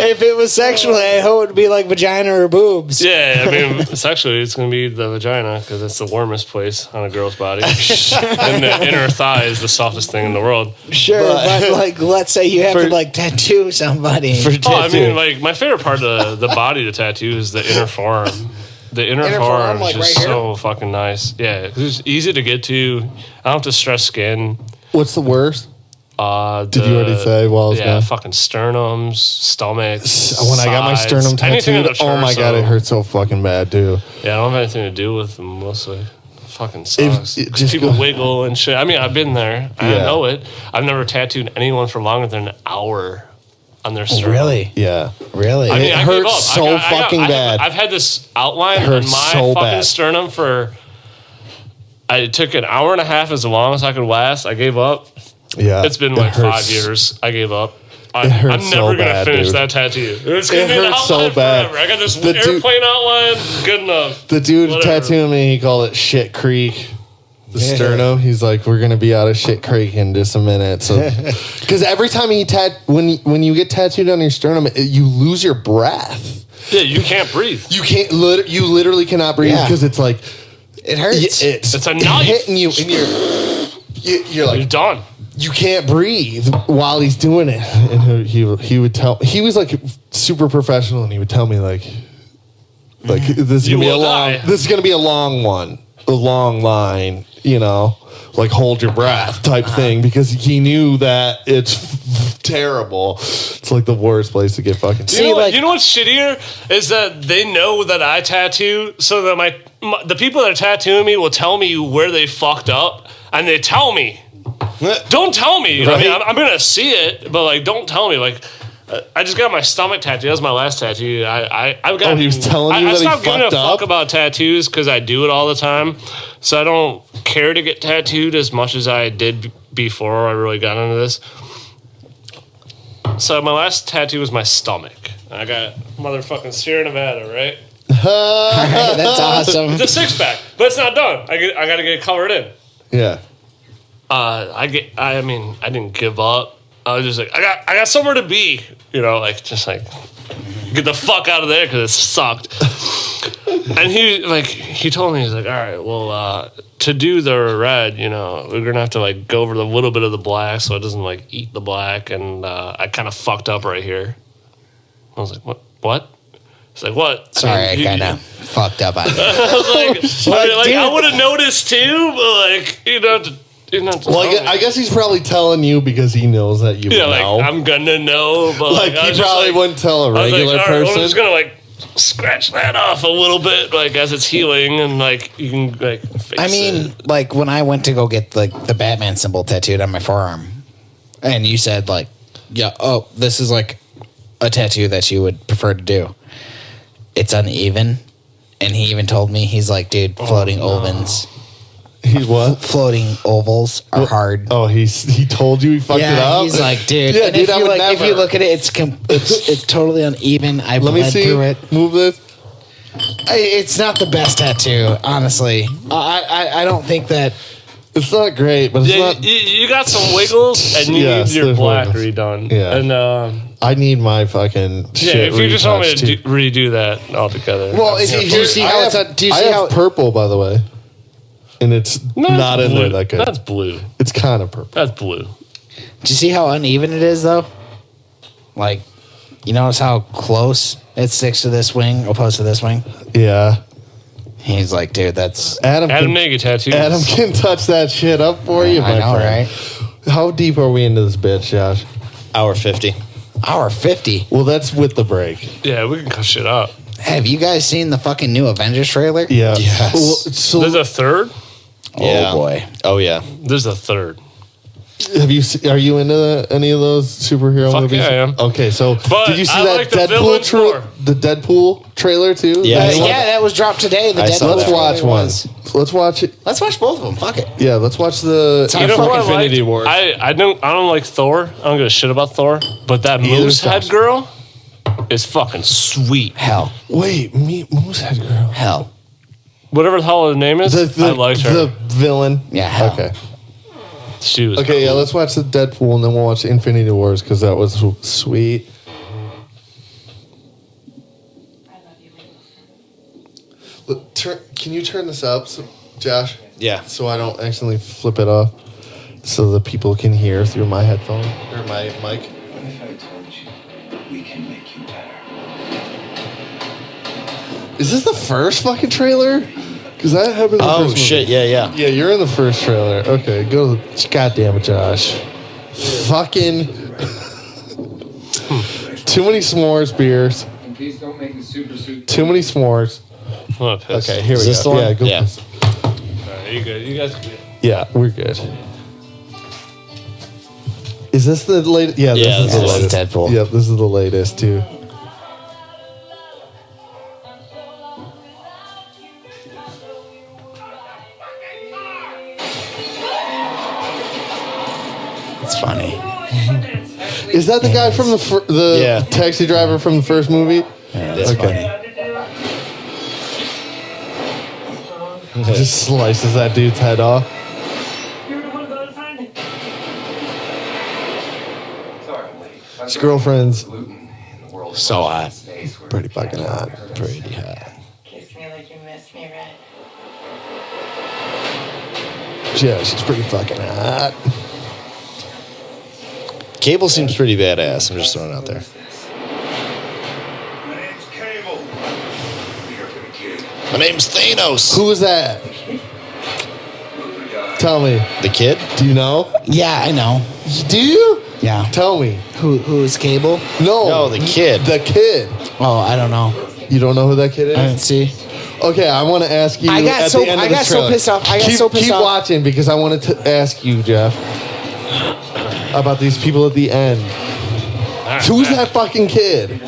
If it was sexually, I hope it would be like vagina or boobs. Yeah, I mean, sexually, it's going to be the vagina because it's the warmest place on a girl's body. And the inner thigh is the softest thing in the world. Sure, but like, let's say you have to like tattoo somebody. Oh, I mean, like, my favorite part of the body to tattoo is the inner forearm. The inner forearm is like, just right here? so fucking nice. Yeah, 'cause it's easy to get to. I don't have to stress skin. What's the worst? Did you already say while I was gone? fucking sternums, stomachs. When I got my sides, sternum anything in tattooed, the oh my god, torso. it hurts so fucking bad, too. Yeah, I don't have anything to do with them mostly. Fucking sucks. it 'Cause just people go- wiggle and shit. I mean, I've been there. I Yeah. know it. I've never tattooed anyone for longer than an hour on their sternum. Really? Yeah. Really? I mean, It I gave hurts up. so fucking bad. I've had this outline on hurts my so fucking bad. sternum for. It took an hour and a half, as long as I could last. I gave up. Yeah. It's been It like 5 hurts. years. I gave up. It hurts I'm so never gonna bad, finish dude. that tattoo. It's gonna It be an hurts so outline bad. forever. I got this The dude- airplane outline. Good enough. The dude Whatever. tattooing me, he called it Shit Creek. The sternum. He's like, we're gonna be out of Shit Creek in just a minute. So, because every time when you get tattooed on your sternum, you lose your breath. Yeah, you can't breathe. You can't. You literally cannot breathe Yeah. because it's like It hurts. It's a knife. hitting you, and you're You're like done. you can't breathe while he's doing it. And he would tell. He was like super professional, and he would tell me like this is You gonna be a will long. die. This is gonna be a long one, a long line. Like hold your breath type thing, because he knew that it's terrible. It's like the worst place to get fucking. You know what's shittier is that they know that I tattoo, so that the people that are tattooing me will tell me where they fucked up, and they tell me. Don't tell me. I mean, I'm gonna see it, but like, don't tell me. Like, I just got my stomach tattoo. That was my last tattoo. I've got. Oh, he was telling you I that he stopped giving a fucked fuck up? about tattoos because I do it all the time, so I don't care to get tattooed as much as I did before I really got into this. So my last tattoo was my stomach. I got motherfucking Sierra Nevada, right? That's awesome. It's a 6-pack, but it's not done. I got to get it covered in. Yeah. I didn't give up. I was just like, I got somewhere to be, like just like get the fuck out of there because it sucked. And he told me, he's like, all right, well, to do the red, we're gonna have to like go over a little bit of the black so it doesn't like eat the black, and I kind of fucked up right here. I was like, what? He's like, what? Sorry, I kind of fucked up on it. I was like, I would have noticed too, but like, I guess he's probably telling you because he knows that you know. Like, I'm gonna know, but like he probably wouldn't tell a regular person. Right, I'm just gonna like scratch that off a little bit, like as it's healing, and like you can like fix it. Like when I went to go get like the Batman symbol tattooed on my forearm, and you said like, yeah, oh, this is like a tattoo that you would prefer to do. It's uneven, and he even told me, he's like, dude, floating ovals. He's what? Floating ovals are hard. Oh, he told you he fucked it up? He's like, dude. Yeah, and dude, if you look at it, it's totally uneven. I bled through it. Move this. It's not the best tattoo, honestly. I don't think that. It's not great, but it's not. You got some wiggles, and you need your black redone. Yeah. And I need my fucking shit if you just want me to retouched, redo that altogether. Well, do you see how it's? Do you see how purple, by the way? And it's not in there that good. That's blue. It's kind of purple. That's blue. Do you see how uneven it is, though? Like, you notice how close it sticks to this wing opposed to this wing? Yeah. He's like, dude, that's... Adam Nega tattoos. Adam can touch that shit up for you, my friend. Right? How deep are we into this bitch, Josh? Hour 50. Hour 50? Well, that's with the break. Yeah, we can cut shit up. Have you guys seen the fucking new Avengers trailer? Yeah. Yes. Well, so there's a third? Yeah. Oh, boy. Oh, yeah. There's a third. Are you into any of those superhero Fuck movies? Yeah, I am. Okay, so did you see that like the Deadpool trailer too? Yeah, that was dropped today. Let's watch one. Let's watch it. Let's watch both of them. Fuck it. Yeah, let's watch the. You know what Infinity War. I don't like Thor. I don't give a shit about Thor. But that Moosehead girl is fucking sweet. Hell. Wait, Moosehead girl. Hell. Whatever the hell her name is, I liked her. The villain. Yeah. Hell. Okay. She was okay. cool. Yeah, let's watch the Deadpool and then we'll watch Infinity Wars because that was sweet. Look, can you turn this up, Josh? Yeah. So I don't accidentally flip it off, so the people can hear through my headphone or my mic. What if I told you we can make you better? Is this the first fucking trailer? Because that happened in the first movie. Shit, yeah. Yeah, you're in the first trailer. Okay, go to the... God damn it, Josh. Fucking... Too many s'mores beers. Please don't make the super suit. Too many s'mores. Okay, here we go. The one? Yeah, go. Yeah. Alright, you good? You guys good? Yeah, we're good. Is this the latest? Yeah, this is the latest. Deadpool. Yep, this is the latest too. It's funny. Is that the guy from the taxi driver from the first movie? Yeah, that's okay. Just slices that dude's head off. His girlfriend's so hot. Pretty fucking hot. Pretty hot. Kiss me like you miss me, right? Yeah, she's pretty fucking hot. Cable seems pretty badass. I'm just throwing it out there. My name's Cable. Here for the kid. My name's Thanos. Who is that? Tell me. The kid? Do you know? Yeah, I know. Do you? Yeah. Tell me. Who is Cable? No, the kid. The kid. Oh, I don't know. You don't know who that kid is? I didn't see. Okay, I want to ask you. I got so pissed off. Keep watching because I wanted to ask you, Jeff, about these people at the end. Who's that fucking kid?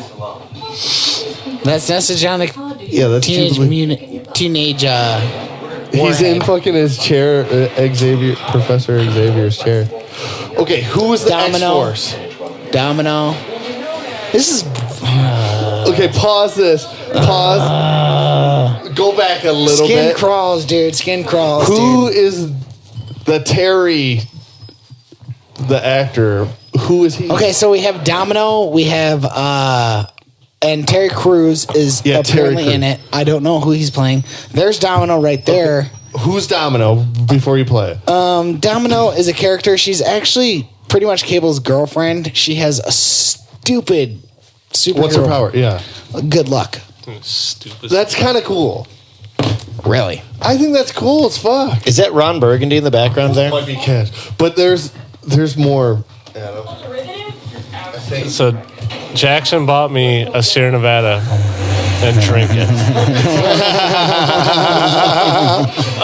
That's the Johnny. Yeah, that's teenage. He's in fucking his chair, Professor Xavier's chair. Okay, who is the X-Force? Domino. This is. Okay, pause this. Pause. Go back a little bit. Skin crawls, dude. Skin crawls. Who is the Terry, the actor? Who is he? Okay, so we have Domino. We have and Terry Crews is apparently in it. I don't know who he's playing. There's Domino right there. Who's Domino before you play? Domino is a character. She's actually pretty much Cable's girlfriend. She has a stupid superhero. What's her power? Yeah. Good luck. Stupid. That's kind of cool. Really? I think that's cool as fuck. Is that Ron Burgundy in the background there? Might be Cash. But there's more. So Jackson bought me a Sierra Nevada and drink it.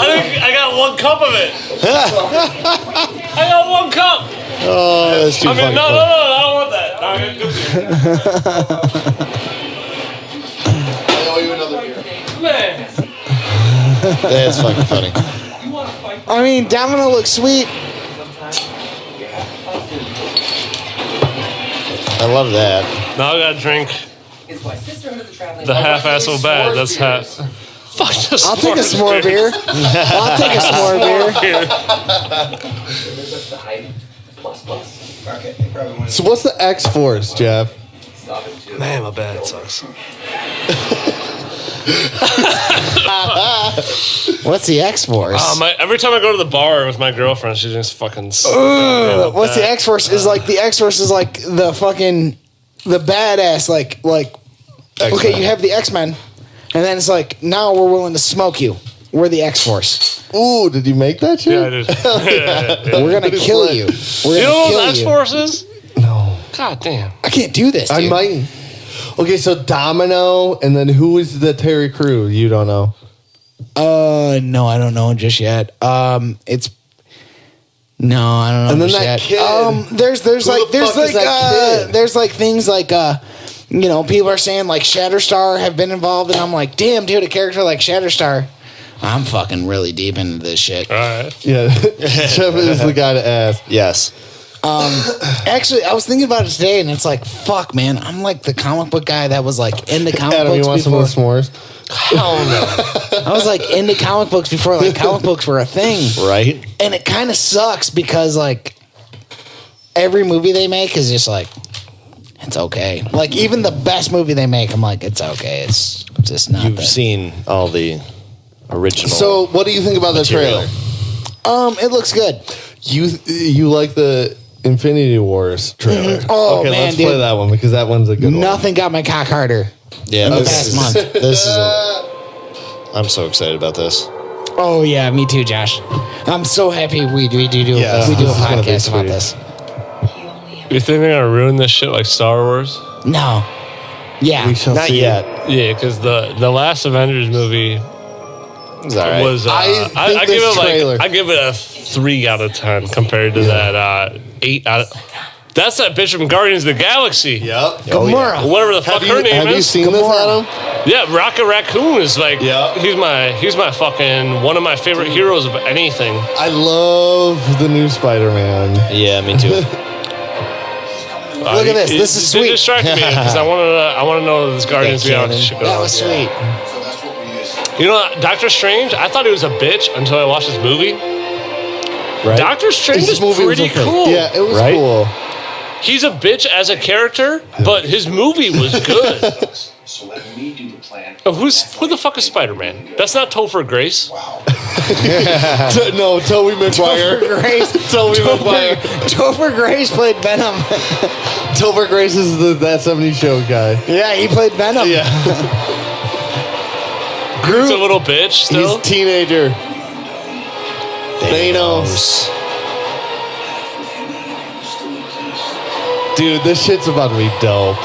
I got 1 cup of it. I got 1 cup. Oh, that's too funny. No, I don't want that. No, I got I owe you another beer. Man. That's fucking funny. I mean, Domino looks sweet. I love that. Now I gotta drink the half-ass so bad. That's half. Fuck this. I'll take a s'more beer. I'll take a s'more beer. So what's the X-Force, Jeff? Man, my bad sucks. What's the X-Force? Every time I go to the bar with my girlfriend, she just fucking. What's the X-Force? Is like the X-Force is like the fucking the badass like X-Men. okay, you have the X-Men, and then it's like now we're willing to smoke you. We're the X-Force. Ooh, did you make that shit? Yeah, I did. Yeah. We're gonna kill you. We're You gonna know kill what X-Force is? No. God damn. I can't do this, dude. I might. Okay, so Domino, and then who is the Terry Crew? You don't know. No, I don't know just yet. It's no, I don't know And then just that yet. kid. There's Who like the fuck is that kid? there's like things like you know, people are saying like Shatterstar have been involved, and I'm like, damn, dude, a character like Shatterstar. I'm fucking really deep into this shit. All right. Yeah, Jeff is the guy to ask. Yes. Actually, I was thinking about it today, and it's like, fuck, man, I'm like the comic book guy that was like into comic Adam, you books want some before. of the s'mores? Hell no. I was like into comic books before like comic books were a thing. Right? And it kind of sucks because like every movie they make is just like it's okay. Like even the best movie they make, I'm like it's okay. It's just not. You've seen all the original. So, what do you think about the material. trailer? It looks good. You like the Infinity Wars trailer? Oh, okay, man, let's play dude. that one because that one's a good one. Nothing got my cock harder. Yeah, in the this past is, month. This is. I'm so excited about this. Oh yeah, me too, Josh. I'm so happy we do Yes, a this is gonna be podcast about sweet. this. You think they're gonna ruin this shit like Star Wars? No. Yeah. We shall Not see. yet. Yeah, because the last Avengers movie It's all right. was. I think I give this it trailer- like I give it a 3 out of 10 compared to that 8 out of. That's that bitch from Guardians of the Galaxy. Yep. Gamora. Whatever the fuck her name Have you is. seen this, Adam? Yeah, Rocket Raccoon is like. Yeah. He's my fucking one of my favorite heroes of anything. I love the new Spider-Man. Yeah, me too. Look at this. This is It sweet. distracted me because I want to know this Guardians of the Galaxy shit going That on. was sweet. You know, Doctor Strange. I thought he was a bitch until I watched this movie. Right? Doctor Strange His is movie was pretty okay. cool. Yeah, it was Right? cool. He's a bitch as a character, but his movie was good. So let me do the plan. Oh, who the fuck is Spider-Man? That's not Topher Grace. No, Tobey Maguire. Grace. Tobey Maguire. Topher Grace played Venom. Topher Grace is that 70s show guy. Yeah, he played Venom. Yeah. He's a little bitch still. He's teenager. Thanos. Dude, this shit's about to be dope.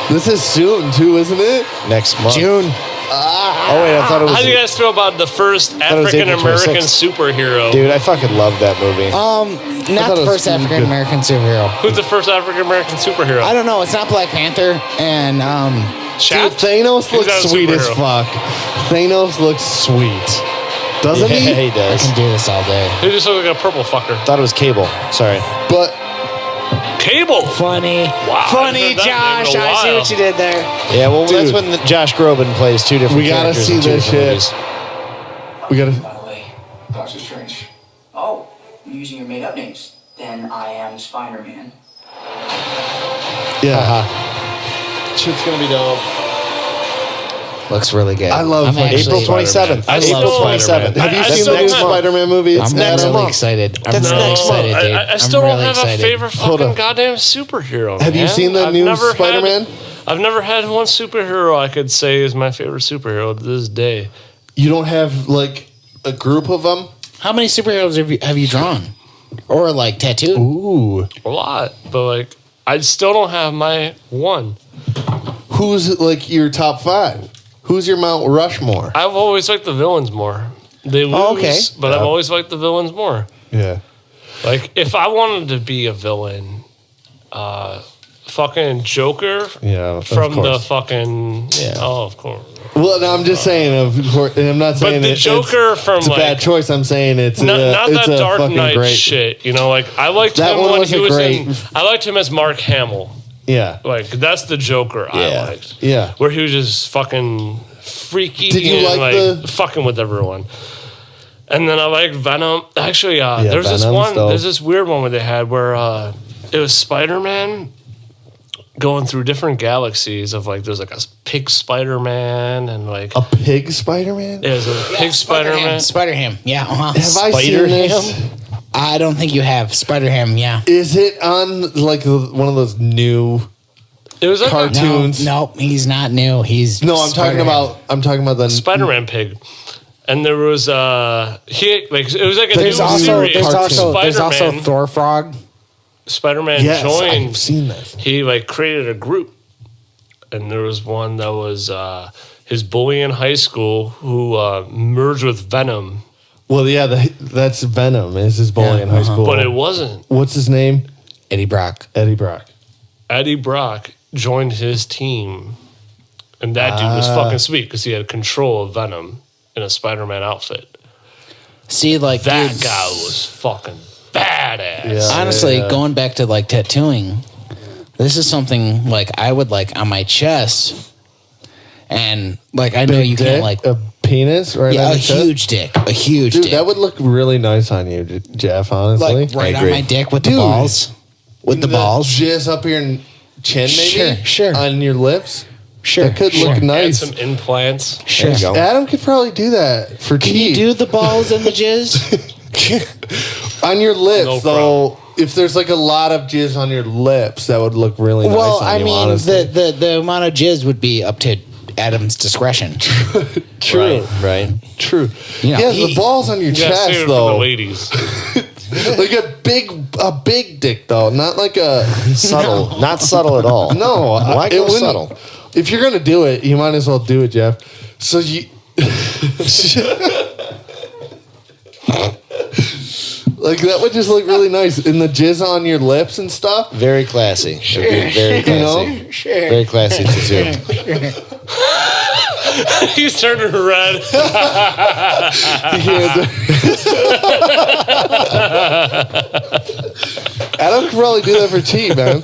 This is soon too, isn't it? Next month. June. Oh wait, I thought it was. How do you guys feel about the first it was African April American 26th. superhero? Dude, I fucking love that movie. Not thought the it was first really African American superhero. Who's the first African American superhero? I don't know. It's not Black Panther, and Dude, Shaft? Thanos Who's looks that sweet as superhero? fuck. Thanos looks sweet. Doesn't yeah, he? he I does. can do this all day. He just looks like a purple fucker. Thought it was Cable. Sorry. But Cable. Funny. Wow, Funny, I haven't Josh. heard that in a I see while. what you did there. Yeah, well, Dude. that's when Josh Groban plays two different We gotta characters see in two this different shit. movies. we gotta. By the way, Doctor Strange. Oh, you're using your made-up names. Then I am Spider-Man. Yeah. Shit's gonna be dope. Looks really good. I love fucking April 27th. I April love 27th. Have you I seen still the new have- Spider-Man movie? It's I'm next really month. excited. I'm That's really next excited, month. dude. I still I'm don't really have excited. a favorite Hold fucking on. goddamn superhero. Have you man. seen the I've new never had- Spider-Man? I've never had one superhero I could say is my favorite superhero to this day. You don't have like a group of them? How many superheroes have you drawn? Or like tattooed? Ooh. A lot, but like I still don't have my one. Who's like your top 5? Who's your Mount Rushmore? I've always liked the villains more. They lose, Oh, okay. but I've always liked the villains more. Yeah. Like if I wanted to be a villain, fucking Joker Yeah, from of the course. fucking oh, of course. Well, no, I'm just saying. Of course, I'm not saying the Joker from, it's a bad like- choice. I'm saying it's Not it's that a Dark fucking Knight great. shit. You know, like I liked That him one when was he a was great- in. I liked him as Mark Hamill. Yeah, Like that's the Joker I Yeah. liked. yeah. Where he was just fucking freaky Did you and like like the- fucking with everyone. And then I liked Venom. Actually, there's this Venom's one. dope. There's this weird one where they had where it was Spider-Man going through different galaxies of like there's like a pig Spider-Man and like A pig Spider-Man. there's a pig Spider-Man. Spider-Ham. Yeah. Have I seen this? I don't think you have. Spider-Ham. Yeah. Is it on like one of those new It was like cartoons? No, he's not new. He's No, I'm talking about the a Spider-Man pig. And there was he like it was like a There's new also series. there's also Spider-Man, Thor Frog. Spider-Man Yes, joined. I've seen this. He like created a group, and there was one that was his bully in high school who merged with Venom, Well, yeah, that's Venom. Is his bully in high school? but it wasn't. What's his name? Eddie Brock. Eddie Brock. Eddie Brock joined his team, and that dude was fucking sweet because he had control of Venom in a Spider-Man outfit. See, like That dude, guy was fucking badass. Yeah. honestly, Yeah. going back to like tattooing, this is something like I would like on my chest, and like I know Big you dick? can't like a penis, right? yeah, on a the chest? huge dick, a huge Dude, dick, that would look really nice on you, Jeff. Honestly, like right I on agree. my dick with Dude. the balls, with the balls. jizz up your chin, maybe. Sure. On your lips. Sure, That could sure. look And nice. some implants. Sure. There you go. Adam could probably do that for Can cheap. you do the balls and the jizz? on your lips, No though. If there's like a lot of jizz on your lips, that would look really nice. Well, on I you, mean, honestly. the amount of jizz would be up to Adam's discretion. True, Right. true. You know, yeah, he- the balls on your You gotta save chest it for the though, ladies. like a big dick though, not like a Subtle. Not subtle at all. no. Why it go wouldn't- subtle? If you're gonna do it, you might as well do it, Jeff. So you. Like that would just look really nice, and the jizz on your lips and stuff. Very classy. It would be very You know? classy. Very classy tattoo. He's turning red. Adam could probably do that for cheap, man.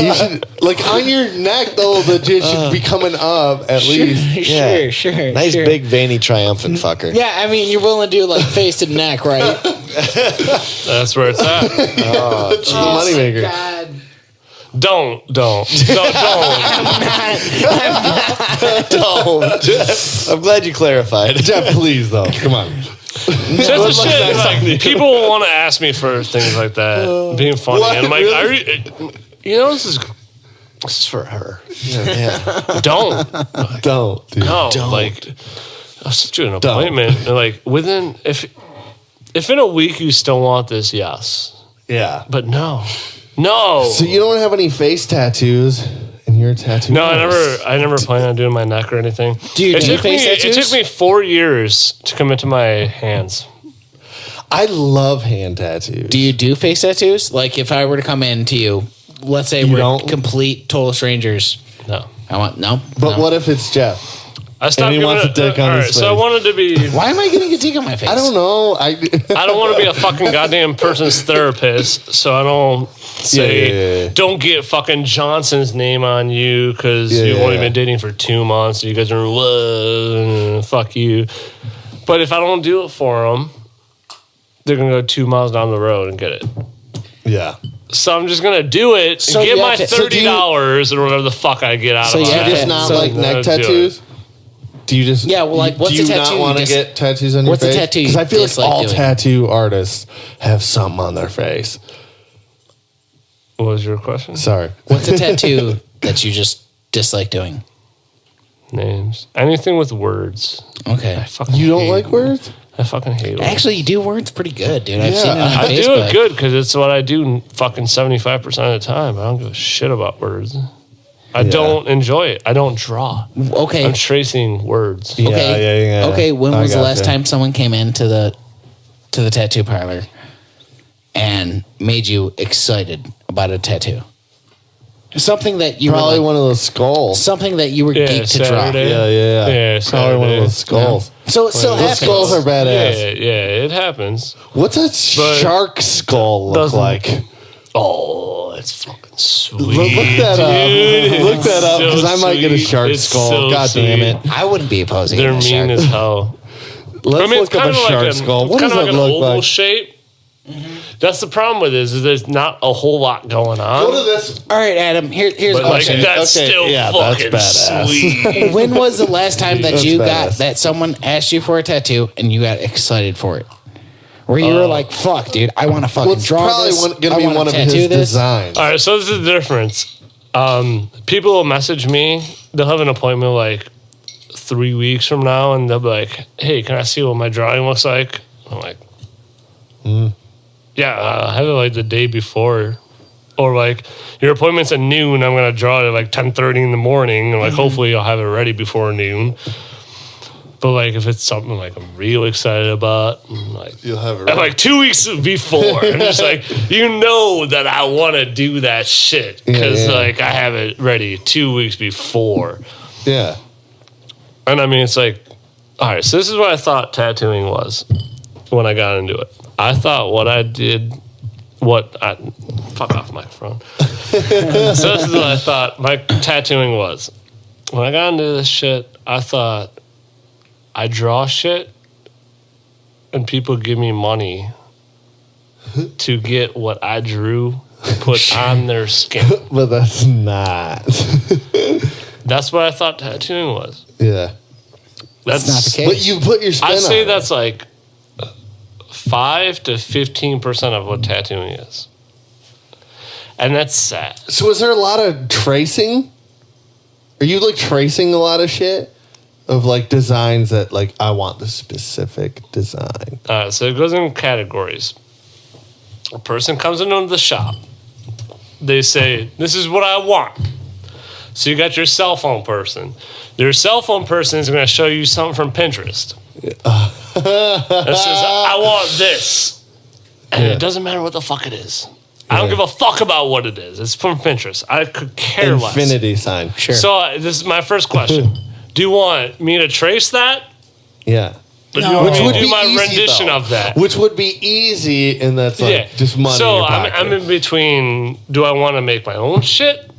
You should like on your neck though. The jizz should be coming up at least. Yeah. Sure. Nice sure. big veiny triumphant fucker. Yeah, I mean, you're willing to do like face to neck, right? That's where it's at. It's the moneymaker. God. Don't. Don't. I'm glad you clarified. Jeff, please though. Come on. That's the shit. Like, people want to ask me for things like that, being funny, What? and I'm like, Really? this is for her. Yeah. Don't. Don't. Dude. No, Don't. like I'll set you an appointment. And like within if in a week you still want this, yes, Yeah. but no. So you don't have any face tattoos, and you're a tattoo. No, artist. I never plan on doing my neck or anything. Do you do face It tattoos? took me 4 years to come into my hands. I love hand tattoos. Do you do face tattoos? Like if I were to come in to you, let's say You we're don't? complete total strangers. No. I want no. But no. what if it's Jeff? I stopped he giving wants it- a dick on all his So I face. wanted to be. Why am I getting a dick on my face? I don't know. I don't want to be a fucking goddamn person's therapist, so I don't say Yeah. don't get fucking Johnson's name on you because Yeah, you've yeah, only yeah. been dating for 2 months. You guys are whoa, fuck you. But if I don't do it for them, they're gonna go 2 miles down the road and get it. Yeah. So I'm just gonna do it So and get you my have to- $30 or whatever the fuck I get out So of you it. have Do you to- just not so- like neck tattoos? Do you just Yeah, well, like, what's do you a tattoo not you want to just- get tattoos on your what's a face? tattoo you Because I feel like dislike all doing? tattoo artists have something on their face. What was your question? Sorry. What's a tattoo that you just dislike doing? Names. Anything with words. Okay. I fucking You don't hate like it. words? I fucking hate words. Actually, you do words pretty good, dude. I've Yeah, seen it on I Facebook. do it good because it's what I do fucking 75% of the time. I don't give a shit about words. I don't enjoy it. I don't draw. Okay. I'm tracing words. Yeah, Okay. yeah. Okay. When I was the last gotcha. time someone came into the tattoo parlor and made you excited about a tattoo? Something that you Probably were like, one of those skulls. something that you were Yeah, geeked to Saturday. draw. Yeah. Yeah, Probably one of Saturday. those skulls. So it still Those happens. skulls are badass. Yeah, it happens. What's a shark skull look doesn't- like? Oh, it's fucking sweet. Look that up. dude. Look that up It's because I might get a sweet. shark It's skull. so God damn it. I wouldn't be opposing They're a mean shark. as hell. Let's it's look up kind a of shark like skull. It's What kind does of that like an look oval like? shape. That's the problem with it is there's not a whole lot going on. Go to this. All right, Adam. Here's but a like question. that's Okay, still yeah, that's fucking badass. sweet. When was the last time that That's you badass. got that someone asked you for a tattoo and you got excited for it? Where you were like, "Fuck, dude, I want to fucking Well, it's draw probably this. going to I be wanna one of tattoo his this." designs. All right, so this is the difference. People will message me. They'll have an appointment like 3 weeks from now, and they'll be like, "Hey, can I see what my drawing looks like?" I'm like, "Yeah, I have it like the day before." Or like, your appointment's at noon. I'm gonna draw it at like 10:30 in the morning, and like hopefully I'll have it ready before noon. But like, if it's something like I'm real excited about, and like You'll have it and right. like 2 weeks before, I'm just like, you know that I want to do that shit because Yeah. like I have it ready 2 weeks before. Yeah. And I mean, it's like, all right, so this is what I thought tattooing was when I got into it. I thought what I did, fuck off microphone. So this is what I thought my tattooing was. When I got into this shit, I thought I draw shit and people give me money to get what I drew put on their skin. But that's not. That's what I thought tattooing was. Yeah. That's not the case. But you put your spin I say on it. that's like 5 to 15% of what tattooing is. And that's sad. So is there a lot of tracing? Are you like tracing a lot of shit? Of like designs that like I want the specific design. So it goes in categories. A person comes into the shop. They say, "This is what I want." So you got your cell phone person. Your cell phone person is going to show you something from Pinterest. That says, "I want this," and it doesn't matter what the fuck it is. I don't give a fuck about what it is. It's from Pinterest. I could care less. Infinity sign. Sure. So this is my first question. Do you want me to trace that? Yeah. Or do you want Which me would to do be my easy, rendition though. of that? Which would be easy, and that's like just money. So in your pocket. I'm in between. Do I want to make my own shit,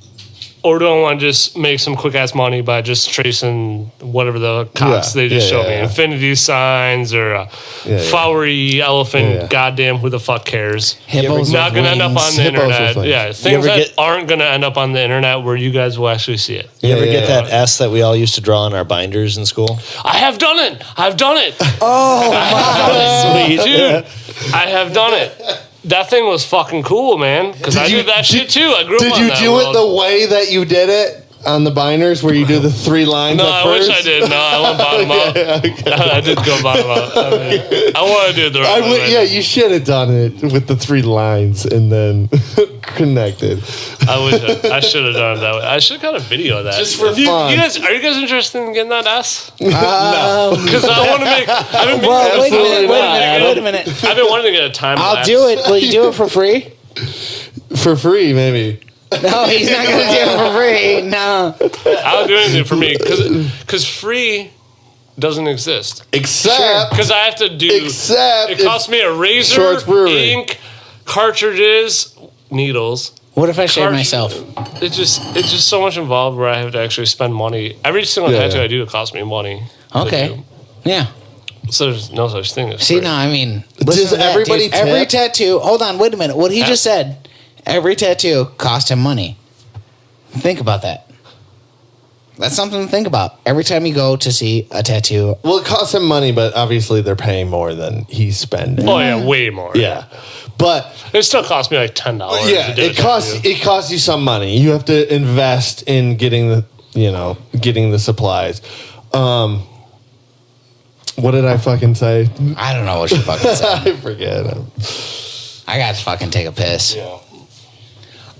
or do I want to just make some quick ass money by just tracing whatever the cocks Yeah, they just yeah, showed yeah, me, yeah. infinity signs or a yeah. flowery elephant? Yeah, yeah. Goddamn, who the fuck cares? Hippos Not with gonna end up wings. on the Hippos with internet. wings. Yeah, things ever that get- aren't gonna end up on the internet where you guys will actually see it. You ever Yeah, get yeah. that S that we all used to draw on our binders in school? I have done it. I've done it. Oh my! Sweet, dude. I have done it. That thing was fucking cool, man. Because I did that shit too. I grew up Did on you that do world. it the way that you did it on the binders, where you do the 3 lines? No, at I first? wish I did. No, I went bottom up. I did go bottom up. I want to do it the right way. Yeah, you should have done it with the 3 lines and then connected. I should have done it that way. I should have got a video of that. Just for You fun. guys, are you guys interested in getting that S? No. Because I want to make. I've been, Well, wait a minute. Absolutely Wait a minute. I've been wanting to get a time I'll lapse. do it. Will you do it for free? For free, maybe. No, he's not going to do it for free. No. I'll do anything for me because free doesn't exist. Except, Because I have to do. except It costs me a razor, Shorts Brewery. ink, cartridges, needles. What if I shave myself? It's just so much involved where I have to actually spend money. Every single Yeah, tattoo yeah. I do, it costs me money. to Okay. do. Yeah. So there's no such thing as See, free. no, I mean, Does listen to that, everybody dude. Every tip? tattoo. Hold on, wait a minute. What he just said. Every tattoo cost him money. Think about that. That's something to think about. Every time you go to see a tattoo. Well, it costs him money, but obviously they're paying more than he's spending. Oh yeah, way more. Yeah. But it still cost me like $10. yeah, it costs you some money. You have to invest in getting the supplies. What did I fucking say? I don't know what you fucking said. I forget. I got to fucking take a piss. Yeah.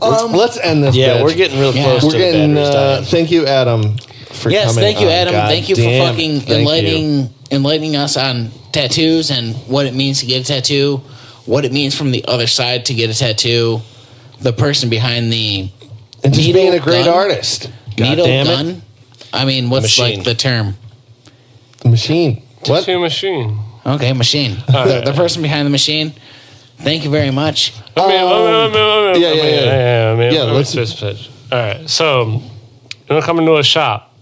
Let's end this. Yeah, bitch. we're getting real close to the batteries dying. Thank you, Adam, for coming. Yes, thank you, on. Adam. God thank you for damn, fucking thank enlightening us on tattoos and what it means to get a tattoo, what it means from the other side to get a tattoo, the person behind the and just needle, being a great gun, artist. needle damn it. gun. I mean, what's Machine. like the term? Machine. What? Tattoo machine. Okay, machine. The person behind the machine. Thank you very much. Yeah. Let's This pitch. All right, so you're gonna come into a shop,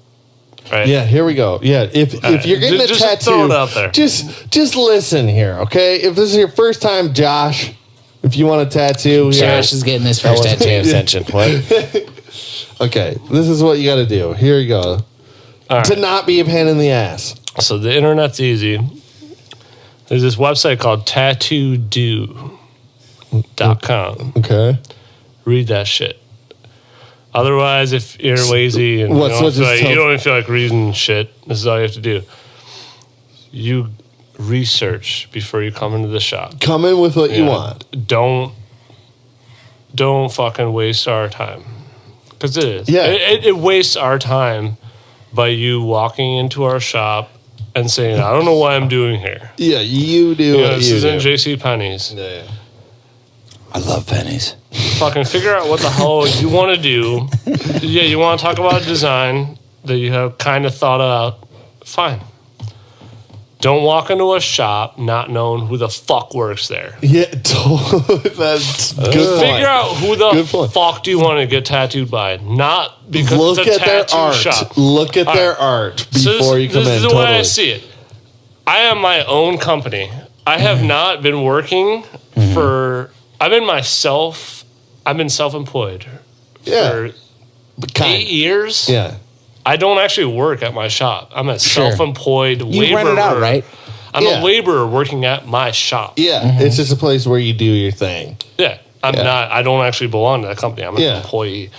right? Yeah, here we go. Yeah, if you're getting a just tattoo, throw it out there. Just listen here, okay? If this is your first time, Josh, if you want a tattoo, Josh is getting his first tattoo. Attention. What? Okay, this is what you got to do. Here you go. All right. To not be a pain in the ass. So the internet's easy. There's this website called tattoodo.com. Okay. Read that shit. Otherwise, if you're lazy and What, so just you tell- don't even feel like reading shit, this is all you have to do. You research before you come into the shop. Come in with what you want. Don't fucking waste our time. Because it is. Yeah. It wastes our time by you walking into our shop and saying, I don't know what I'm doing here. Yeah, you do what This you isn't do. JC Penney's. Yeah. I love pennies. Fucking figure out what the hell you want to do. Yeah, you want to talk about a design that you have kind of thought out. Fine. Don't walk into a shop not knowing who the fuck works there. Yeah, that's good point. Figure out who Good the point. fuck do you want to get tattooed by. Not because Look it's a at their tattoo art. shop. Look at All their right. art So before you come this in. is the Totally. way I see it. I am my own company. I have not been working for... I've been self-employed Yeah. for But kind. 8 years. Yeah. I don't actually work at my shop. I'm a self-employed laborer. You rent it out, right? I'm Yeah. a laborer working at my shop. Yeah. It's just a place where you do your thing. Yeah. I don't actually belong to that company. I'm an Yeah. employee.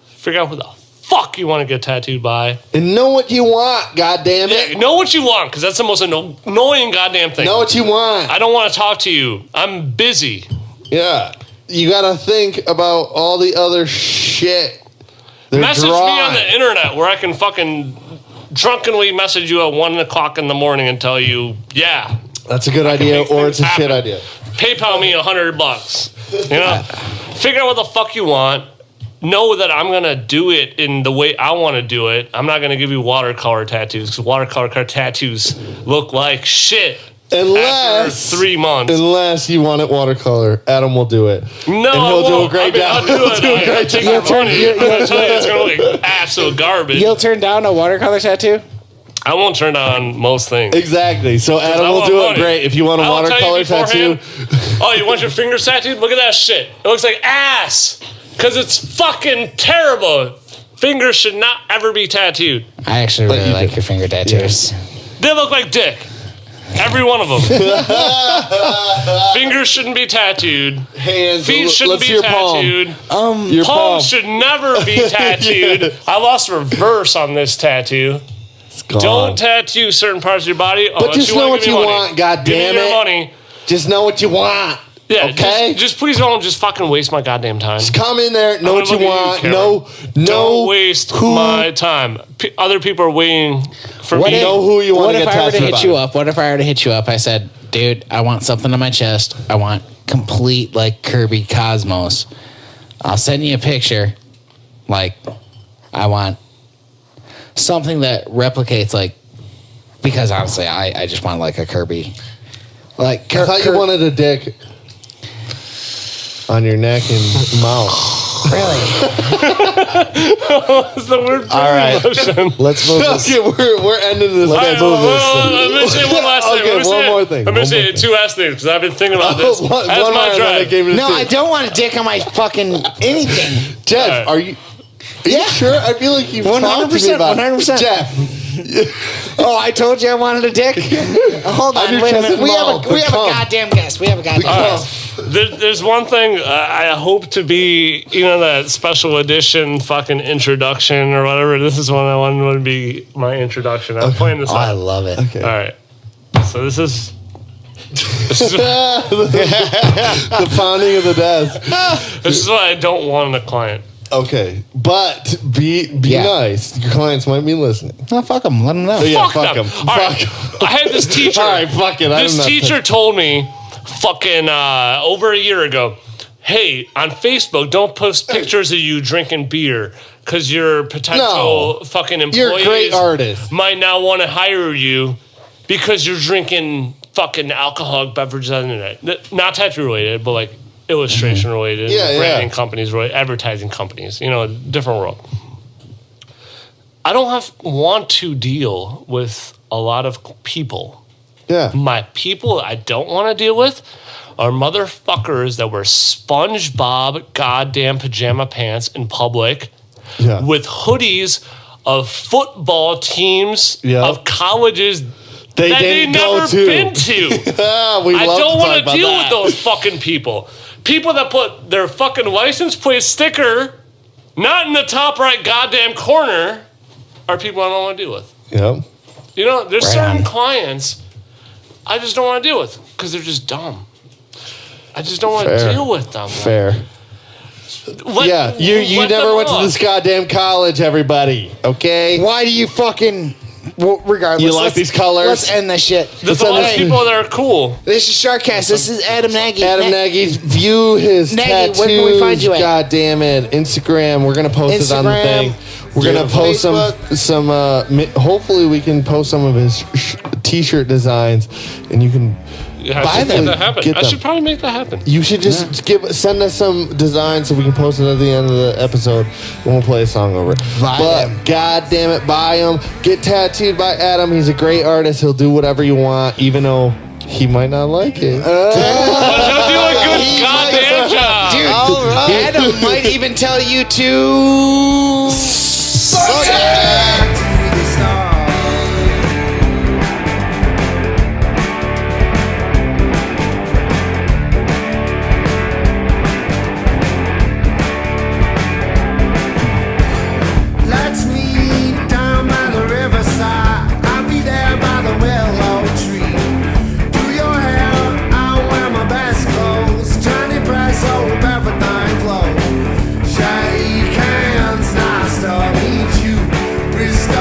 Figure out who the fuck you want to get tattooed by. And know what you want, goddammit. Yeah, know what you want, because that's the most annoying goddamn thing. Know what you want. I don't want to talk to you. I'm busy. Yeah. You got to think about all the other shit. They're Message me drawing. on the internet where I can fucking drunkenly message you at 1 o'clock in the morning and tell you, yeah, That's a good idea, make or it's a things shit happen. idea. PayPal me $100. You know, figure out what the fuck you want. Know that I'm gonna do it in the way I want to do it. I'm not gonna give you watercolor tattoos because watercolor tattoos look like shit. After 3 months. Unless you want it watercolor, Adam will do it. No, and I he'll do a won't. great I'll job. do He'll it. do a I'll great take job. your money. I'm gonna tell you it's gonna look absolute garbage. You'll turn down a watercolor tattoo? I won't turn down most things. Exactly. So Adam I will want do money. it great. If you want a I will tell you watercolor tattoo, beforehand, oh, you want your fingers tattooed? Look at that shit. It looks like ass. Because it's fucking terrible. Fingers should not ever be tattooed. I actually really like your finger tattoos. They look like dick. Every one of them. Fingers shouldn't be tattooed. hands. Feet shouldn't let's be your palm. tattooed. Your palm. Palms should never be tattooed. I lost reverse on this tattoo. It's gone. Don't tattoo certain parts of your body. But just know what you want, God Give damn me your it. money. Just know what you want. Yeah, Okay? just please don't just fucking waste my goddamn time. Just come in there, know I'm what you gonna look want. at you, Know Don't waste who, my time. Other people are waiting for What me. if, know who you want what to if get I were to tattooed hit by. you up? What if I were to hit you up? I said, dude, I want something on my chest. I want complete like Kirby Cosmos. I'll send you a picture. Like, I want something that replicates like, because honestly, I just want like a Kirby. Like, I thought you wanted a dick on your neck and mouth. Really? What's the word? All right. Let's move this. Okay, we're ending this. Let's move this. Let me say one last thing. Okay, one more thing. Let me say two last things because I've been thinking about this. One That's more, my and then I drive. gave it a No, two. I don't want a dick on my fucking anything. Jeff, are you sure? I feel like you've talked to me about 100%. Jeff. Oh, I told you I wanted a dick. Hold on, your wait a chest minute. and We have mouth, a the cum. goddamn guest. We have a goddamn guest. There's one thing I hope to be, that special edition fucking introduction or whatever. This is one I wanted to be my introduction. I'm playing this Oh, I out. love it. Okay. All right. So this is The pounding of the desk. this is what I don't want in a client. Okay, but be Yeah. nice. Your clients might be listening. No, fuck them. Let them know. Yeah, Fuck them. them. All right. Fuck. I had this teacher. All right, fuck it. This teacher told me fucking over a year ago, hey, on Facebook, don't post pictures of you drinking beer because your potential fucking employees You're a great artist. might not want to hire you because you're drinking fucking alcoholic beverages on the internet. Not tattoo related, but like illustration related, Yeah, branding yeah. companies, advertising companies, different world. I don't want to deal with a lot of people. Yeah. My people I don't want to deal with are motherfuckers that wear SpongeBob goddamn pajama pants in public Yeah. with hoodies of football teams Yeah. of colleges They that they didn't go never to. been to. We I love don't to want talk to about deal that. with those fucking people. People that put their fucking license plate sticker not in the top right goddamn corner are people I don't want to deal with. Yep. There's Right certain on. clients I just don't want to deal with because they're just dumb. I just don't want to Fair. deal with them. Fair. Let- Yeah. You let never them went to off. this goddamn college, everybody. Okay. Why do you fucking... Well, regardless. You like let's- these colors? Let's end this shit. There's a lot of people that are cool. This is SharkCast. This is Adam Nagy. Adam Nagy, view his Nagy, tattoos. where can we find you at? God damn it. Instagram. We're gonna post it on the Instagram, thing. We're gonna post some. Hopefully, we can post some of his t-shirt designs, and you can. Yeah, Buy I should them. make that happen. Get I them. should probably make that happen. You should just send us some designs so we can post it at the end of the episode, and we'll play a song over it. Buy but them. God damn it, buy them. Get tattooed by Adam. He's a great artist. He'll do whatever you want, even though he might not like it. But he'll do a good goddamn job. Dude, Adam might even tell you to... Suck it! Let's meet down by the riverside. I'll be there by the willow tree. Do your hair, I'll wear my best clothes. Johnny Press, hope everything flows. Shake hands, nice to meet you. We start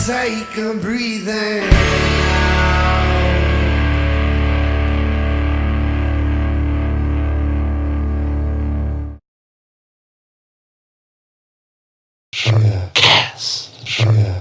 take a breathing. SharkCast.